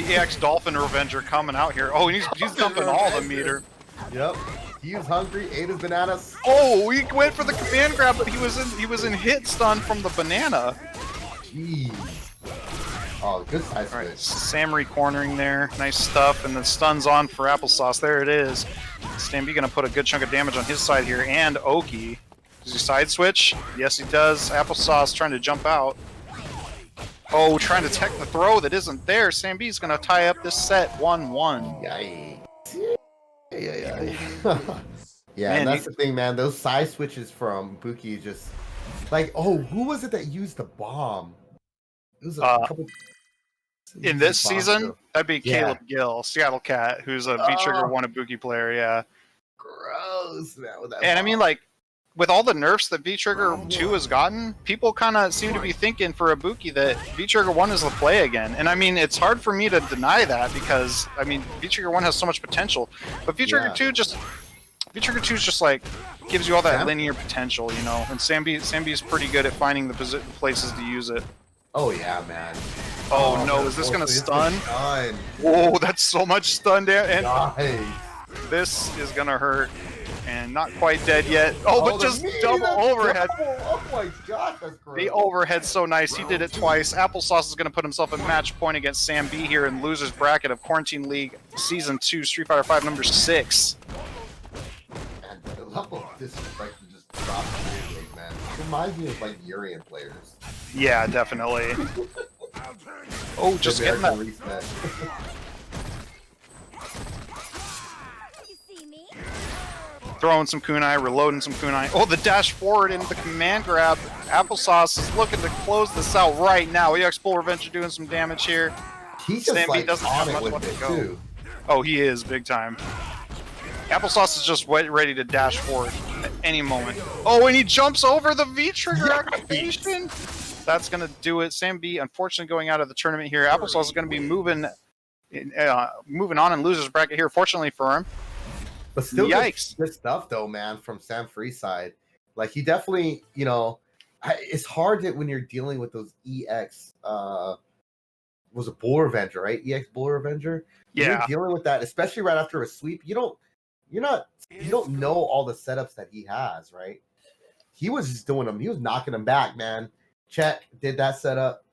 EX Dolphin Revenger coming out here. Oh, he's dumping all the meter. Yep. He was hungry, ate his bananas. Oh, he went for the command grab, but he was in hit stun from the banana. Jeez. Oh, good side switch. Alright, Sam re-cornering there. Nice stuff, and the stun's on for Applesauce. There it is. Stamby gonna put a good chunk of damage on his side here, and Oki. Does he side switch? Yes, he does. Applesauce trying to jump out. Oh, trying to tech the throw that isn't there. Sambi's gonna tie up this set 1-1. Yikes. Yeah. Yeah, Man, and that's the thing, man. Those side switches from Buki just like, oh, who was it that used the bomb? It was a couple. In this season, that'd be Yeah. Caleb Gill, Seattle Cat, who's a V-Trigger one Ibuki player, yeah. Gross, man. With that And I mean, bomb. like, with all the nerfs that V-Trigger 2 has gotten, people kind of seem to be thinking for Ibuki that V-Trigger 1 is the play again. And I mean, it's hard for me to deny that because, I mean, V-Trigger 1 has so much potential. But V-Trigger 2 just... V-Trigger 2 is just like, gives you all that linear potential, you know? And Sambi's pretty good at finding the places to use it. Oh yeah, man. Oh no, is this gonna stun? Stun. Whoa, that's so much stun there. And Nice. this is gonna hurt. And not quite dead yet. Oh, but just double overhead. Oh my gosh, that's great. The overhead's so nice. He did it twice. Applesauce is going to put himself at match point against Sam B here in loser's bracket of Quarantine League Season 2 Street Fighter 5 number 6. Man, the level of disrespect to just drop the man. It reminds me of like Urian players. Yeah, definitely. Oh, just getting that. Reset. Throwing some kunai, reloading some kunai. Oh, the dash forward into the command grab. Applesauce is looking to close this out right now. EX Bull Revenger doing some damage here. He's just Sambi like doesn't on have it much with left it to go. too. Oh, he is big time. Applesauce is just ready to dash forward at any moment. Oh, and he jumps over the V-Trigger activation. That's going to do it. Sam B, unfortunately, going out of the tournament here. Applesauce is going to be moving on in loser's bracket here, fortunately for him. But still, Yikes. good stuff though, man, from Sam Free's side. Like he definitely, you know, it's hard that when you're dealing with those EX, was a Bull Revenger, right? EX Bull Revenger. When Yeah. you're dealing with that, especially right after a sweep. You don't know all the setups that he has, right? He was just doing them. He was knocking them back, man. check, did that setup.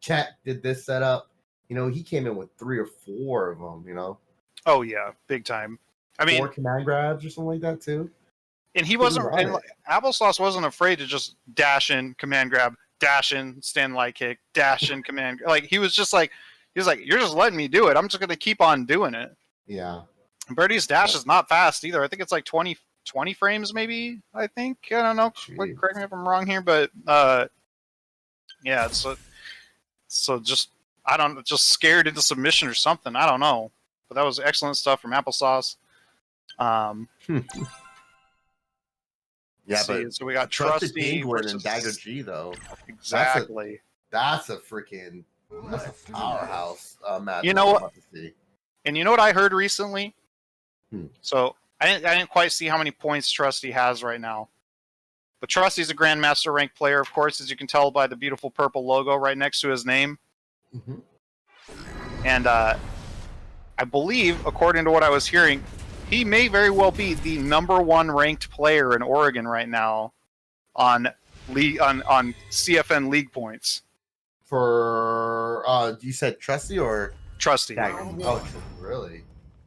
Check, did this setup. You know, he came in with 3 or 4 of them. You know, Oh yeah, big time. I mean, 4 command grabs or something like that too. and he wasn't. on And it. Applesauce wasn't afraid to just dash in, command grab, dash in, stand light kick, dash in, command. Like he was like, you're just letting me do it. I'm just gonna keep on doing it. Yeah. Birdie's dash is not fast either. I think it's like 20 frames maybe. I think I don't know. Jeez. Correct me if I'm wrong here, but yeah, it's so just just scared into submission or something. I don't know. But that was excellent stuff from Applesauce. Yeah, see, but so we got Trusted Trusty Penguin and versus Dagger G though. exactly. That's a powerhouse match. You know I'm what? about to see. And you know what I heard recently? Hmm. So I didn't quite see how many points Trusty has right now. But Trusty's a Grandmaster ranked player, of course, as you can tell by the beautiful purple logo right next to his name. Mhm. And I believe, according to what I was hearing, he may very well be the #1 ranked player in Oregon right now on CFN league points. For you said Trusty or Trusty. Dagger? Oh, really?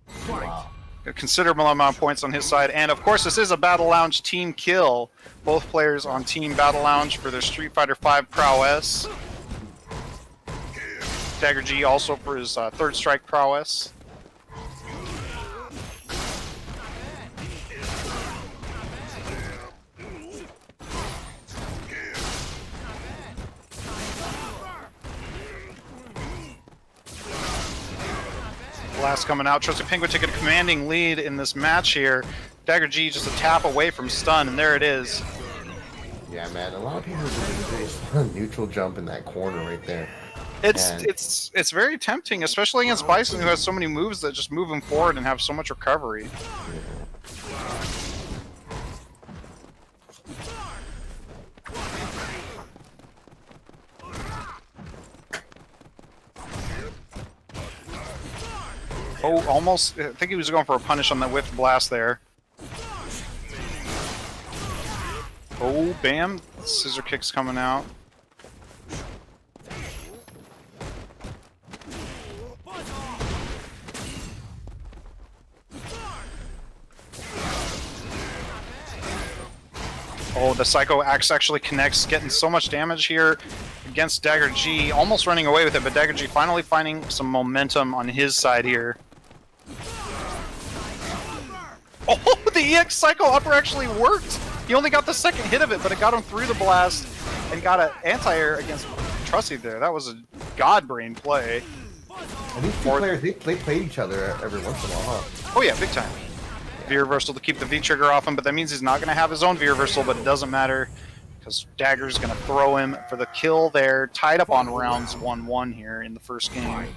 Fight. Wow. A considerable amount of points on his side. And of course, this is a Battle Lounge team kill. Both players on Team Battle Lounge for their Street Fighter V prowess. Dagger G also for his Third Strike prowess. Blast coming out. Trusted Penguin taking a commanding lead in this match here. Dagger G just a tap away from stun, and there it is. Yeah, man. A lot of people do a neutral jump in that corner right there. Man. It's very tempting, especially against Bison, who has so many moves that just move him forward and have so much recovery. Oh, almost. I think he was going for a punish on that whiff blast there. Oh, bam. Scissor kicks coming out. Oh, the Psycho Axe actually connects, getting so much damage here against Dagger G. Almost running away with it, but Dagger G finally finding some momentum on his side here. Oh, the EX Psycho Upper actually worked! He only got the second hit of it, but it got him through the blast and got an anti-air against Trusty there. That was a god-brain play. And these two players, they play each other every once in a while, huh? Oh yeah, big time. V-reversal to keep the V-trigger off him, but that means he's not going to have his own V-reversal, but it doesn't matter because Dagger's going to throw him for the kill there. Tied up on rounds 1-1 here in the first game.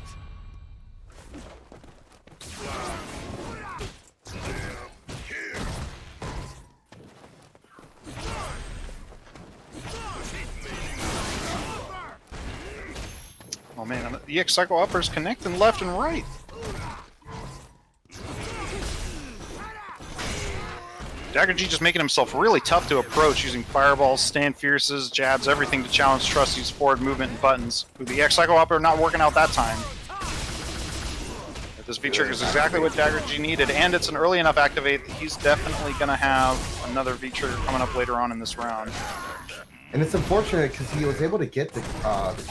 Oh man, the EX Psycho Uppers connecting left and right. Dagger G just making himself really tough to approach, using fireballs, stand fierces, jabs, everything to challenge Trusty's forward movement and buttons. With the EX Psycho Upper not working out that time. But this V-trigger is exactly what Dagger G needed, and it's an early enough activate that he's definitely going to have another V-trigger coming up later on in this round. And it's unfortunate because he was able to get the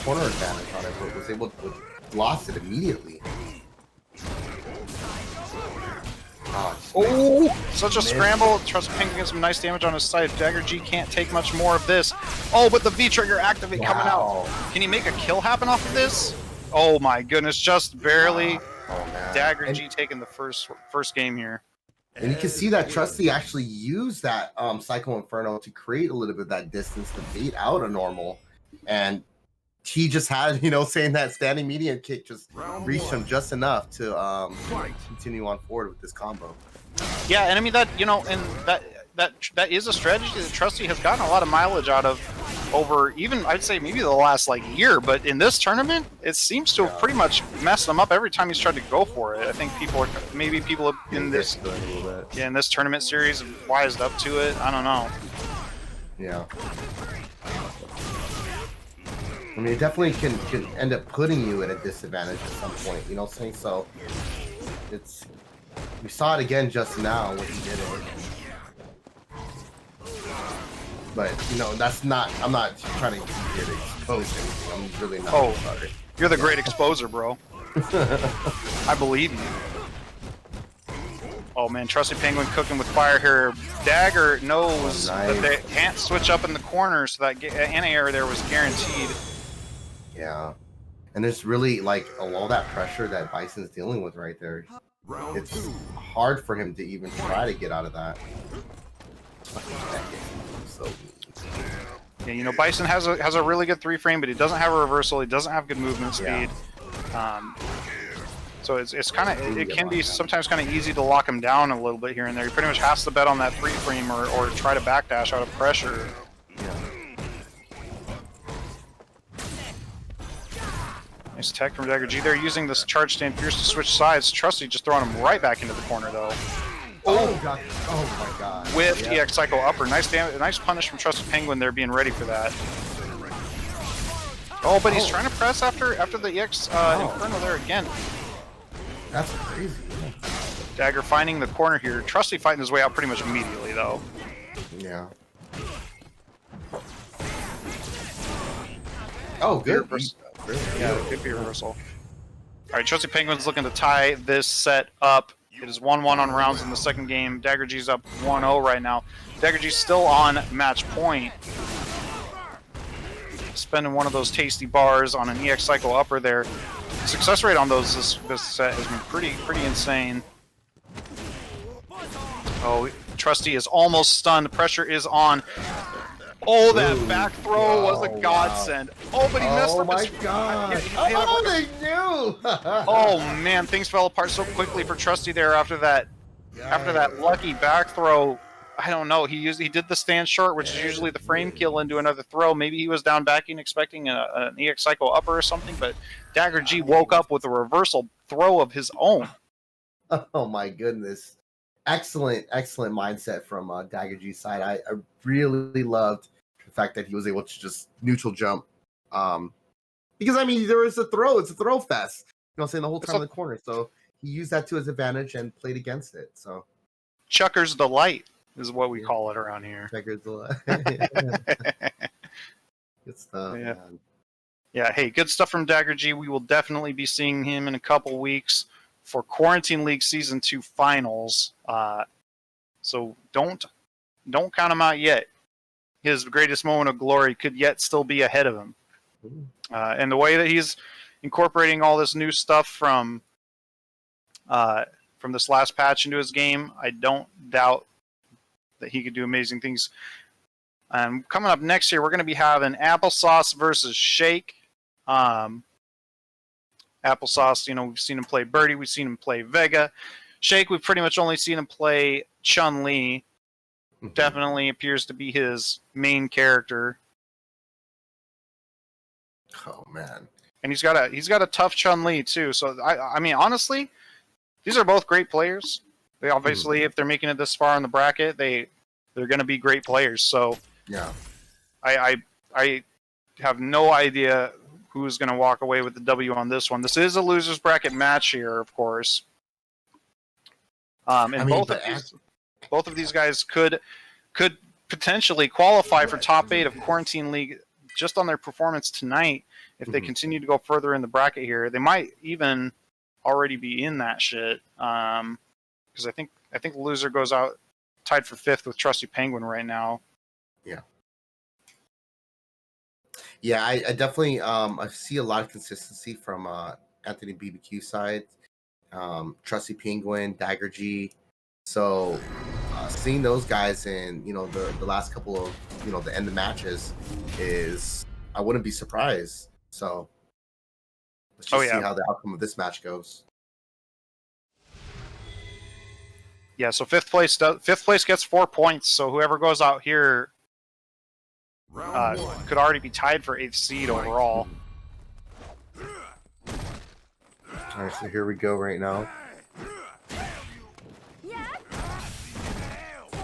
corner advantage on it, but was able to lost it immediately. Oh, such a scramble. Trust Pink gets some nice damage on his side. Dagger G can't take much more of this. Oh, but the V-trigger activate coming out. Can he make a kill happen off of this? Oh my goodness, just barely. Oh, man. Dagger G taking the first game here. And you can see that Trusty actually used that Psycho Inferno to create a little bit of that distance to bait out a normal. And he just had, saying that standing median kick just reached him just enough to continue on forward with this combo. Yeah, and I mean that is a strategy that Trusty has gotten a lot of mileage out of over even, I'd say, maybe the last year, but in this tournament it seems to have pretty much messed him up every time he's tried to go for it. I think people in this tournament series have wised up to it. I don't know. Yeah. I mean, it definitely can end up putting you at a disadvantage at some point. You know what I'm saying? So it's we saw it again just now when he did it. But you know, that's not. I'm not trying to get exposed to anything. I'm really not. Oh. Sorry. You're the great exposer, bro. I believe you. Oh man, Trusty Penguin cooking with fire here. Dagger knows that they can't switch up in the corner, so that anti-air there was guaranteed. Yeah, and there's really like all that pressure that Bison's dealing with right there. Round It's 2. hard for him to even try to get out of that. So Yeah, you know, Bison has a really good 3-frame, but he doesn't have a reversal. He doesn't have good movement Yeah. speed. So it's kind of it can be sometimes kind of easy to lock him down a little bit here and there. He pretty much has to bet on that 3-frame or try to backdash out of pressure. Nice tech from Dagger G. They're using this charge stand Fierce to switch sides. Trusty just throwing him right back into the corner though. oh god! Oh my god! With Yeah. EX Psycho upper. Nice nice punish from Trusted Penguin there, being ready for that. Oh, but he's trying to press after the EX Inferno there again. That's crazy. Dagger finding the corner here. Trusty fighting his way out pretty much immediately though. Yeah. Oh, good. Yeah, good reversal. All right, Trusty Penguin's looking to tie this set up. It is 1-1 on rounds in the second game. Dagger G's up 1-0 right now. Dagger G's still on match point. Spending one of those tasty bars on an EX Cycle upper there. Success rate on those this set has been pretty insane. Oh, Trusty is almost stunned. Pressure is on. Oh, that Ooh, back throw was a wow. godsend. Oh, but he messed Oh up my his... god! Yeah, Oh, they knew! Oh man, things fell apart so quickly for Trusty there after that lucky back throw. I don't know. He did the stand short, which is usually the frame kill, into another throw. Maybe he was down backing expecting an EX Psycho upper or something, but Dagger G woke up with a reversal throw of his own. Oh my goodness! Excellent mindset from Dagger G's side. I really loved the fact that he was able to just neutral jump. Because I mean, there was a throw. It's a throw fest. You know what I'm saying? The whole time in the corner. So he used that to his advantage and played against it. So Chucker's Delight is what we call it around here. Dagger's good stuff. Yeah. Man. Yeah, hey, good stuff from Dagger G. We will definitely be seeing him in a couple weeks for Quarantine League Season 2 finals. So don't count him out yet. His greatest moment of glory could yet still be ahead of him. And the way that he's incorporating all this new stuff from this last patch into his game, I don't doubt that he could do amazing things. Coming up next year, we're going to be having Applesauce versus Shake. Applesauce, you know, we've seen him play Birdie, we've seen him play Vega. Shake, we've pretty much only seen him play Chun-Li. Definitely appears to be his main character. Oh man. And he's got a tough Chun-Li too. So I mean, honestly, these are both great players. They obviously, if they're making it this far in the bracket, they're going to be great players. So Yeah. I have no idea who's going to walk away with the W on this one. This is a losers bracket match here, of course. And I mean, both of these guys could potentially qualify for top 8 of Quarantine League just on their performance tonight. If they continue to go further in the bracket here, they might even already be in that shit. Because I think the loser goes out tied for 5th with Trusty Penguin right now. Yeah, I definitely I see a lot of consistency from Anthony BBQ side, Trusty Penguin, Dagger G. So seeing those guys in the last couple of the end of matches is I wouldn't be surprised. So let's just see how the outcome of this match goes. Yeah, so fifth place gets 4 points. So whoever goes out here could already be tied for 8th seed overall. All right, so here we go right now.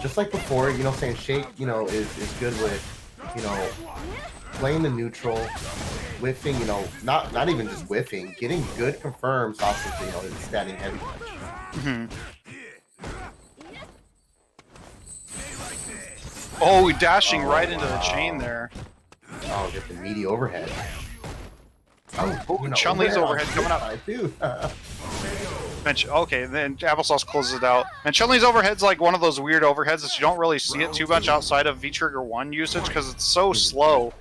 Just like before, saying Shake, is good with, playing the neutral, whiffing, not even just whiffing, getting good confirms off of, his standing heavy punch. Mhm. Oh, dashing right into the chain there. Oh, get the meaty overhead. Oh, Chun-Li's overhead coming up. Too. Okay, then Applesauce closes it out. And Chun-Li's overhead's like one of those weird overheads that you don't really see it too much outside of V-Trigger 1 usage because it's so slow.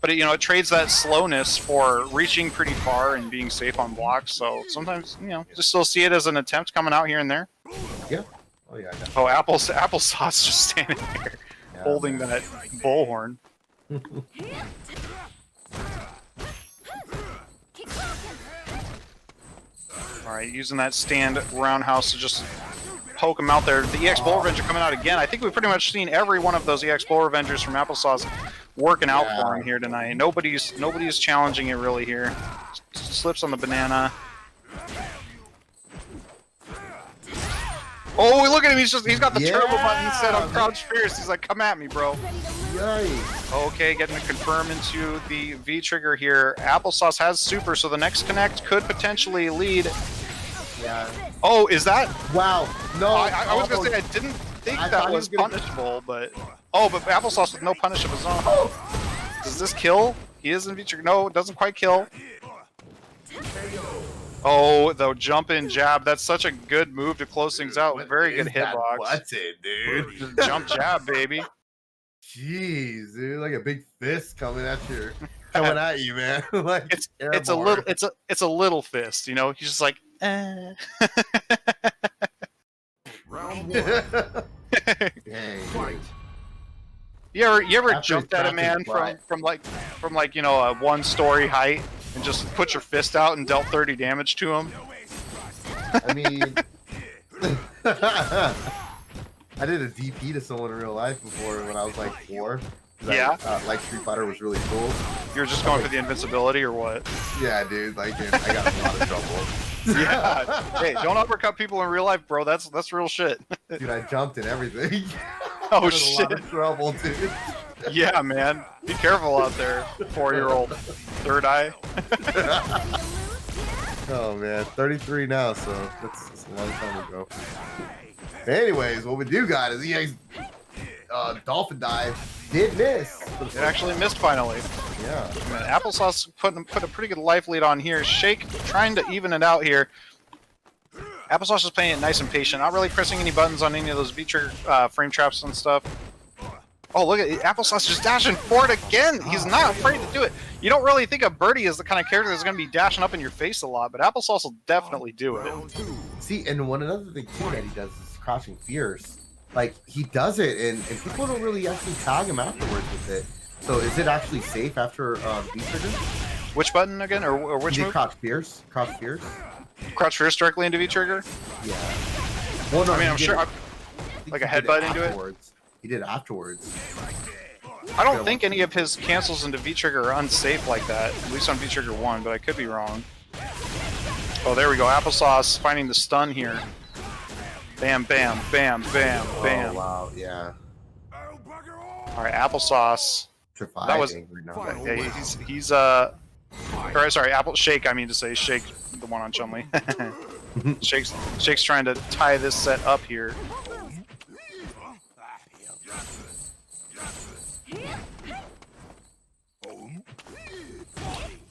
But it trades that slowness for reaching pretty far and being safe on blocks. So sometimes, just still see it as an attempt coming out here and there. Yeah. Oh yeah. Oh, Applesauce just standing there holding that bullhorn. All right, using that stand roundhouse to just poke him out there. The EX Bull Revenger coming out again. I think we've pretty much seen every one of those EX Bull Revengers from Applesauce working out for him here tonight. Nobody's challenging it really here. Slips on the banana. Oh, look at him! He's got the turbo button set on Crouch Fierce. He's like, "Come at me, bro." Yikes. Okay, getting to confirm into the V trigger here. Applesauce has super, so the next connect could potentially lead. Yeah. Oh, is that? Wow. No. I was gonna say I didn't think that was punishable, but but Applesauce with no punish of his own. Does this kill? He is in V trigger. No, it doesn't quite kill. Oh, the jump in jab. That's such a good move to close things out. Very good hitbox. What's it, dude? Just jump jab, baby. Jeez, dude, like a big fist coming at you, man. Like it's a little fist, He's just like, eh. Round one. Dang, Fight. You ever After jumped at a man from a 1-story height and just put your fist out and dealt 30 damage to him? I mean, I did a DP to someone in real life before when I was like 4. Yeah. Like Street Fighter was really cool. You were just going for the invincibility or what? Yeah, dude. Like, I got in a lot of trouble. Yeah. Hey, don't uppercut people in real life, bro. That's real shit. Dude, I jumped and everything. Oh, I was shit. in a lot of trouble, dude. Yeah, man. Be careful out there, 4-year-old third eye. Oh man, 33 now, so that's a long time ago. Anyways, what we do got is EX Dolphin Dive did miss. It actually missed finally. Yeah. Man, Applesauce put a pretty good life lead on here. Shake trying to even it out here. Applesauce is playing it nice and patient, not really pressing any buttons on any of those V-trigger frame traps and stuff. Oh, look at Applesauce just dashing forward again. He's not afraid to do it. You don't really think of Birdie as the kind of character that's going to be dashing up in your face a lot, but Applesauce will definitely do it. Round two. See, and another thing too that he does is crouching fierce. Like he does it, and people don't really actually tag him afterwards with it. So is it actually safe after V-trigger? Which button again, or which He did move? crouch fierce. Crouch fierce. Crouch first directly into V-trigger? Yeah. Well, no, I mean, he I'm did sure. it- I think like a he did headbutt into it? afterwards. He did it afterwards. I don't think any of his cancels into V-trigger are unsafe like that, at least on V-trigger 1, but I could be wrong. Oh, there we go. Applesauce finding the stun here. Bam, bam, bam, bam, bam. Oh wow, yeah. All right, Applesauce. That was- Surviving right now. Yeah, he's or, sorry, Shake. I mean to say Shake, the one on Chun-Li. Shake's trying to tie this set up here.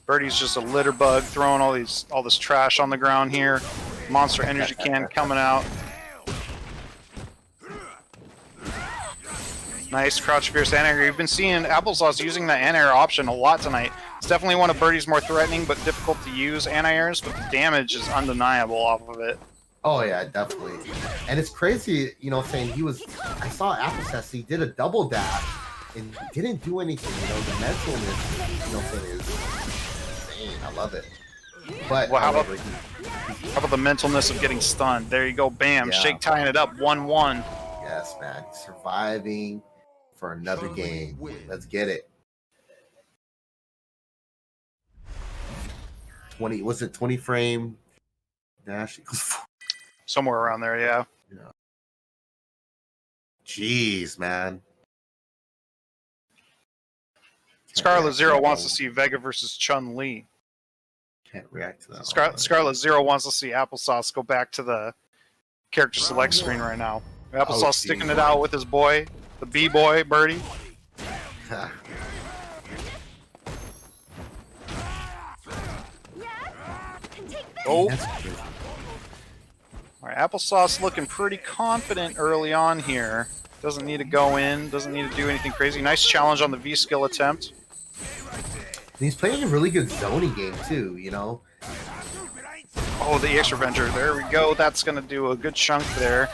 Birdie's just a litter bug, throwing all this trash on the ground here. Monster energy can coming out. Nice crouch fierce anti-air. You've been seeing Applesauce using the anti-air option a lot tonight. It's definitely one of Birdie's more threatening but difficult to use anti-airs, but the damage is undeniable off of it. Oh yeah, definitely. And it's crazy, saying I saw Applesauce, he did a double dash and didn't do anything, the mentalness, saying is insane. I love it. But Well, how however, How about the mentalness of getting stunned? There you go, bam. Yeah. Shake tying it up, 1-1. yes, man, surviving for another game. Let's get it. 20 frame dash? Somewhere around there, yeah. Jeez, man. Scarlet Zero wants to see Vega versus Chun Li. Can't react to that. Scarlet Zero wants to see Applesauce go back to the character select screen right now. Applesauce sticking it out with his boy, the B-boy, Birdie. Oh. Alright, Applesauce looking pretty confident early on here. Doesn't need to go in, doesn't need to do anything crazy. Nice challenge on the V-skill attempt. He's playing a really good zoning game too, you know? Oh, the EX Revenger. There we go. That's going to do a good chunk there.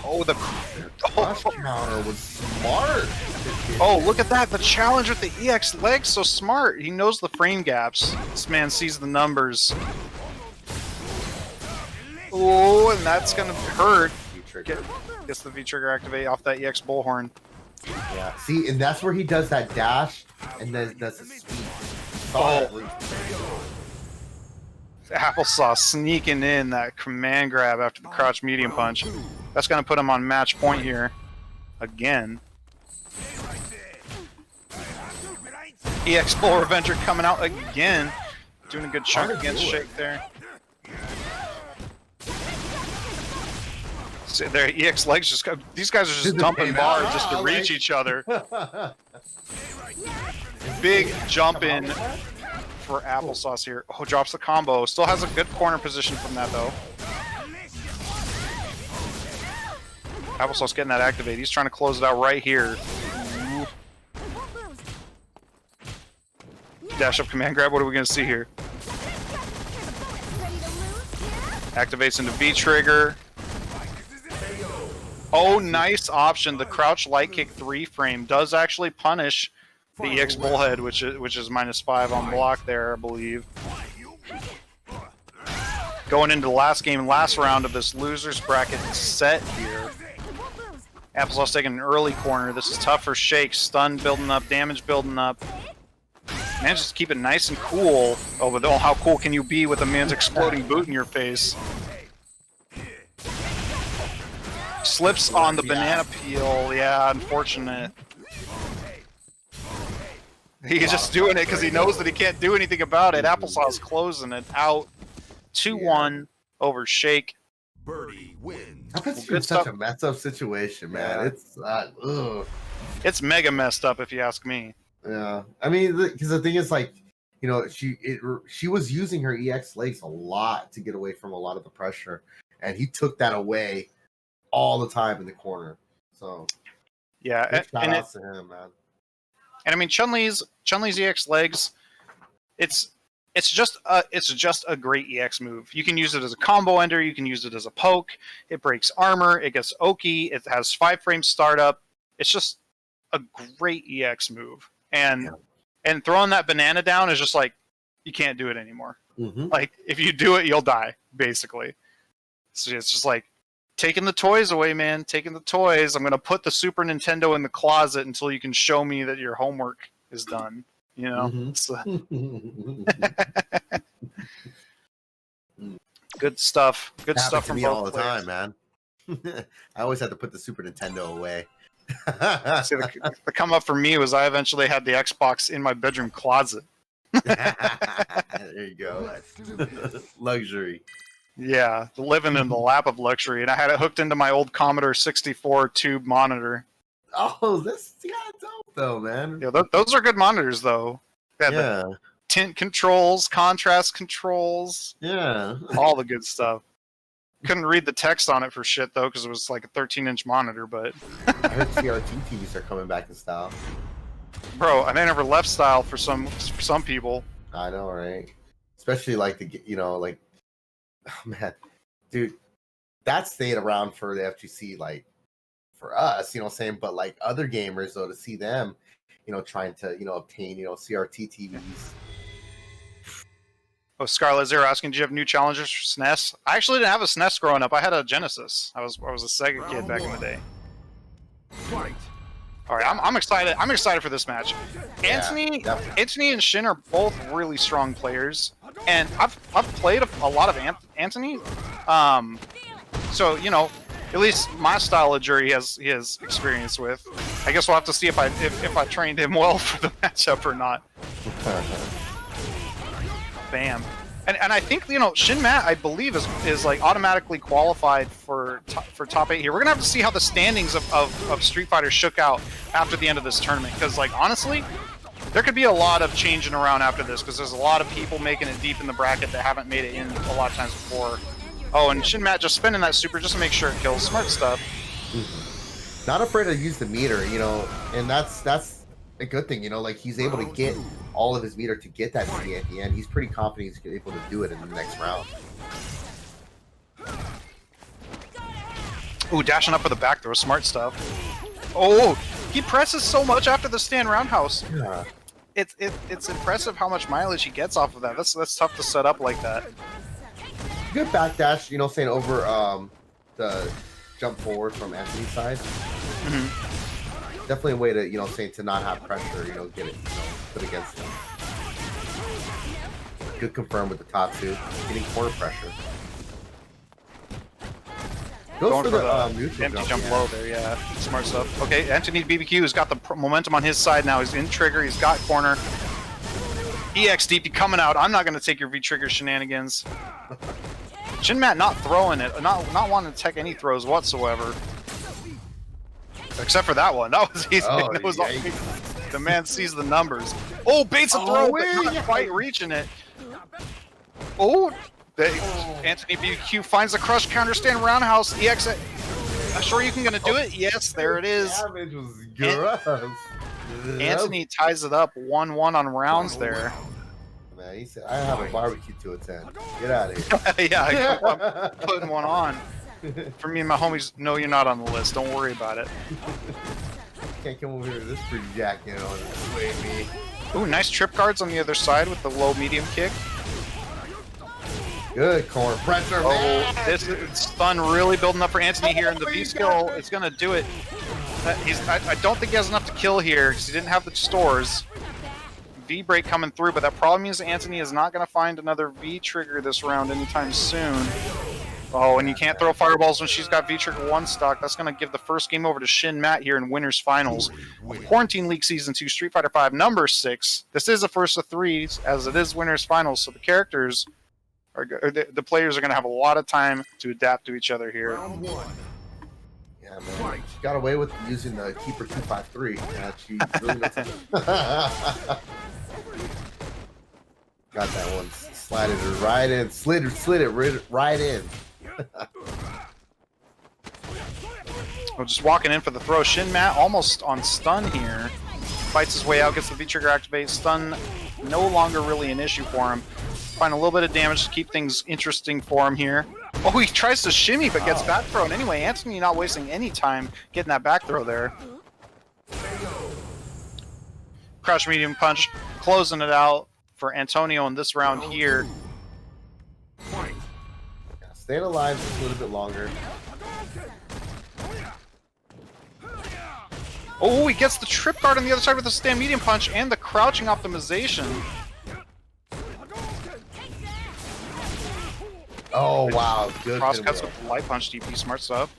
Oh, the... Crush counter was smart. Oh, look at that. The challenge with the EX leg, so smart. He knows the frame gaps. This man sees the numbers. Oh, and that's going to hurt. Gets the V-trigger activate off that EX bullhorn. Yeah, see, and that's where he does that dash, and then does the speed. Applesauce sneaking in that command grab after the crouch medium punch. That's going to put him on match point here. Again. EX Bull Revenger coming out again. Doing a good chunk against Shake there. See, their EX legs just got, these guys are just dumping bars just to reach each other. Big jump in for Applesauce here. Oh, drops the combo. Still has a good corner position from that though. Applesauce getting that activate. He's trying to close it out right here. Ooh. Dash up command grab. What are we going to see here? Activates into V trigger. Oh, nice option. The crouch light kick 3 frame does actually punish the EX Bullhead, which is -5 on block there, I believe. Going into the last game, last round of this losers bracket set here. Applesauce taking an early corner. This is tough for Shake. Stun building up, damage building up. Manages to keep it nice and cool. Oh, but how cool can you be with a man's exploding boot in your face? Slips on the banana peel. Yeah, unfortunate. He's just doing it because he knows that he can't do anything about it. Applesauce closing it out. 2-1 over Shake. Birdie wins. That puts you in such a messed up situation, man. It's ugh. It's mega messed up if you ask me. Yeah, I mean, because the thing is, like, you know, she was using her EX legs a lot to get away from a lot of the pressure, and he took that away all the time in the corner. So yeah, shout outs to him, man. And I mean, Chun-Li's EX legs, it's just a great EX move. You can use it as a combo ender, you can use it as a poke. It breaks armor, it gets Oki, it has 5-frame startup. It's just a great EX move. And throwing that banana down is just like, you can't do it anymore. Mm-hmm. Like, if you do it, you'll die, basically. So it's just like, taking the toys away, man. Taking the toys. I'm going to put the Super Nintendo in the closet until you can show me that your homework is done. You know? Mm-hmm. Good stuff. Good Happens stuff to from me both all the players. time, man. I always had to put the Super Nintendo away. See, the come up for me was I eventually had the Xbox in my bedroom closet. There you go. Luxury. Yeah, living in the lap of luxury. And I had it hooked into my old Commodore 64 tube monitor. Oh, that's dope though, man. Yeah, those are good monitors, though. They had the tint controls, contrast controls, all the good stuff. Couldn't read the text on it for shit, though, because it was like a 13-inch monitor, but... I heard CRT TVs are coming back in style. Bro, I never left style for some people. I know, right? Especially like the, you know, like, oh man, dude, that stayed around for the FGC, like, for us, you know what I'm saying? But like other gamers, though, to see them, you know, trying to, you know, obtain, you know, CRT TVs. Oh, Scarlet Zero asking, do you have new challengers for SNES? I actually didn't have a SNES growing up. I had a Genesis. I was a Sega kid back in the day. Fight. All right, I'm excited. I'm excited for this match. Anthony and Shin are both really strong players, and I've played a lot of Anthony. So you know, at least my style of jury he has experience with. I guess we'll have to see if I trained him well for the matchup or not. Bam. And I think, you know, Shin Matt, I believe, is like automatically qualified for top 8 here. We're gonna have to see how the standings of Street Fighter shook out after the end of this tournament, because like honestly, there could be a lot of changing around after this, because there's a lot of people making it deep in the bracket that haven't made it in a lot of times before. Oh, and Shin Matt just spinning that super just to make sure it kills. Smart stuff. Not afraid to use the meter, you know, and that's a good thing, you know, like he's able to get all of his meter to get that CA at the end. He's pretty confident he's able to do it in the next round. Ooh, dashing up for the back throw, smart stuff. Oh, he presses so much after the stand roundhouse. Yeah. It's impressive how much mileage he gets off of that. That's tough to set up like that. Good backdash, you know, saying over the jump forward from Anthony's side. Definitely a way to, you know, say to not have pressure, you know, get it, you know, put against him. Good confirm with the Tatsu, getting corner pressure. Goes Going for the neutral empty jump yeah. low there, yeah. Smart stuff. Okay, Anthony BBQ has got the momentum on his side now. He's in trigger, he's got corner. EXDP coming out. I'm not going to take your V-trigger shenanigans. Shin Matt not throwing it, not wanting to tech any throws whatsoever. Except for that one. That was easy. Oh, That was yikes. the man sees the numbers. Oh, baits a throw, but not yeah. quite reaching it. Oh, Anthony BQ finds the crush counter stand roundhouse. EX. I'm sure you can gonna do it. Yes, there it is. Damage was gross. Anthony ties it up 1-1 on rounds there. Man, he said, I have a barbecue to attend. Get out of here. Yeah, I'm putting one on. For me and my homies, no, you're not on the list. Don't worry about it. Can't come over here with this pretty jack, you know, and sway me. Ooh, nice trip guards on the other side with the low medium kick. Good corner pressure, Oh, man. this stun really building up for Anthony here, and the V skill is gonna do it. I don't think he has enough to kill here because he didn't have the stores. V break coming through, but that probably means Anthony is not gonna find another V trigger this round anytime soon. Oh, and you can't throw fireballs when she's got V-Trigger 1 stock. That's going to give the first game over to Shin Matt here in Winners Finals. Quarantine League Season 2, Street Fighter V, number 6. This is the first of 3, as it is Winners Finals, so the characters, the players are going to have a lot of time to adapt to each other here. Round 1. Yeah, man. She got away with using the Keeper 253. Yeah, she really knows got that one. Slided her right in. Slid it right in. Well, just walking in for the throw. Shin Matt almost on stun here. Fights his way out, gets the V-Trigger activate. Stun no longer really an issue for him. Find a little bit of damage to keep things interesting for him here. Oh, he tries to shimmy but gets back thrown. Anyway, Anthony not wasting any time getting that back throw there. Crouch medium punch, closing it out for Antonio in this round here. Yeah, staying alive just a little bit longer. Oh, he gets the trip guard on the other side with the stand medium punch and the crouching optimization. Oh, wow. Good. Cross hit cuts well. with the light punch DP, smart stuff.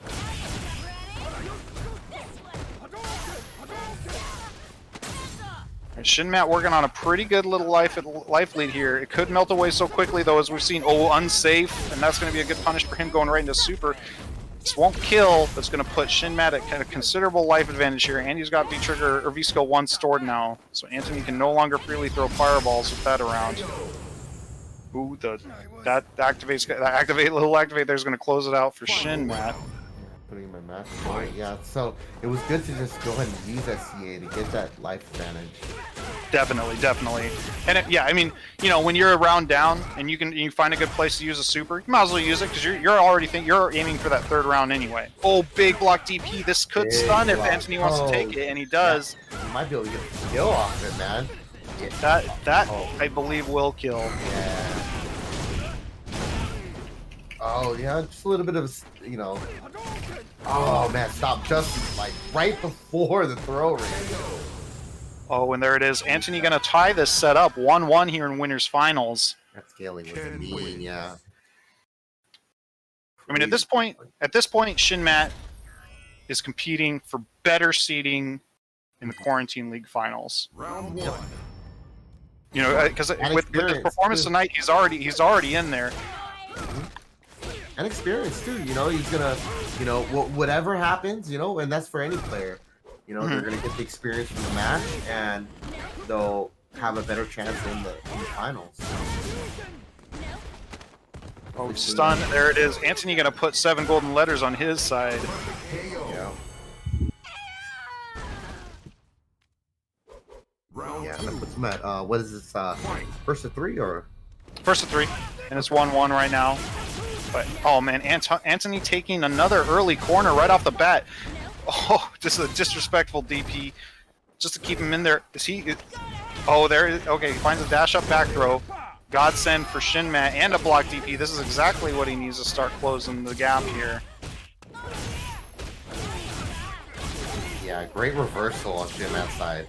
And Shin Matt working on a pretty good little life lead here. It could melt away so quickly though, as we've seen. Oh, unsafe, and that's going to be a good punish for him going right into super. This won't kill, but it's going to put Shin Matt at kind of considerable life advantage here, and he's got V-Trigger or V-Skill 1 stored now, so Anthony can no longer freely throw fireballs with that around. Ooh, that little activate there is going to close it out for Shin Matt. Putting in my match point. Yeah, so it was good to just go ahead and use that CA to get that life advantage. Definitely. And yeah, I mean, you know, when you're a round down and you find a good place to use a super, you might as well use it because you're aiming for that third round anyway. Oh, big block DP. This could Big stun if block. Anthony wants to take it, and he does. Yeah, you might be able to get a kill off it, man. That I believe will kill. Yeah. Oh yeah, just a little bit of, you know. Oh man, stop just like right before the throw ring. Oh, and there it is. Anthony gonna tie this set up 1-1 here in Winners Finals. That scaling was a mean, yeah. I mean, at this point, Shin Matt is competing for better seeding in the Quarantine League finals. Round one. You know, because with his experience, performance too. tonight, he's already in there. And experience too. You know, he's gonna, you know, whatever happens, you know, and that's for any player. You know, they're gonna get the experience from the match, and they'll have a better chance in the finals. Oh, stun! There it is. Anthony gonna put 7 golden letters on his side. Yeah. Round Yeah, two. that puts him at what is this? First to 3 or? First of 3, and it's 1-1 right now. But oh man, Anthony taking another early corner right off the bat. Oh, just a disrespectful DP, just to keep him in there. Is he? Oh, there. Okay, he finds a dash up back throw. Godsend for Shinmat and a block DP. This is exactly what he needs to start closing the gap here. Yeah, great reversal on Shinmat's side.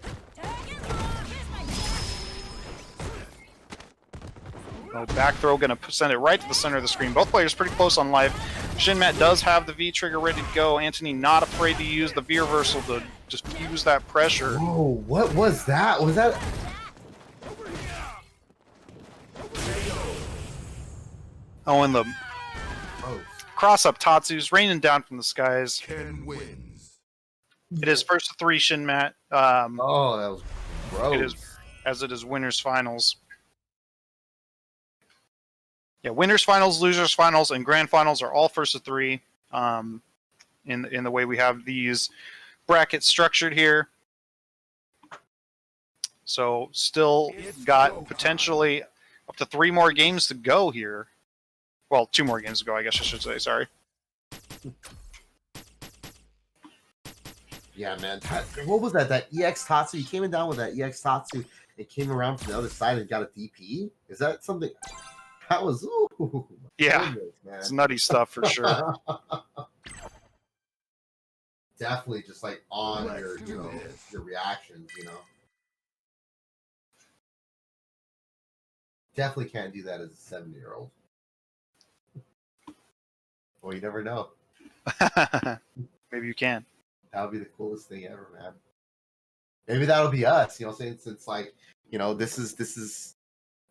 Oh, back throw gonna send it right to the center of the screen. Both players pretty close on life. Shinmat does have the V trigger ready to go. Anthony not afraid to use the V reversal to just use that pressure. Whoa, what was that? Was that? Oh, and the Oh, cross up Tatsu's raining down from the skies. Ken wins. It is first to 3 Shinmat. oh, that was gross. It is, as it is winners finals. Yeah, winners finals, losers finals, and grand finals are all first to 3. In the way we have these brackets structured here. So still got potentially up to 3 more games to go here. Well, 2 more games to go, I guess I should say. Sorry. Yeah, man. What was that? That EX Tatsu? He came in down with that EX Tatsu and came around from the other side and got a DP? Is that something? That was, ooh. Yeah, goodness, man. it's nutty stuff for sure. Definitely just like on Let's your, do you know, this. your reactions, you know. Definitely can't do that as a 70-year-old. Well, you never know. Maybe you can. That would be the coolest thing ever, man. Maybe that'll be us, you know, since like, you know, this is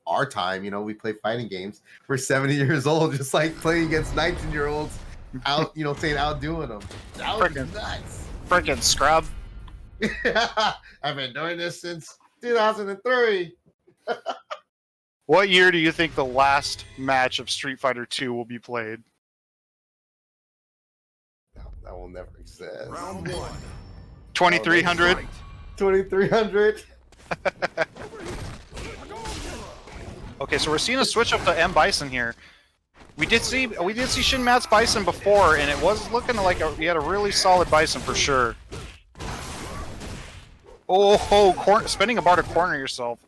our time, you know, we play fighting games. We're 70 years old, just like playing against 19-year-olds out, you know, saying outdoing them. That would be Frickin' nuts. Frickin' scrub. I've been doing this since 2003. What year do you think the last match of Street Fighter 2 will be played? That will never exist. Round one. 2300? Fight. 2300. Okay, so we're seeing a switch up to M Bison here. We did see Shinmat's Bison before, and it was looking like he had a really solid Bison for sure. Oh, spending a bar to corner yourself.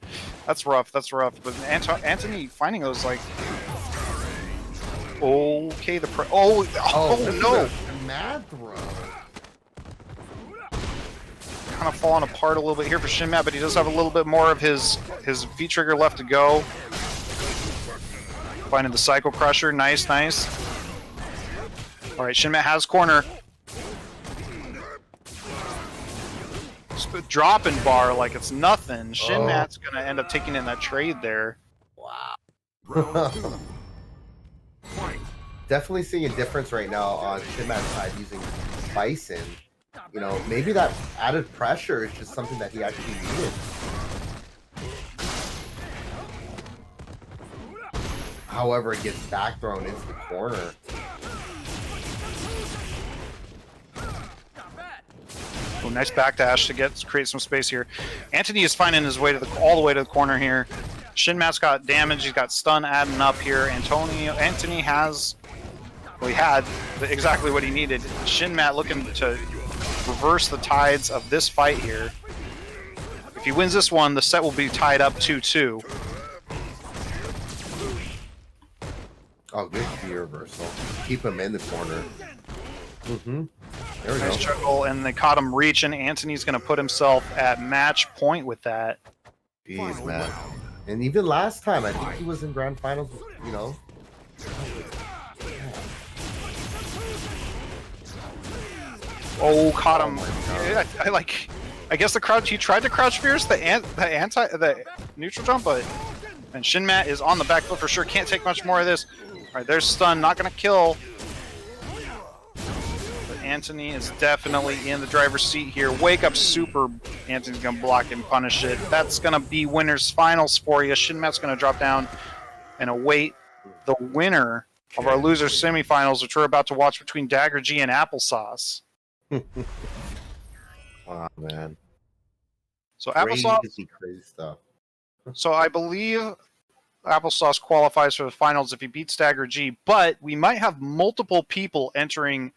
That's rough. That's rough. But Anthony finding those like. Okay, oh no! Mad throw. Kind of falling apart a little bit here for Shinmat, but he does have a little bit more of his V trigger left to go. Finding the Psycho Crusher, nice. All right, Shinmat has corner. Dropping bar like it's nothing. Shinmat's gonna end up taking in that trade there. Wow. Round two. Fight. Definitely seeing a difference right now on Shinmat's side using Bison. You know, maybe that added pressure is just something that he actually needed. However, it gets back thrown into the corner. Oh, nice backdash to create some space here. Anthony is finding his way to all the way to the corner here. Shinmat's got damage. He's got stun adding up here. Anthony has, well, he had exactly what he needed. Shinmat looking to reverse the tides of this fight here. If he wins this one, the set will be tied up 2-2. Oh, good V reversal. Keep him in the corner. Mm-hmm. There we Nice go. juggle, and they caught him reaching. Anthony's going to put himself at match point with that. Jeez, Final man. round. And even last time, I think he was in grand finals, you know. Oh, caught him. Oh my God. Yeah, I like. I guess the crouch. He tried to crouch fierce the neutral jump, but and Shinmat is on the back foot for sure. Can't take much more of this. All right, there's stun. Not gonna kill. But Anthony is definitely in the driver's seat here. Wake up super. Anthony's gonna block and punish it. That's gonna be winners finals for you. Shinmat's gonna drop down and await the winner of our loser semifinals, which we're about to watch between Dagger G and Applesauce. Oh man. So Applesauce. Crazy stuff. So I believe Applesauce qualifies for the finals if he beats Dagger G, but we might have multiple people entering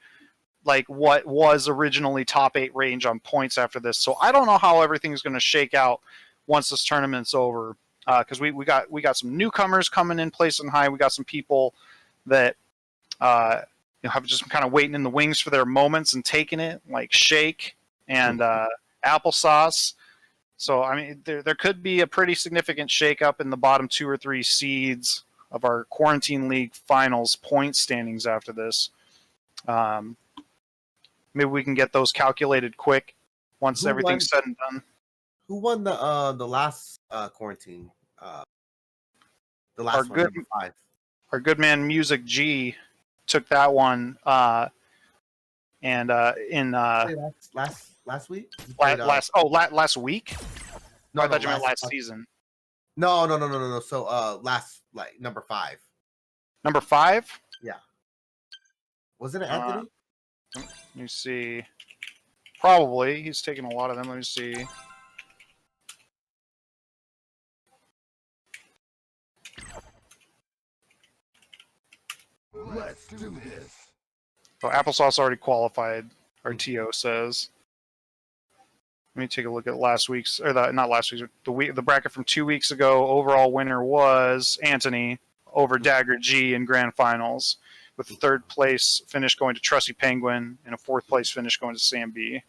like what was originally top 8 range on points after this. So I don't know how everything's going to shake out once this tournament's over. Because we got some newcomers coming in placing high. We got some people that have just been kind of waiting in the wings for their moments and taking it, like Shake and Applesauce. So I mean, there could be a pretty significant shakeup in the bottom 2 or 3 seeds of our Quarantine League finals point standings after this. Maybe we can get those calculated quick once everything's said and done. Who won the last quarantine? The last Our one, good- number 5. Our good man Music G took that one, and in Last week? He last played, week. No, I thought you no, meant last season. No. So last number 5. Number 5. Wasn't it Anthony? Let me see. Probably. He's taking a lot of them. Let me see. Let's do this. Oh, Applesauce already qualified. Our TO says. Let me take a look at last week's, or not last week's, the bracket from 2 weeks ago. Overall winner was Anthony over Dagger G in grand finals, with the 3rd place finish going to Trusty Penguin and a 4th place finish going to Sam B.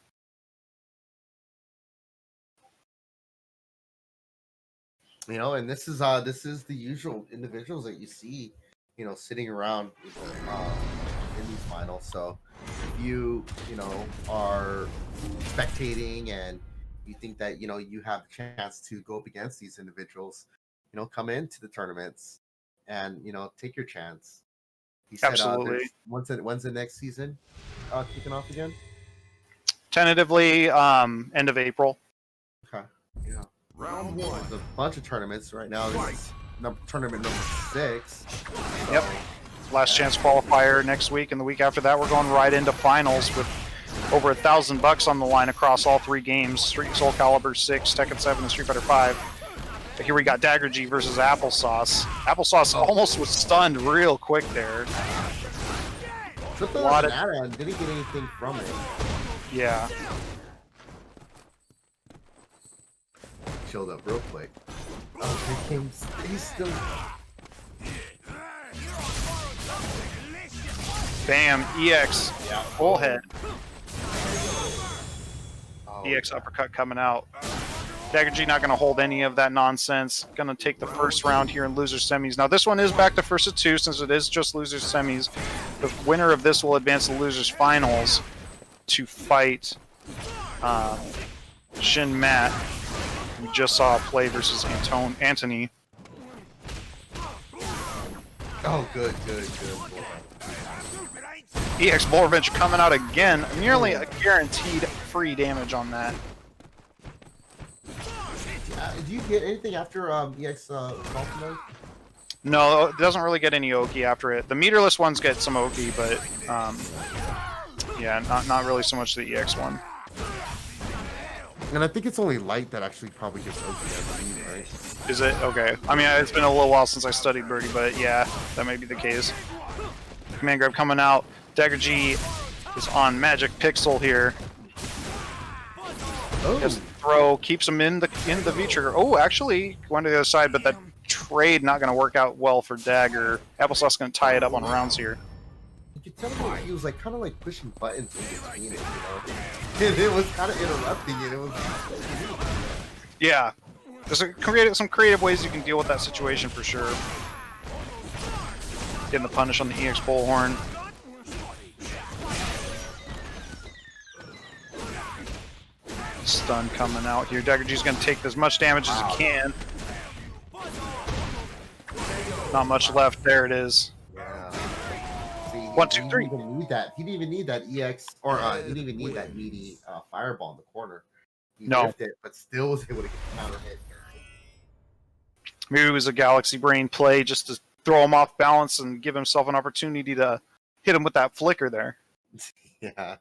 You know, and this is the usual individuals that you see, you know, sitting around in these finals. So if you are spectating and you think that you have a chance to go up against these individuals, come into the tournaments and take your chance. He said, Absolutely. When's the next season kicking off again? Tentatively, end of April. Okay. Yeah. Round 1. There's a bunch of tournaments right now. This is tournament number 6. So, Yep. Last chance qualifier next week, and the week after that, we're going right into finals with over $1,000 on the line across all 3 games: Soul Calibur 6, Tekken 7, and Street Fighter 5. But here we got Dagger G versus Applesauce. Applesauce almost was stunned real quick there. Triple lot of- Nada and didn't get anything from it. Yeah. Chilled up real quick. Oh, he's still. Bam. EX. Yeah. Full head. Oh, EX uppercut coming out. Dagger G not going to hold any of that nonsense. Going to take the first round here in loser semis. Now this one is back to first of 2 since it is just losers semis. The winner of this will advance to losers finals to fight Shin Matt. We just saw play versus Anthony. Oh, good. EX Borovich coming out again. Nearly a guaranteed free damage on that. Do you get anything after EX Falcon mode? No, it doesn't really get any Oki after it. The meterless ones get some Oki, but yeah, not really so much the EX one. And I think it's only Light that actually probably gets OP, I believe, right? Is it? Okay. I mean, it's been a little while since I studied Birdie, but yeah, that may be the case. Command grab coming out. Dagger G is on Magic Pixel here. Oh, Just throw, keeps him in the V trigger. Oh, actually, going to the other side, but that trade not going to work out well for Dagger. Applesauce going to tie it up on rounds here. you could tell that he was like kind of like pushing buttons in between it, And it was kind of interrupting it. It was. Yeah. There's some creative ways you can deal with that situation for sure. Getting the punish on the EX Bullhorn. Stun coming out here. Dagger G's gonna take as much damage as he can. Not much left. There it is. Yeah. See, 1, 2, 3. He didn't even need that. He didn't even need that EX, or he didn't even need that meaty fireball in the corner. He No. whiffed it, but still was able to get the counter hit. Maybe it was a Galaxy Brain play just to throw him off balance and give himself an opportunity to hit him with that flicker there. Yeah.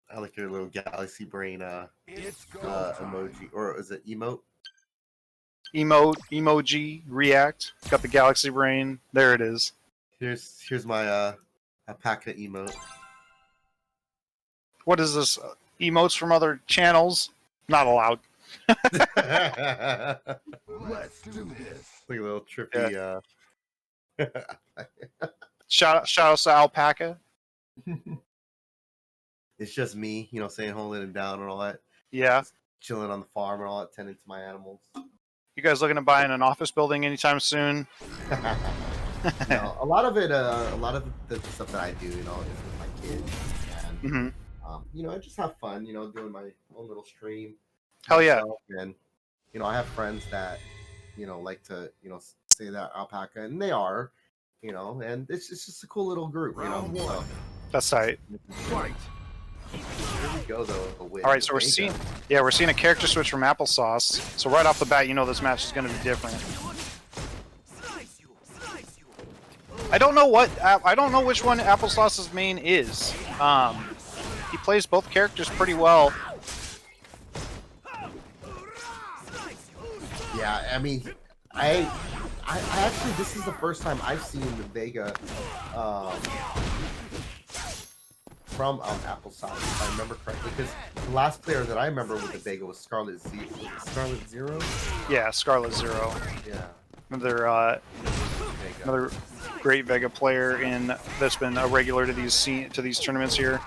I like your little Galaxy Brain It's go time. emoji, or is it emote? Emote, emoji, react. Got the Galaxy Brain. There it is. Here's my alpaca emote. What is this? Emotes from other channels? Not allowed. Like Let's do this. a little trippy. Shout outs to Alpaca. It's just me, saying holding it down and all that, Yeah. chilling on the farm and all that, tending to my animals. You guys looking to buy in an office building anytime soon? A lot of the stuff that I do, is with my kids, and Hmm. I just have fun, doing my own little stream. Hell yeah. myself, and I have friends that like to say that alpaca, and they are, and it's just a cool little group, Round So, one. That's tight. Fight. here we go though. With All right, so we're Vega. seeing a character switch from Applesauce. So right off the bat, this match is going to be different. I don't know which one Applesauce's main is. He plays both characters pretty well. Yeah, I mean, I actually, this is the first time I've seen the Vega from Applesauce, if I remember correctly, because the last player that I remember with the Vega was Scarlet Z. Was it Scarlet Zero? Yeah, Scarlet Zero. Yeah. Another Vega. another great Vega player that's been a regular to these tournaments here.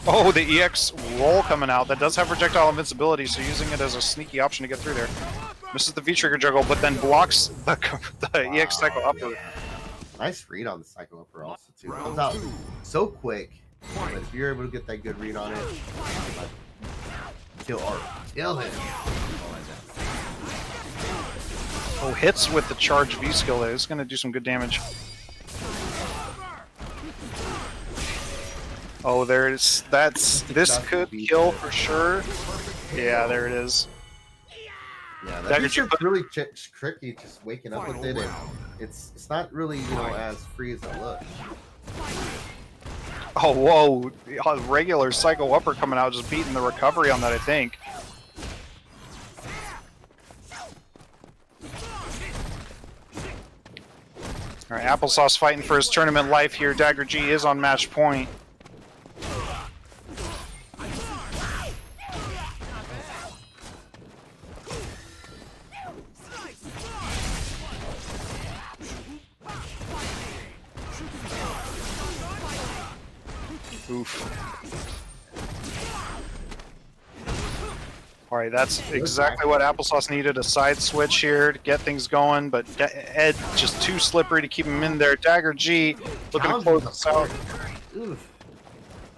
Oh, the EX roll coming out. That does have projectile invincibility, so using it as a sneaky option to get through there. Misses the V-trigger juggle, but then blocks the EX cycle upper. Nice read on the Psycho Upper also, too. Comes out so quick, but if you're able to get that good read on it, kill him. Oh, hits with the charge V skill there. It's going to do some good damage. Oh, there it is. This could kill for sure. Yeah, there it is. Yeah, Dagger that G- feature's really tricky, just waking up with it, and it's not really, as free as it looks. Oh, whoa. A regular Psycho Upper coming out, just beating the recovery on that, I think. All right, Applesauce fighting for his tournament life here. Dagger G is on match point. Oof. All right, that's exactly what Applesauce needed, a side switch here to get things going, but Ed just too slippery to keep him in there. Dagger G looking to close this out. Oof.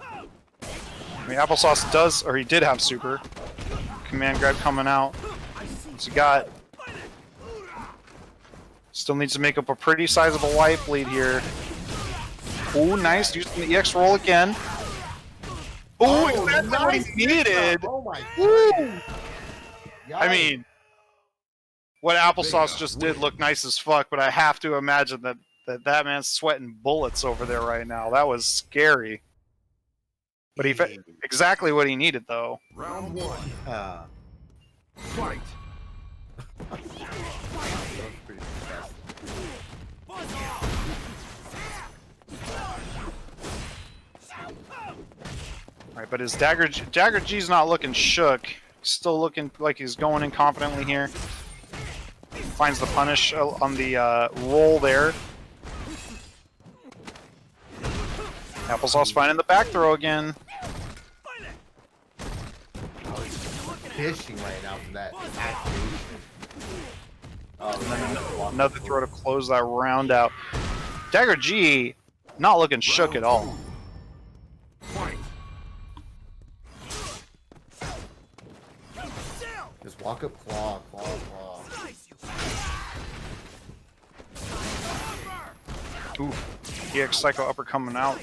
I mean, Applesauce does, or he did have super. Command grab coming out. What's he got? Still needs to make up a pretty sizable life lead here. Ooh, nice. Using the EX roll again. Ooh, exactly what he needed. Oh my Woo! god. I mean, what Applesauce just did looked nice as fuck, but I have to imagine that man's sweating bullets over there right now. That was scary. But exactly what he needed, though. Round one. Uh, Fight. that was pretty fantastic. All right, but his Dagger G's not looking shook. He's still looking like he's going in confidently here. Finds the punish on the roll there. Applesauce finding the back throw again. Fishing right now for that activation. Another throw to close that round out. Dagger G not looking shook at all. Fight. Just walk up, claw. Ooh, EX Psycho upper coming out.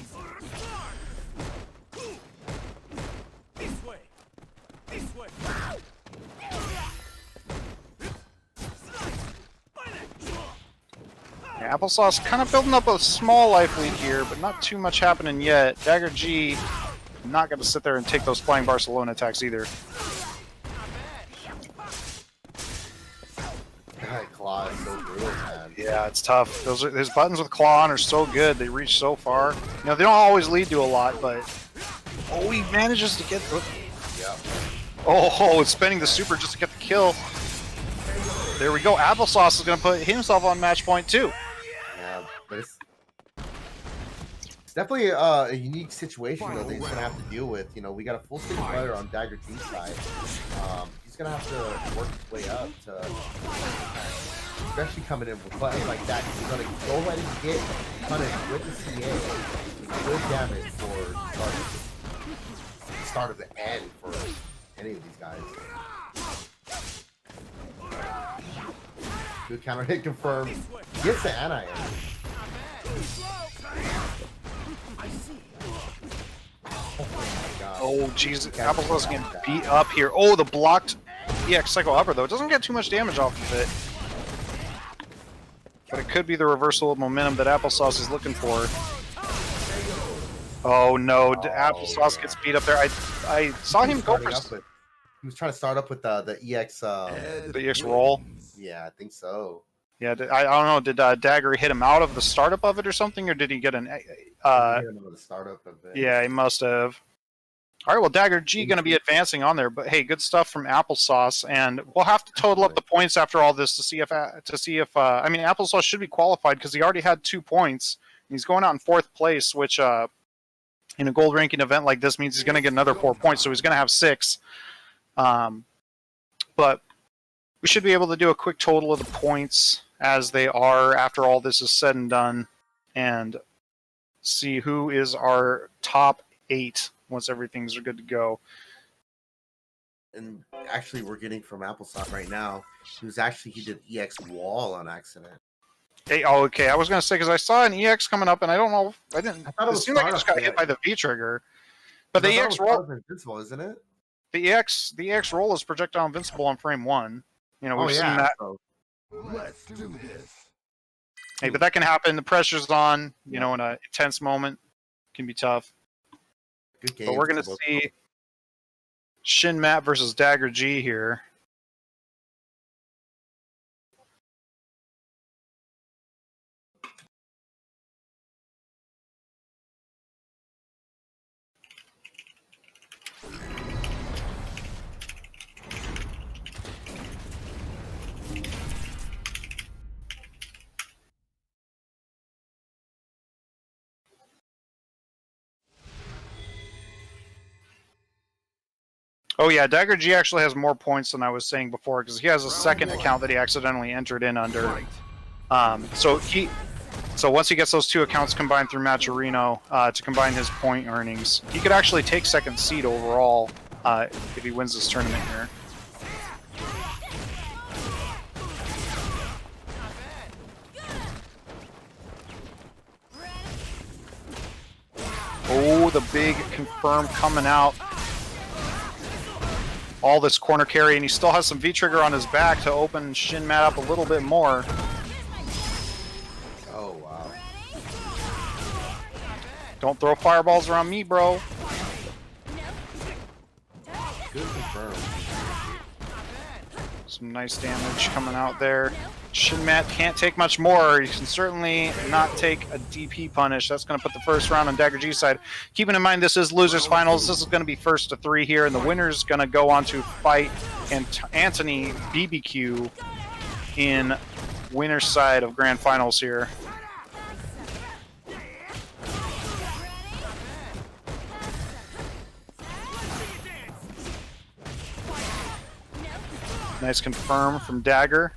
Yeah, Applesauce kind of building up a small life lead here, but not too much happening yet. Dagger G not going to sit there and take those flying Barcelona attacks either. That claw is so brutal, man. Yeah, it's tough. Those buttons with claw on are so good. They reach so far. You know, they don't always lead to a lot, but oh, he manages to get. Yeah. Oh, it's spending the super just to get the kill. There we go. Applesauce is going to put himself on match point too. Yeah, but it's definitely a unique situation though that he's gonna have to deal with. You know, we got a full stage player on Dagger G's side. He's gonna have to work his way up to, especially coming in with buttons like that. He's gonna go ahead and get punished with the CA. Good damage for the start of the end for any of these guys. Good counter hit confirmed. Gets the anti-air. Oh, jeez. Applesauce getting beat up here. Oh, the blocked EX Psycho upper, though. It doesn't get too much damage off of it. But it could be the reversal of momentum that Applesauce is looking for. Oh, no. Applesauce gets beat up there. I saw him go for he was trying to start up with the EX. the EX roll. Yeah, I think so. Yeah, I don't know. Did Dagger hit him out of the startup of it or something, or did he get an? The startup of it. Yeah, he must have. All right, well, Dagger G going to be advancing on there, but hey, good stuff from Applesauce, and we'll have to total up the points after all this to see if I mean, Applesauce should be qualified because he already had 2 points. He's going out in 4th place, which in a gold ranking event like this means he's going to get another 4 points, so he's going to have 6. But we should be able to do a quick total of the points as they are after all this is said and done, and see who is our top 8 once everything's good to go. And actually, we're getting from Applesauce right now. He did EX wall on accident. Hey, oh, okay. I was gonna say because I saw an EX coming up, and I don't know. I thought it It was seemed like I just got hit by the V trigger. But the EX roll, invincible, isn't it? the EX roll is projectile invincible on frame 1. You know, we've seen that. So, Let's do this. Hey, but that can happen. The pressure's on. You know, in a intense moment, can be tough. good game. But we're gonna see Shin Matt versus Dagger G here. Oh yeah, Dagger G actually has more points than I was saying before because he has a second account that he accidentally entered in under. So once he gets those 2 accounts combined through Matcherino to combine his point earnings, he could actually take 2nd seed overall if he wins this tournament here. Oh, the big confirm coming out. All this corner carry, and he still has some V-trigger on his back to open Shin Matt up a little bit more. Oh wow! Don't throw fireballs around me, bro. Good confirm. Some nice damage coming out there. Shin Matt can't take much more. He can certainly not take a DP punish. That's going to put the first round on Dagger G's side. Keeping in mind this is losers finals. This is going to be first to 3 here, and the winner's going to go on to fight Anthony BBQ in winner's side of grand finals here. Nice confirm from Dagger.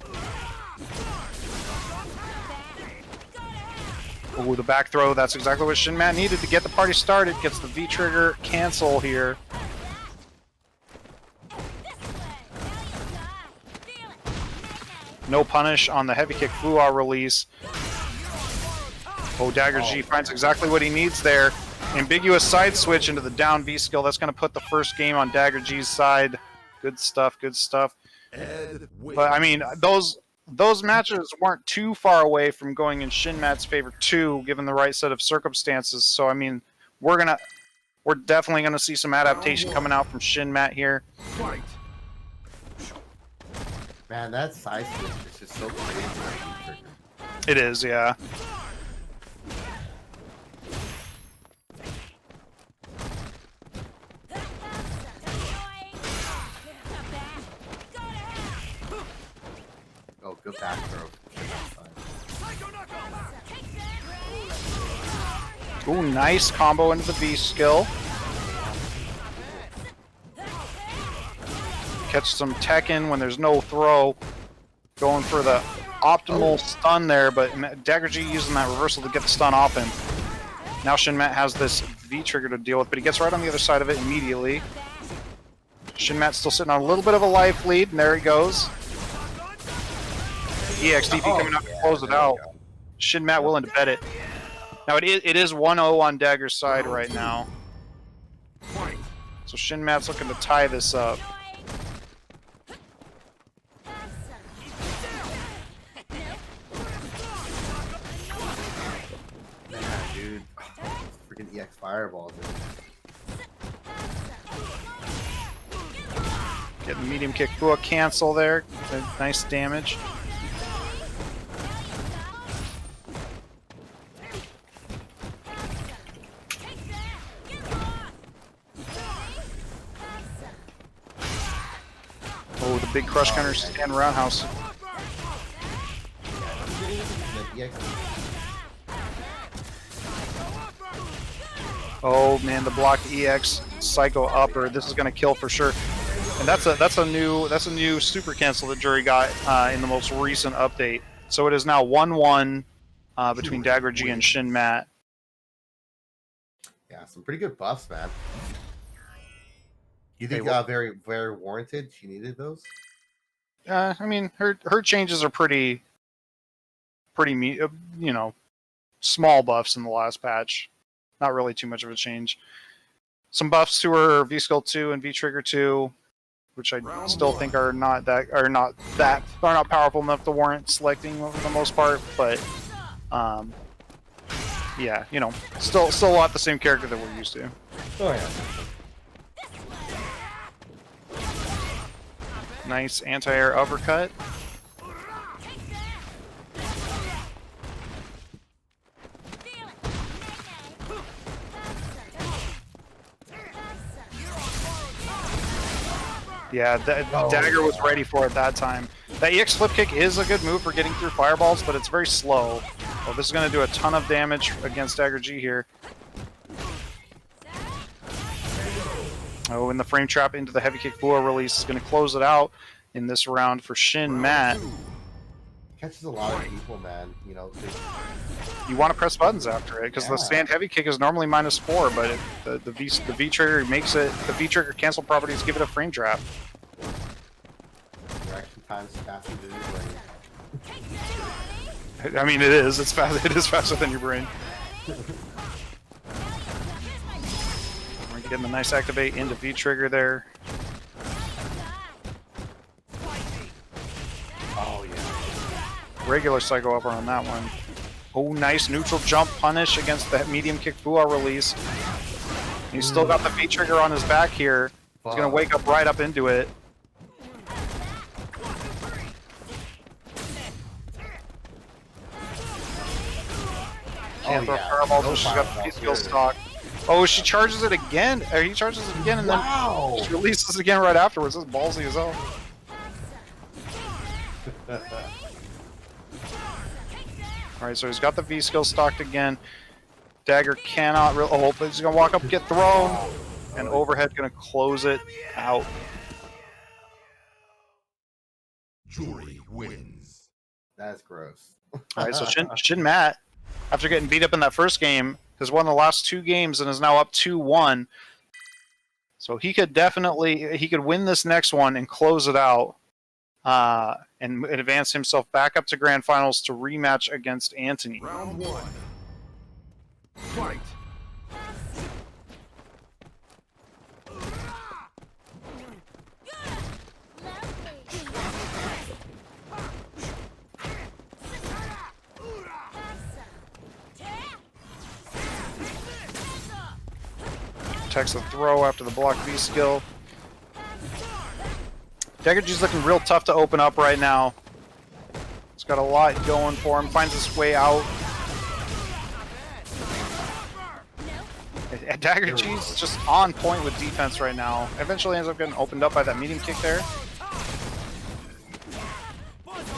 Ooh, the back throw. That's exactly what Shin Mat needed to get the party started. Gets the V trigger cancel here. No punish on the heavy kick Fuwa release. Oh, Dagger G finds exactly what he needs there. Ambiguous side switch into the down V skill. That's going to put the first game on Dagger G's side. Good stuff, good stuff. Ed wins. But I mean, those matches weren't too far away from going in Shin Mat's favor too, given the right set of circumstances. So I mean, we're definitely gonna see some adaptation coming out from Shin Mat here. Fight. Man, that side switch is just so crazy. It is, yeah. Oh, good back throw. Ooh, nice combo into the V skill. Catch some Tekken when there's no throw. Going for the optimal stun there, but Dagger G using that reversal to get the stun off him. Now Shin Mat has this V trigger to deal with, but he gets right on the other side of it immediately. Shin Mat's still sitting on a little bit of a life lead, and there he goes. EXDP coming out to close it out. Shin Mat willing to bet it. Now it is 1-0 on Dagger's side right now. So Shin Mat's looking to tie this up. Man, dude. Freaking EX fireball, dude. Getting medium kick Fuwa cancel there. Nice damage. Oh, the big crush counter stand roundhouse. Oh man, the block EX Psycho upper. This is gonna kill for sure. And that's a new super cancel that Jury got in the most recent update. So it is now 1-1 between Dagger G and Shin Mat. Yeah, some pretty good buffs, man. You think Hey, very, very warranted? She needed those? I mean, her changes are pretty, you know, small buffs in the last patch. Not really too much of a change. Some buffs to her V Skill 2 and V Trigger 2, which I still think are not powerful enough to warrant selecting for the most part. But yeah, you know, still a lot the same character that we're used to. Oh yeah. Nice anti-air uppercut. Yeah, Dagger was ready for it that time. That EX flip kick is a good move for getting through fireballs, but it's very slow. Oh, this is going to do a ton of damage against Dagger G here. Oh, and the frame trap into the heavy kick Fuwa release is going to close it out in this round for Shin Mat. Catches a lot of people, man. You know, You want to press buttons after it because the stand heavy kick is normally -4, but the V trigger makes it. The V trigger cancel properties give it a frame trap. reaction time's faster than your brain. I mean, it is. It's fast. It is faster than your brain. We're getting a nice activate into V trigger there. Oh yeah. Regular psycho upper on that one. Oh, nice neutral jump punish against the medium kick Fuwa release. He's still got the V trigger on his back here. He's gonna wake up right up into it. Can't throw fireballs when she's got the skill stock. Oh, she charges it again. Or he charges it again and then she releases it again right afterwards. This is ballsy as hell. Alright, so he's got the V skill stocked again. Dagger cannot really. Oh, but he's gonna walk up, get thrown, and overhead gonna close it out. Jury wins. That's gross. Alright, so Shin Mat after getting beat up in that first game, has won the last 2 games and is now up 2-1. So he could win this next one and close it out, and advance himself back up to grand finals to rematch against Anthony. Round 1. Fight. Protects the throw after the block V skill. Daggergy's looking real tough to open up right now. He's got a lot going for him. Finds his way out. Daggergy's just on point with defense right now. Eventually ends up getting opened up by that medium kick there.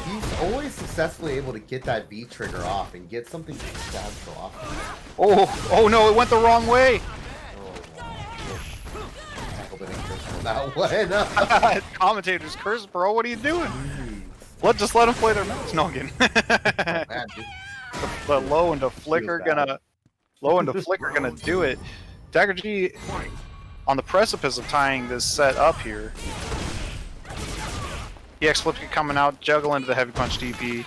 He's always successfully able to get that V trigger off and get something to stab so often. Oh no, it went the wrong way. That one. Commentators curse, bro. What are you doing? Just let them play their match. No, I'm kidding. Man, dude. The low into flicker gonna do it. Daggergy on the precipice of tying this set up here. EX flip kick coming out, juggle into the heavy punch DP.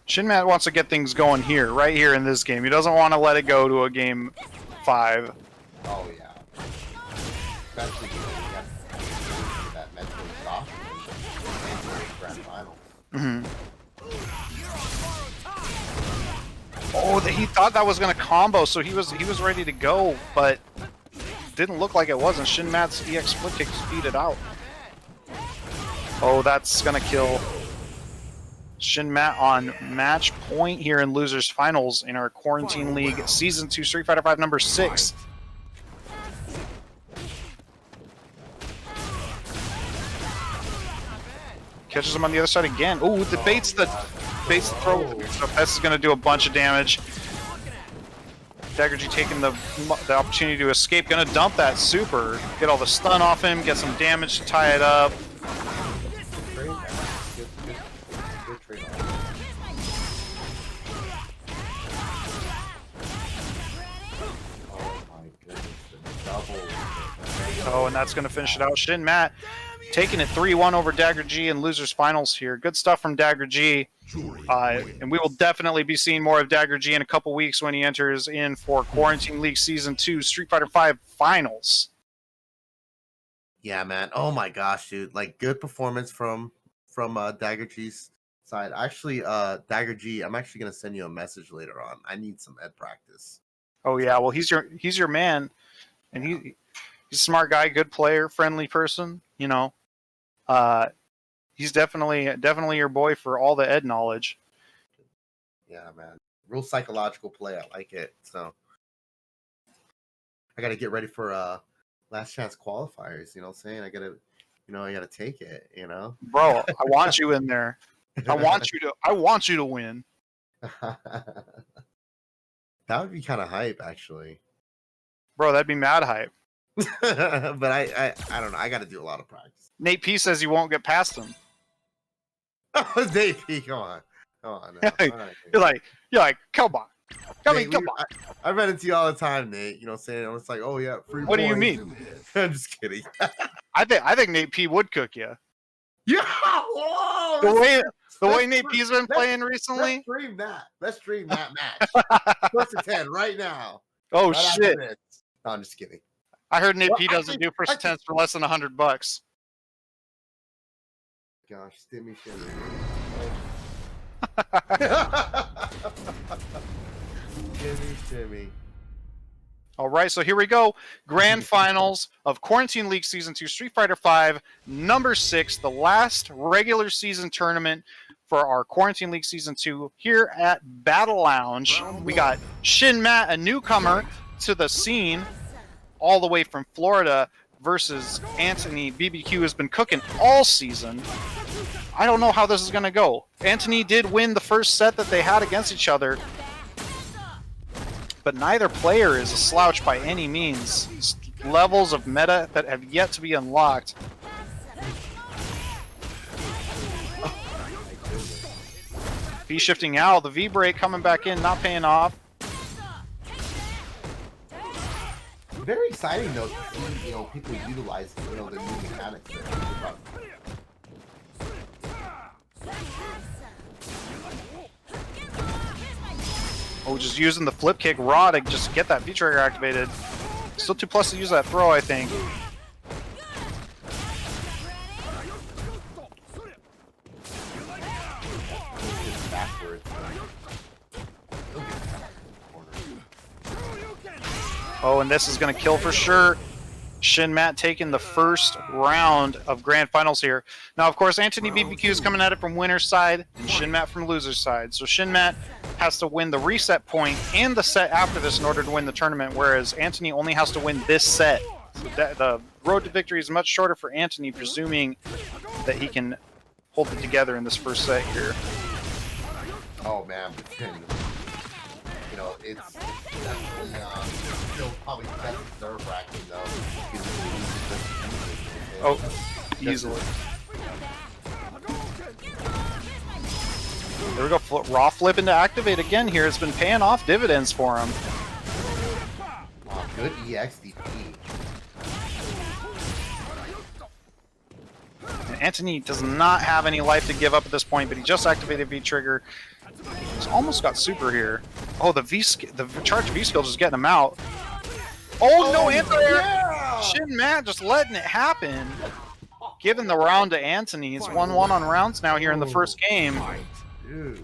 Shinmat wants to get things going here, right here in this game. He doesn't want to let it go to a game 5. Oh yeah. Especially when you get that mental exhaustion in grand finals. Oh, he thought that was gonna combo, so he was ready to go, but didn't look like it was, and Shinmat's EX split kick speed it out. Oh, that's gonna kill. Shinmat on match point here in Losers Finals in our Quarantine League Season 2 Street Fighter V number 6. Catches him on the other side again. Oh, baits the throw. So this is going to do a bunch of damage. Daggergy taking the opportunity to escape. Going to dump that super. Get all the stun off him. Get some damage to tie it up. Oh, and that's going to finish it out. Shinmat taking it 3-1 over Daggergy in Losers Finals here. Good stuff from Daggergy. And we will definitely be seeing more of Daggergy in a couple weeks when he enters in for Quarantine League Season 2 Street Fighter V Finals. Yeah, man. Oh my gosh, dude. Like, good performance from Daggergy's side. Actually, Daggergy, I'm actually gonna send you a message later on. I need some ed practice. Oh yeah, well he's your man, and he's a smart guy, good player, friendly person. You know, he's definitely your boy for all the ed knowledge. Yeah, man. Real psychological play. I like it. So I got to get ready for last chance qualifiers. You know what I'm saying? I gotta take it. You know, bro. I want you in there. I want you to win. That would be kind of hype, actually. Bro, that'd be mad hype. But I don't know. I got to do a lot of practice. Nate P says you won't get past him. Oh, Nate P, come on. No. Right, you're like, come on. Nate, Come on. I run into you all the time, Nate. You know what I'm saying? I'm just like, oh yeah, free What do you points. mean? I'm just kidding. I think Nate P would cook you. Yeah. Whoa, The way Nate P's been playing recently. Let's stream that match. First to 10 right now. Oh right shit! No, I'm just kidding. I heard Nate P doesn't do first to 10s for less than $100. Gosh, stimmy shimmy. All right, so here we go. Grand Finals of Quarantine League Season 2 Street Fighter V, number 6, the last regular season tournament for our Quarantine League Season 2 here at Battle Lounge. We got Shinmat, a newcomer to the scene, all the way from Florida, versus Anthony. BBQ has been cooking all season. I don't know how this is going to go. Anthony did win the first set that they had against each other, but neither player is a slouch by any means. Levels of meta that have yet to be unlocked. V shifting out. The V break coming back in, not paying off. Very exciting though to see, people utilize, the new mechanics there. Oh, just using the flip kick raw to just get that V trigger activated. Still 2+ to use that throw, I think. Backwards. Oh, and this is going to kill for sure. Shin Matt taking the first round of Grand Finals here. Now, of course, Anthony BBQ is coming at it from winner's side and Shin Matt from loser's side. So Shin Matt has to win the reset point and the set after this in order to win the tournament, whereas Anthony only has to win this set. So the road to victory is much shorter for Anthony, presuming that he can hold it together in this first set here. Oh man, it's definitely still probably best nerve-wracking though. Oh, easily. There we go. Raw flipping to activate again here. It's been paying off dividends for him. Wow, good EXDP. And Anthony does not have any life to give up at this point, but he just activated V trigger. He's almost got super here. Oh, the charge V skill just getting him out. Oh no, anti-air! Yeah! Shin Matt just letting it happen. Giving the round to Anthony. It's 1-1 on rounds now here in the first game. Dude.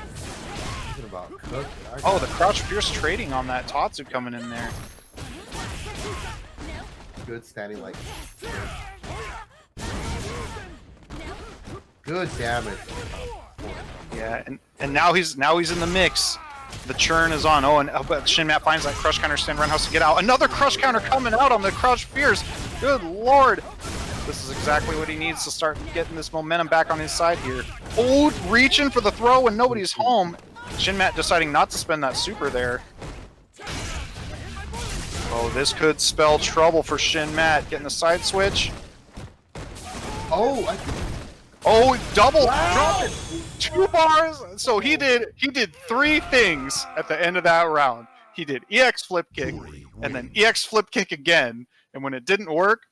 Thinking about cooking. Oh, the crouch fierce trading on that Tatsu coming in there. Good standing like. Good damage. Yeah, and now he's in the mix. The churn is on. Oh, and Shin Matt finds that crush counter stand roundhouse to get out. Another crush counter coming out on the crouch fierce. Good lord. This is exactly what he needs to start getting this momentum back on his side here. Oh, reaching for the throw when nobody's home. Shin Matt deciding not to spend that super there. Oh, this could spell trouble for Shin Matt. Getting the side switch. Oh, Oh, double wow. drop. 2 bars. So he did 3 things at the end of that round. He did EX flip kick and then EX flip kick again. And when it didn't work,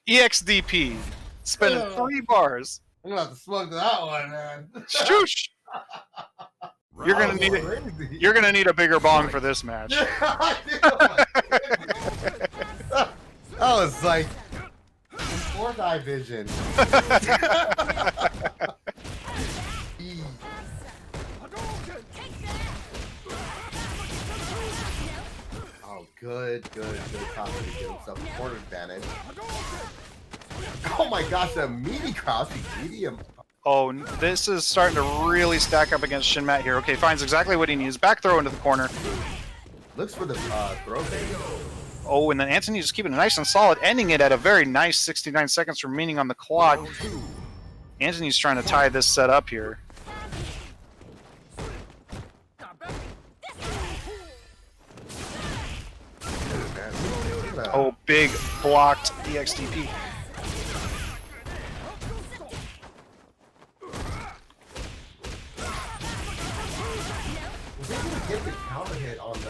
EXDP. Spending 3 bars. I'm gonna have to smoke that one, man. Shoosh. You're gonna need a bigger bong for this match. That was like fourth eye vision. Oh, good confidence to give himself quarter advantage. Oh my gosh, that meaty crossing medium. Oh, this is starting to really stack up against Shin Matt here. Okay, finds exactly what he needs. Back throw into the corner. Looks for the throw bait. Oh, and then Anthony just keeping it nice and solid, ending it at a very nice 69 seconds remaining on the clock. Anthony's trying to tie this set up here. Oh, big blocked EXDP. Get the counter hit on the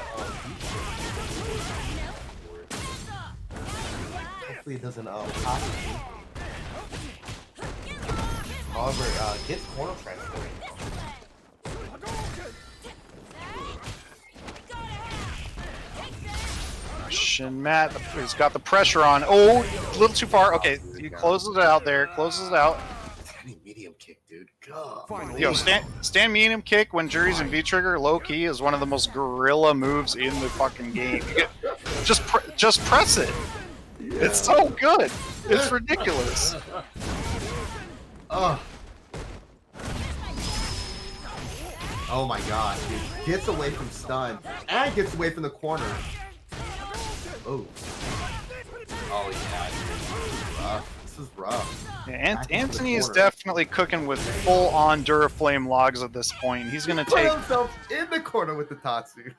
hopefully it doesn't pop. However, gets corner transfer. Shin Matt has got the pressure on. Oh, a little too far. Okay, he closes it out there. Closes it out. Standing medium kick, dude. God. Yo, stand medium kick when Jury's in V trigger low key is one of the most gorilla moves in the fucking game. Just press it. Yeah. It's so good. It's ridiculous. Oh my god, dude. Gets away from stun and gets away from the corner. Oh. Oh yeah, dude. This is rough. Yeah, Anthony is definitely cooking with full-on Duraflame logs at this point. He's gonna take himself in the corner with the Tatsu.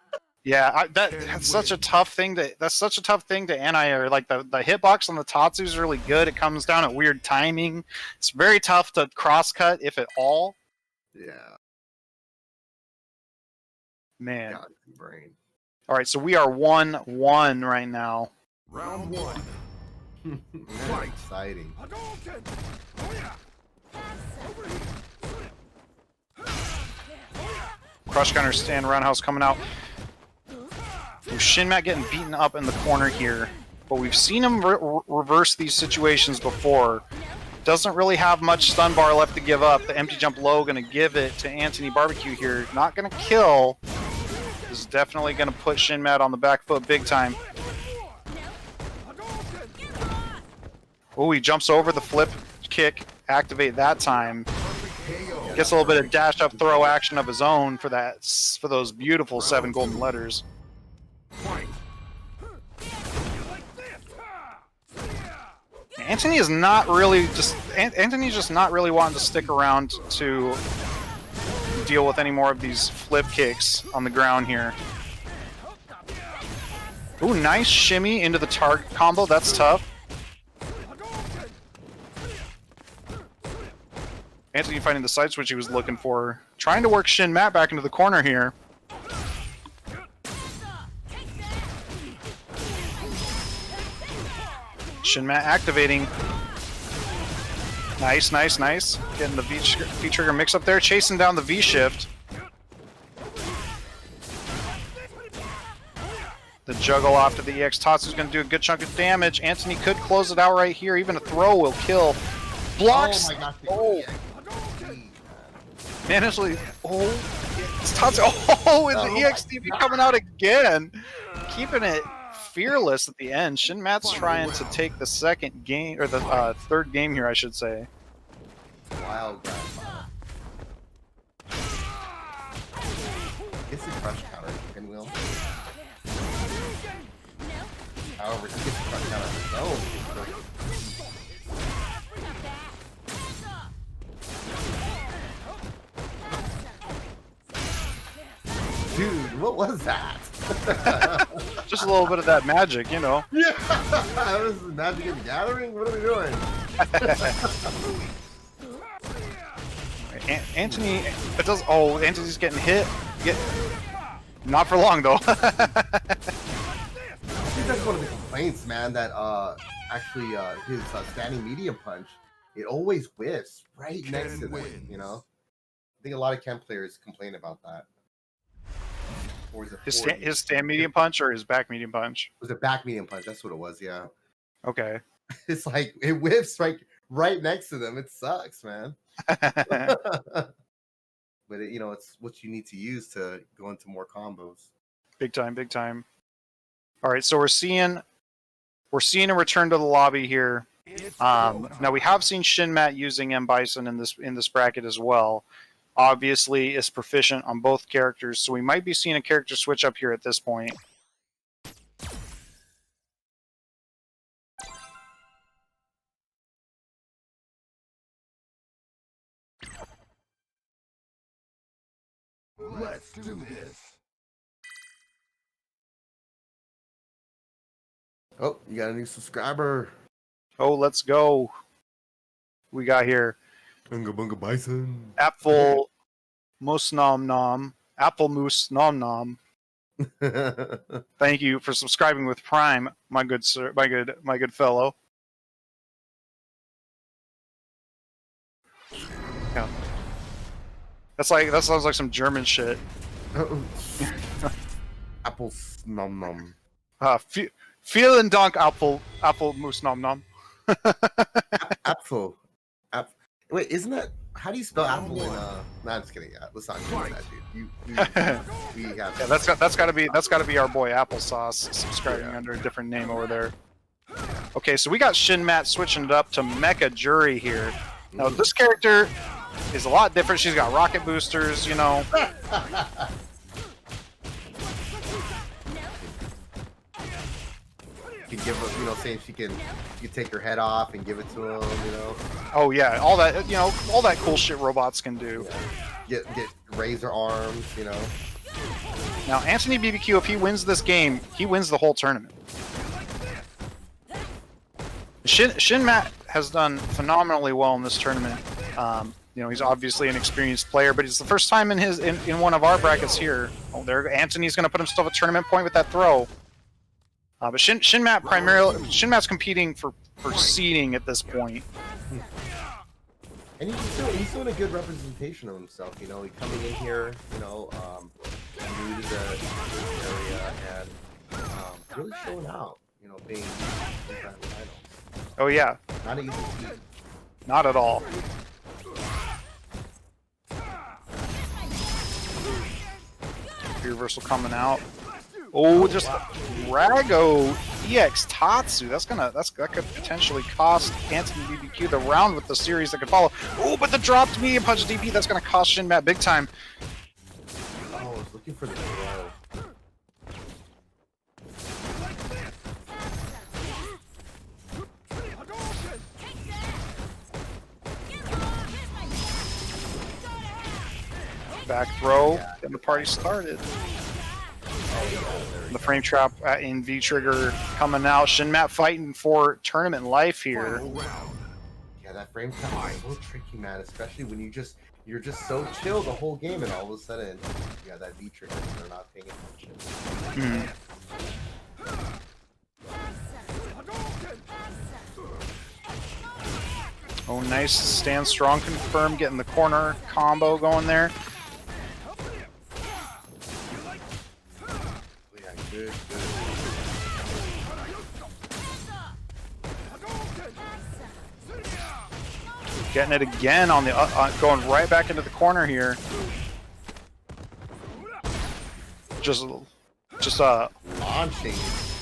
Yeah, that's such a tough thing to anti-air. Like the hitbox on the Tatsu is really good. It comes down at weird timing. It's very tough to cross cut, if at all. Yeah. Man. Galaxy Brain. All right, so we are 1-1 right now. Round one. Man, Fight. exciting. Hadouken! Oh yeah! Over here! Crush Gunner stand roundhouse coming out. Shinmat getting beaten up in the corner here, but we've seen him reverse these situations before. Doesn't really have much stun bar left to give up. The empty jump low going to give it to Anthony Barbecue here. Not going to kill. This is definitely going to put Shinmat on the back foot big time. Oh, he jumps over the flip kick. Activate that time. Gets a little bit of dash up throw action of his own for those beautiful 7 golden letters. Fight. Anthony's just not really wanting to stick around to deal with any more of these flip kicks on the ground here. Ooh, nice shimmy into the target combo. That's tough. Anthony finding the side switch he was looking for. Trying to work Shinmat back into the corner here. Shinmat activating. Nice, nice, nice. Getting the V-trigger mix up there. Chasing down the V-shift. The juggle off to the EX Tatsu's going to do a good chunk of damage. Anthony could close it out right here. Even a throw will kill. Blocks. Oh my gosh. Oh. Managed. Oh, it's Tatsu. Oh, and the EXTV coming out again. Keeping it fearless at the end. Shinmat's trying to take the second game, or the third game here, I should say. Wild guy. Gets the crush counter, Pinwheel. However, he gets the crush counter on his own. Dude, what was that? Just a little bit of that magic, you know. Yeah, this is Magic in the Gathering. What are we doing? Anthony, it does. Oh, Anthony's getting hit. Not for long though. I think that's one of the complaints, man. That actually his standing medium punch, it always whiffs right next to them. You know, I think a lot of camp players complain about that. Or is it His stand medium punch or his back medium punch? It was a back medium punch. That's what it was. Yeah. Okay. It's like it whiffs right next to them. It sucks, man. But it, you know, it's what you need to use to go into more combos. Big time, big time. All right, so we're seeing a return to the lobby here. Now we have seen Shinmat using M Bison in this bracket as well. Obviously, is proficient on both characters, so we might be seeing a character switch up here at this point. Let's do this. Oh, you got a new subscriber. Oh, let's go. We got here Bunga Bunga Bison. Apfel Moose Nom Nom. Apple Moose Nom Nom. Thank you for subscribing with Prime, my good sir, my good fellow. Yeah. That sounds like some German shit. Apple nom nom. Vielen Dank, Apple Moose Nom Nom. Apple. Wait, isn't that how do you spell apple in nah, I'm just kidding. Let's not use that, dude. We have Yeah, that's got to be our boy Applesauce subscribing under a different name over there. Okay, so we got Shinmat switching it up to Mecha Jury here. Now this character is a lot different. She's got rocket boosters, you know. You can give her, you know, saying she can take her head off and give it to him, you know. Oh yeah, all that, you know, all that cool shit robots can do. Get razor arms, you know. Now Anthony BBQ, if he wins this game, he wins the whole tournament. Shinmat has done phenomenally well in this tournament. You know, he's obviously an experienced player, but it's the first time in one of our brackets here. Oh, there, Anthony's going to put himself a tournament point with that throw. But Shinmat's competing for seeding at this point. And he's doing a good representation of himself. You know, he's coming in here, you know, new to the area and really showing out. You know, being in the finals. Oh yeah, Not easy to beat. not at all. Reversal coming out. Oh, just Rago EX Tatsu. That could potentially cost Anthony BBQ the round with the series that could follow. Oh, but the dropped medium punch DP, that's gonna cost Shinmat big time. Oh, I was looking for the throw. Back throw, and the party started. The frame trap in V Trigger coming out. Shinmat fighting for tournament life here. Final round. Yeah, that frame trap is so tricky, man. Especially when you're just so chill the whole game, and all of a sudden, yeah, that V trigger, they're not paying attention. Oh, nice. Stand strong, confirm, getting the corner combo going there. Yeah, good. Getting it again on the going right back into the corner here. Just Launching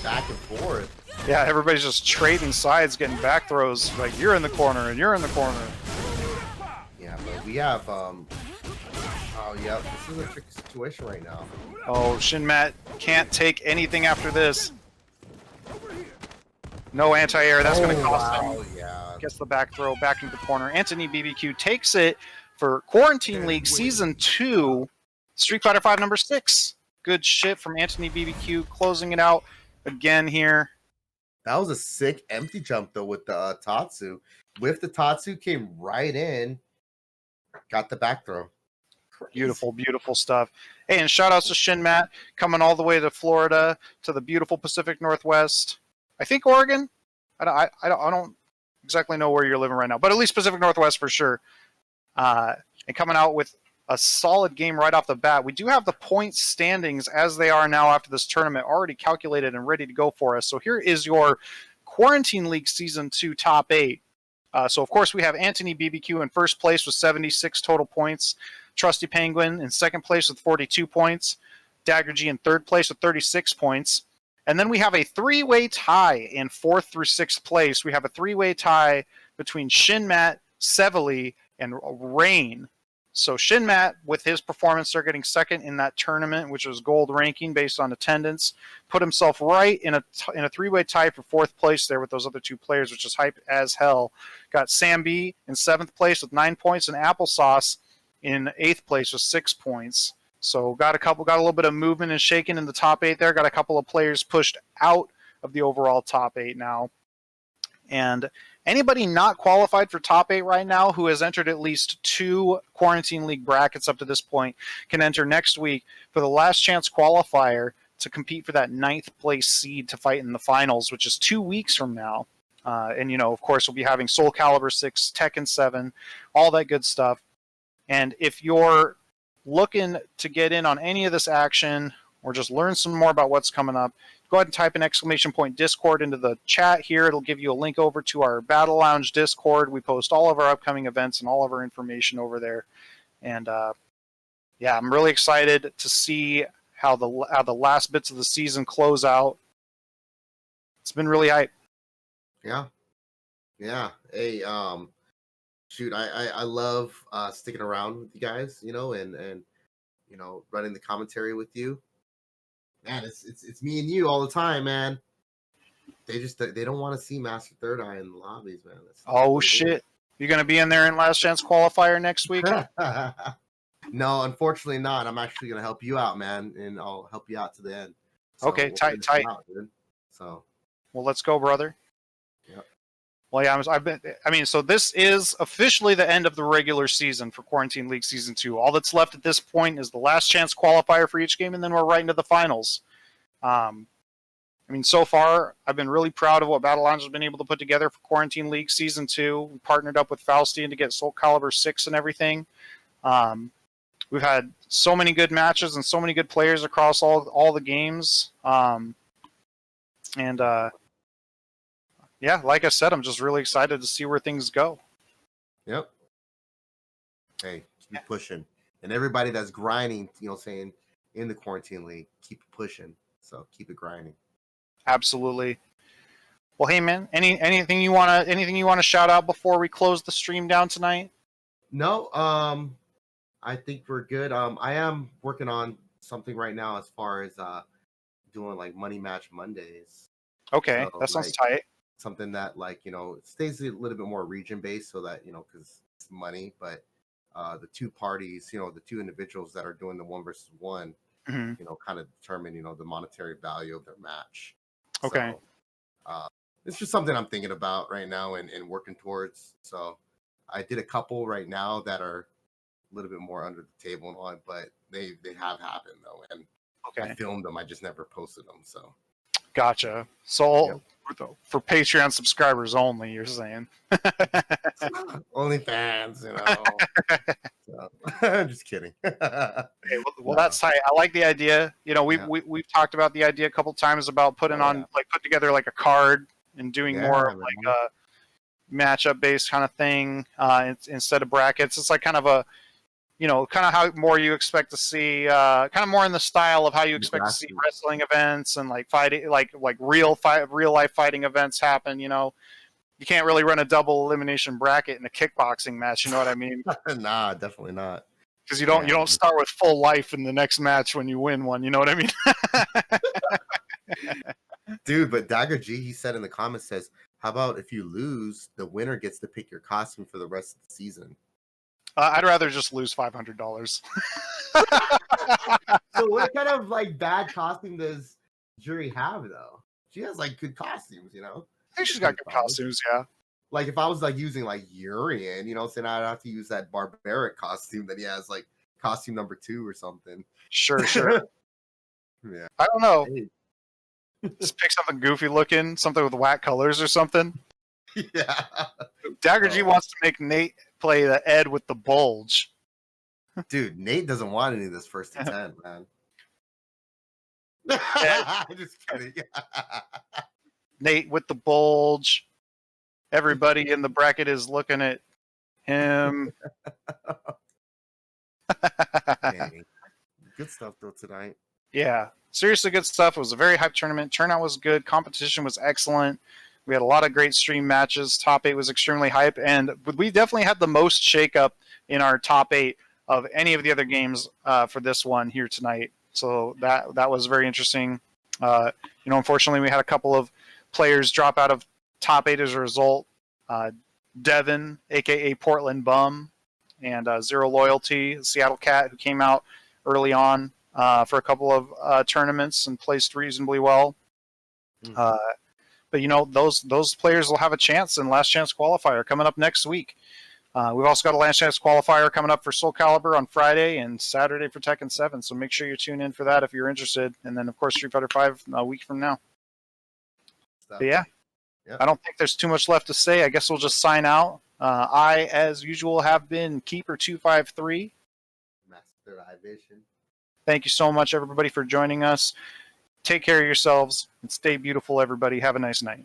back and forth. yeah, everybody's just trading sides, getting back throws. Like you're in the corner and you're in the corner. Yeah, but we have oh yeah, this is a tricky situation right now. Oh, Shinmat can't take anything after this. No anti-air. That's going to cost him. Yeah. Gets the back throw back into the corner. Anthony BBQ takes it for Quarantine League Season 2, Street Fighter V number 6. Good shit from Anthony BBQ, closing it out again here. That was a sick empty jump though with the Tatsu. With the Tatsu came right in, got the back throw. Beautiful, beautiful stuff. Hey, and shout outs to Shinmat coming all the way to Florida, to the beautiful Pacific Northwest. I think Oregon. I don't exactly know where you're living right now, but at least Pacific Northwest for sure. And coming out with a solid game right off the bat. We do have the point standings as they are now after this tournament already calculated and ready to go for us. So here is your Quarantine League Season 2 top 8. So, of course, we have Anthony BBQ in first place with 76 total points. Trusty Penguin in second place with 42 points. Dagger G in third place with 36 points. And then we have a three-way tie in fourth through sixth place. We have a three-way tie between Shinmat, Sevely, and Rain. So Shinmat, with his performance, they're getting second in that tournament, which was gold ranking based on attendance. Put himself right in a three-way tie for fourth place there with those other two players, which is hype as hell. Got Sam B in seventh place with 9 points, and Applesauce in eighth place with 6 points. So got a little bit of movement and shaking in the top 8 there. Got a couple of players pushed out of the overall top 8 now. And anybody not qualified for top 8 right now who has entered at least 2 Quarantine League brackets up to this point can enter next week for the last chance qualifier to compete for that 9th place seed to fight in the finals, which is 2 weeks from now. And, you know, of course, we'll be having Soul Calibur 6, Tekken 7, all that good stuff. And if you're looking to get in on any of this action or just learn some more about what's coming up, go ahead and type an ! Discord into the chat here. It'll give you a link over to our Battle Lounge Discord. We post all of our upcoming events and all of our information over there. And yeah, I'm really excited to see how the last bits of the season close out. It's been really hype. Yeah. Hey, shoot, I love sticking around with you guys, you know, and you know, running the commentary with you. Man, it's me and you all the time, man. They don't want to see Master Third Eye in the lobbies, man. Oh shit! You're gonna be in there in last chance qualifier next week? No, unfortunately not. I'm actually gonna help you out, man, and I'll help you out to the end. So Okay, we'll tight. finish it out, dude. So Well, let's go, brother. Yep. Well, yeah, so this is officially the end of the regular season for Quarantine League Season 2. All that's left at this point is the last chance qualifier for each game, and then we're right into the finals. So far, I've been really proud of what Battle Lounge has been able to put together for Quarantine League Season 2. We partnered up with Faustian to get Soul Calibur 6 and everything. We've had so many good matches and so many good players across all the games. Yeah, like I said, I'm just really excited to see where things go. Yep. Hey, keep pushing. And everybody that's grinding, saying in the Quarantine League, keep pushing. So keep it grinding. Absolutely. Well, hey man, anything you wanna shout out before we close the stream down tonight? No, I think we're good. I am working on something right now as far as doing like Money Match Mondays. Okay, So, that sounds like, tight. something that stays a little bit more region based, so that because it's money, but the two parties, the two individuals that are doing the 1 versus 1, hmm kind of determine the monetary value of their match. Okay. So, it's just something I'm thinking about right now and working towards. So I did a couple right now that are a little bit more under the table and all, but they have happened though, and Okay. I filmed them. I just never posted them. So Gotcha. So Yep. for Patreon subscribers only, you're saying? OnlyFans, So, just kidding. Okay, well, No. that's tight. I like the idea. We've Yeah. we've talked about the idea a couple times about putting Oh, on yeah. put together like a card and doing more of man. like a matchup based kind of thing instead of brackets. It's like kind of a kind of how more you expect to see, kind of more in the style of how you expect to see Exactly. wrestling events and like fighting, like real life fighting events happen. You can't really run a double elimination bracket in a kickboxing match. You know what I mean? Nah, definitely not. Because you don't Yeah. start with full life in the next match when you win one. You know what I mean? Dude, but Dagger G, he said in the comments, says, how about if you lose, the winner gets to pick your costume for the rest of the season? I'd rather just lose $500. So what kind of like bad costume does Jury have though? She has like good costumes, I think she's got good costumes. Yeah. Like if I was like using like Urian, saying I'd have to use that barbaric costume that he has, like costume number 2 or something. Sure. Yeah. I don't know. Hey. Just pick something goofy looking, something with whack colors or something. Yeah. Dagger G Oh. wants to make Nate play the Ed with the bulge. Dude, Nate doesn't want any of this 1st to 10, man. Just kidding. Nate with the bulge. Everybody in the bracket is looking at him. Dang. Good stuff though tonight. Yeah, seriously good stuff. It was a very hyped tournament. Turnout was good. Competition was excellent. We had a lot of great stream matches. Top 8 was extremely hype, and we definitely had the most shakeup in our top 8 of any of the other games for this one here tonight. So that was very interesting. Unfortunately, we had a couple of players drop out of top 8 as a result. Devin, aka Portland Bum, and Zero Loyalty, Seattle Cat, who came out early on for a couple of tournaments and placed reasonably well. But those players will have a chance in Last Chance Qualifier coming up next week. We've also got a Last Chance Qualifier coming up for Soul Calibur on Friday and Saturday for Tekken 7. So make sure you tune in for that if you're interested. And then, of course, Street Fighter 5 a week from now. But yeah, Yep. I don't think there's too much left to say. I guess we'll just sign out. I, as usual, have been Keeper253. Master Vision. Thank you so much, everybody, for joining us. Take care of yourselves and stay beautiful, everybody. Have a nice night.